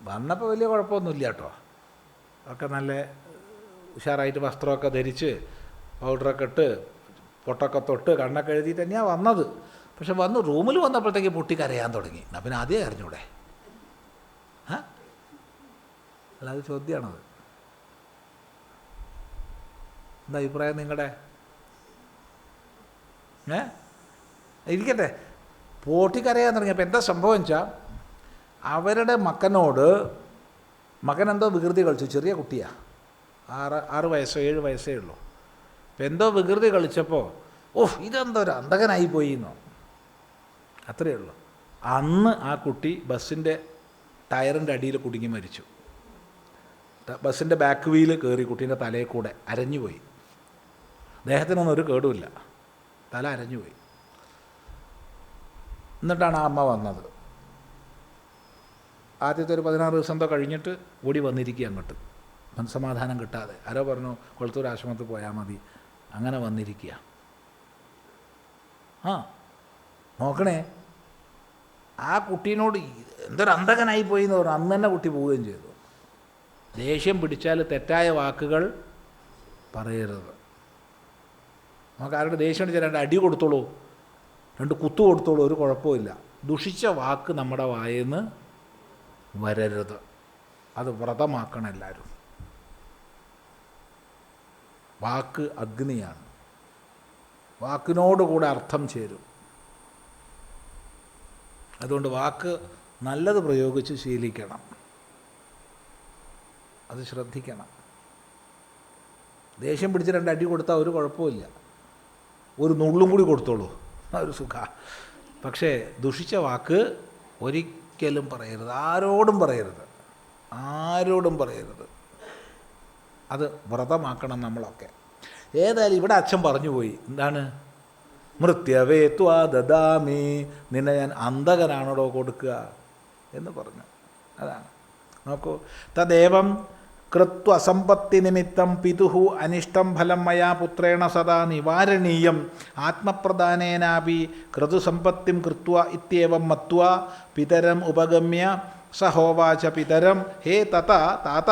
Speaker 1: വന്നപ്പോൾ വലിയ കുഴപ്പമൊന്നുമില്ല കേട്ടോ. ഒക്കെ നല്ല ഉഷാറായിട്ട് വസ്ത്രമൊക്കെ ധരിച്ച് പൗഡറൊക്കെ ഇട്ട് പൊട്ടൊക്കെ തൊട്ട് കണ്ണൊക്കെ എഴുതിയിട്ട് തന്നെയാണ് വന്നത്. പക്ഷെ വന്ന് റൂമിൽ വന്നപ്പോഴത്തേക്ക് പൊട്ടി കരയാൻ തുടങ്ങി. എന്നാൽ പിന്നെ ആദ്യം കരഞ്ഞൂടെ? അല്ലാതെ ചോദ്യമാണത്. എന്താ അഭിപ്രായം നിങ്ങളുടെ? ഇരിക്കട്ടെ. പൊട്ടിക്കരയാൻ തുടങ്ങിയപ്പോൾ എന്താ സംഭവം വെച്ചാൽ, അവരുടെ മകൻ എന്തോ വികൃതി കളിച്ചു. ചെറിയ കുട്ടിയാണ്, 6 വയസ്സോ 7 വയസ്സേ ഉള്ളൂ. അപ്പം എന്തോ വികൃതി കളിച്ചപ്പോൾ, ഇതെന്തോ ഒരു അന്തകനായി പോയി എന്നോ, അത്രയേ ഉള്ളൂ. അന്ന് ആ കുട്ടി ബസ്സിൻ്റെ ടയറിൻ്റെ അടിയിൽ കുടുങ്ങി മരിച്ചു. ബസ്സിൻ്റെ ബാക്ക് വീല് കയറി കുട്ടീൻ്റെ തലയിൽ കൂടെ അരഞ്ഞുപോയി. ദേഹത്തിനൊന്നും ഒരു കേടുമില്ല, തല അരഞ്ഞുപോയി. എന്നിട്ടാണ് ആ അമ്മ വന്നത്. ആദ്യത്തെ ഒരു 16 ദിവസം എന്തോ കഴിഞ്ഞിട്ട് ഓടി വന്നിരിക്കുക അങ്ങോട്ട്, മനസ്സമാധാനം കിട്ടാതെ. ആരോ പറഞ്ഞു കൊളത്തൂർ ആശ്രമത്തിൽ പോയാൽ മതി, അങ്ങനെ വന്നിരിക്കുക. നോക്കണേ, ആ കുട്ടീനോട് എന്തൊരു അന്തകനായി പോയി എന്ന് പറഞ്ഞു. അന്ന് തന്നെ കുട്ടി പോവുകയും ചെയ്തു. ദേഷ്യം പിടിച്ചാൽ തെറ്റായ വാക്കുകൾ പറയരുത്. നമുക്ക് ആരുടെ ദേഷ്യം പിടിച്ചാൽ 2 അടി കൊടുത്തോളൂ, 2 കുത്തു കൊടുത്തോളൂ, ഒരു കുഴപ്പമില്ല. ദുഷിച്ച വാക്ക് നമ്മുടെ വായെന്ന് വരരുത്. അത് വ്രതമാക്കണം എല്ലാവരും. വാക്ക് അഗ്നിയാണ്, വാക്കിനോടുകൂടെ അർത്ഥം ചേരും. അതുകൊണ്ട് വാക്ക് നല്ലത് പ്രയോഗിച്ച് ശീലിക്കണം, അത് ശ്രദ്ധിക്കണം. ദേഷ്യം പിടിച്ച് 2 അടി കൊടുത്താൽ ഒരു കുഴപ്പമില്ല, ഒരു നുള്ളും കൂടി കൊടുത്തോളൂ, ഒരു സുഖ. പക്ഷേ ദുഷിച്ച വാക്ക് ഒരിക്കലും പറയരുത്, ആരോടും പറയരുത്, ആരോടും പറയരുത്. അത് വ്രതമാക്കണം നമ്മളൊക്കെ. ഏതായാലും ഇവിടെ അച്ഛൻ പറഞ്ഞു പോയി, എന്താണ്? മൃത്യവേ ത്വാ ദദാമി, നിന്നെ ഞാൻ അന്തകനാണോടോ കൊടുക്കുക എന്ന് പറഞ്ഞു. അതാണ്. നോക്കൂ, തദേവം കൃത്വസമ്പത്തിനിമിത്തം പിതുഃ അനിഷ്ടം ഫലം മയാ പുത്രേണ സദാ നിവാരണീയം ആത്മപ്രദാനേനാപി ക്രതുസമ്പത്തിം കൃത്വ ഇത്യേവം മത്വാ പിതരം ഉപഗമ്യ സ ഹോവാച പിതരം ഹേ തത താത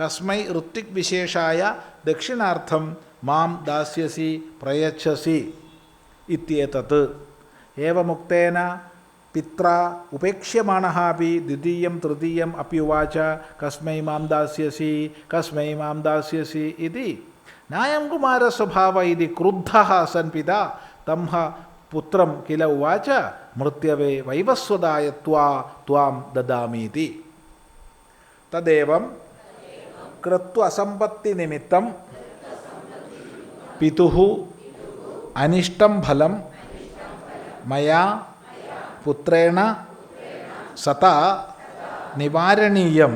Speaker 1: കസ്മൈ ഋത്വിക് വിശേഷായ ദക്ഷിണാർത്ഥം മാം ദാസ്യസി പ്രയച്ഛസി ഇത്യേതത് ഏവമുക്തേന പിത്ര ഉപേക്ഷ്യമാണഃ അപി ദ്വിതീയം തൃതീയം അപ്യുവാച കസ്മൈ മാം ദാസ്യസി കസ്മൈ മാം ദാസ്യസി ഇതി നായം കുമാരസ്വഭാവ ഇതി ക്രുദ്ധഃ സൻ പിതാ തം ഹ പുത്രം കില ഉവാച മൃത്യവേ വൈവസ്വതായ ത്വാം ദദാമീതി തദേവം കൃത്വസമ്പത്തിനിമിത്തം പിതുഃ അനിഷ്ടം ഫലം മയാ പുത്രേണ സതാ നിവാരണീയം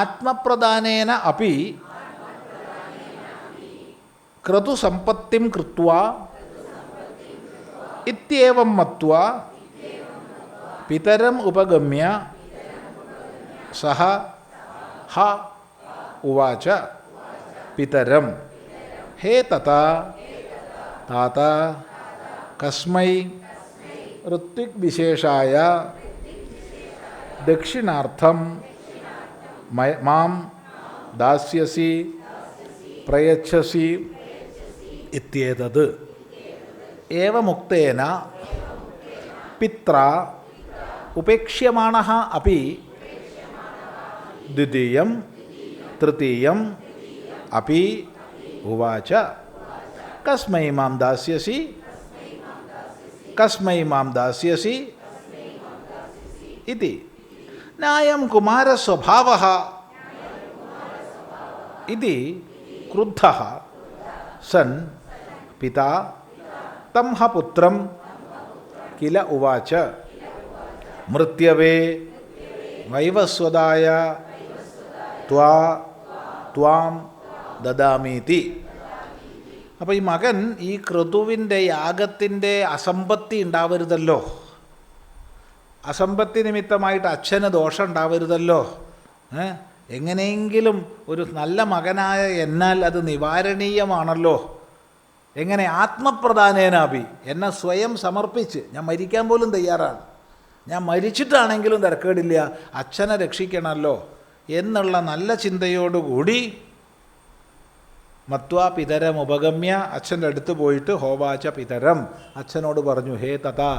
Speaker 1: ആത്മപ്രദാനേന അപി ക്രതുസമ്പത്തിം കൃത്വാ ഇത്യേവം മത്വാ പിതരം ഉപഗമ്യ സഹ ഹ ഉവാച പിതരം ഹേ തതാ താത കസ്മൈ ഋത്വിക് വിശേഷായ ദക്ഷിണാർത്ഥം മാം ദാസ്യസി പ്രയച്ഛസി ഇത്യേതത് ഏവമുക്തേന പിത്ര ഉപേക്ഷ്യമാണഃ അപി ദ്വിതീയം തൃതീയം അപി ഉവാച കസ്മൈ മാം ദാസ്യസി കസ്മൈ മാം ദാസ്യസി ഇതി നായം കുമാരസ്വഭാവഃ ഇതി ക്രുദ്ധഃ സൻ പിതാ തം ഹ പുത്രം കില ഉവാച മൃത്യവേ വൈവസ്വതായ ത്വാം ദദാമീതി. അപ്പോൾ ഈ മകൻ ഈ ക്രതുവിൻ്റെ യാഗത്തിൻ്റെ അസമ്പത്തി ഉണ്ടാവരുതല്ലോ, അസമ്പത്തി നിമിത്തമായിട്ട് അച്ഛന് ദോഷം ഉണ്ടാവരുതല്ലോ, എങ്ങനെയെങ്കിലും ഒരു നല്ല മകനായ എന്നാൽ അത് നിവാരണീയമാണല്ലോ. എങ്ങനെ? ആത്മപ്രധാനേനാപി, എന്നെ സ്വയം സമർപ്പിച്ച് ഞാൻ മരിക്കാൻ പോലും തയ്യാറാണ്, ഞാൻ മരിച്ചിട്ടാണെങ്കിലും തിരക്കേടില്ല, അച്ഛനെ രക്ഷിക്കണമല്ലോ എന്നുള്ള നല്ല ചിന്തയോടുകൂടി മത്വാ പിതരം ഉപഗമ്യ, അച്ഛൻ്റെ അടുത്ത് പോയിട്ട് ഹോവാച പിതരം, അച്ഛനോട് പറഞ്ഞു, ഹേ തഥാ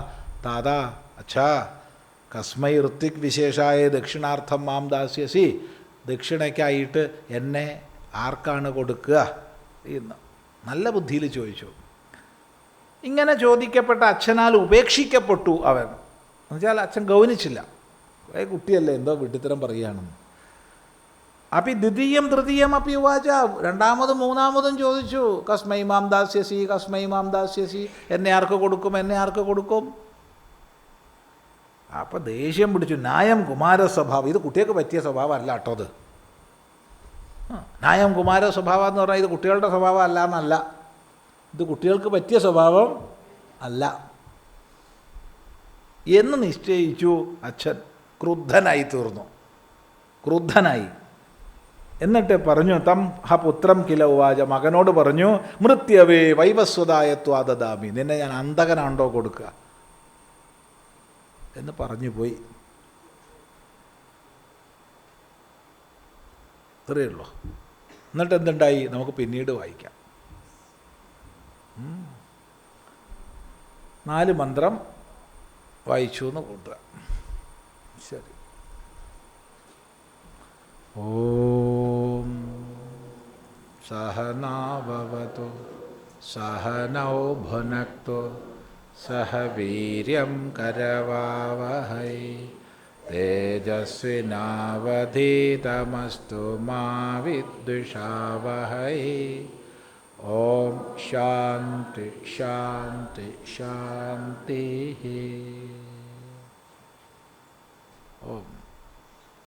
Speaker 1: താതാ അച്ഛാ കസ്മൈ ഋത്വിക് വിശേഷായ ദക്ഷിണാർത്ഥം മാം ദാസ്യസി, ദക്ഷിണയ്ക്കായിട്ട് എന്നെ ആർക്കാണ് കൊടുക്കുക എന്ന് നല്ല ബുദ്ധിയിൽ ചോദിച്ചു. ഇങ്ങനെ ചോദിക്കപ്പെട്ട അച്ഛനാൽ ഉപേക്ഷിക്കപ്പെട്ടു അവൻ. എന്നുവെച്ചാൽ അച്ഛൻ ഗൗനിച്ചില്ല, കുട്ടിയല്ലേ എന്തോ വിഡ്ഢിത്തരം പറയുകയാണെന്ന്. അപ്പി ദ്വിതീയം തൃതീയം അപ്പി ഉവാച, രണ്ടാമതും മൂന്നാമതും ചോദിച്ചു, കസ്മൈ മാം ദാസ്യസി കസ്മൈ മാം ദാസ്യസി, എന്നെ ആർക്ക് കൊടുക്കും, എന്നെ ആർക്ക് കൊടുക്കും. അപ്പം ദേഷ്യം പിടിച്ചു. ന്യായം കുമാര സ്വഭാവം, ഇത് കുട്ടികൾക്ക് പറ്റിയ സ്വഭാവം അല്ല കേട്ടോ. അത് ന്യായം കുമാര സ്വഭാവം എന്ന് പറഞ്ഞാൽ ഇത് കുട്ടികളുടെ സ്വഭാവം അല്ല എന്നല്ല, ഇത് കുട്ടികൾക്ക് പറ്റിയ സ്വഭാവം അല്ല എന്ന് നിശ്ചയിച്ചു. അച്ഛൻ ക്രുദ്ധനായി തീർന്നു, ക്രുദ്ധനായി. എന്നിട്ട് പറഞ്ഞു, തം ഹ പുത്രം കില ഉവാച, മകനോട് പറഞ്ഞു, മൃത്യവേ വൈവസ്വതായ ത്വാദദാമി, നിന്നെ ഞാൻ അന്തകനാണ്ടോ കൊടുക്കുക എന്ന് പറഞ്ഞു പോയി. ഇത്രയേ ഉള്ളൂ. എന്നിട്ട് എന്തുണ്ടായി നമുക്ക് പിന്നീട് വായിക്കാം. 4 മന്ത്രം വായിച്ചു എന്ന് കൂട്ടുക. ശരി. ഓം സഹനാവവതു സഹനൗ ഭുനക്തു സഹ വീര്യം കരവാവഹൈ തേജസ്വിനാവധീതമസ്തു മാ വിദ്വിഷാവഹൈ. ഓം ശാന്തി ശാന്തി ശാന്തി.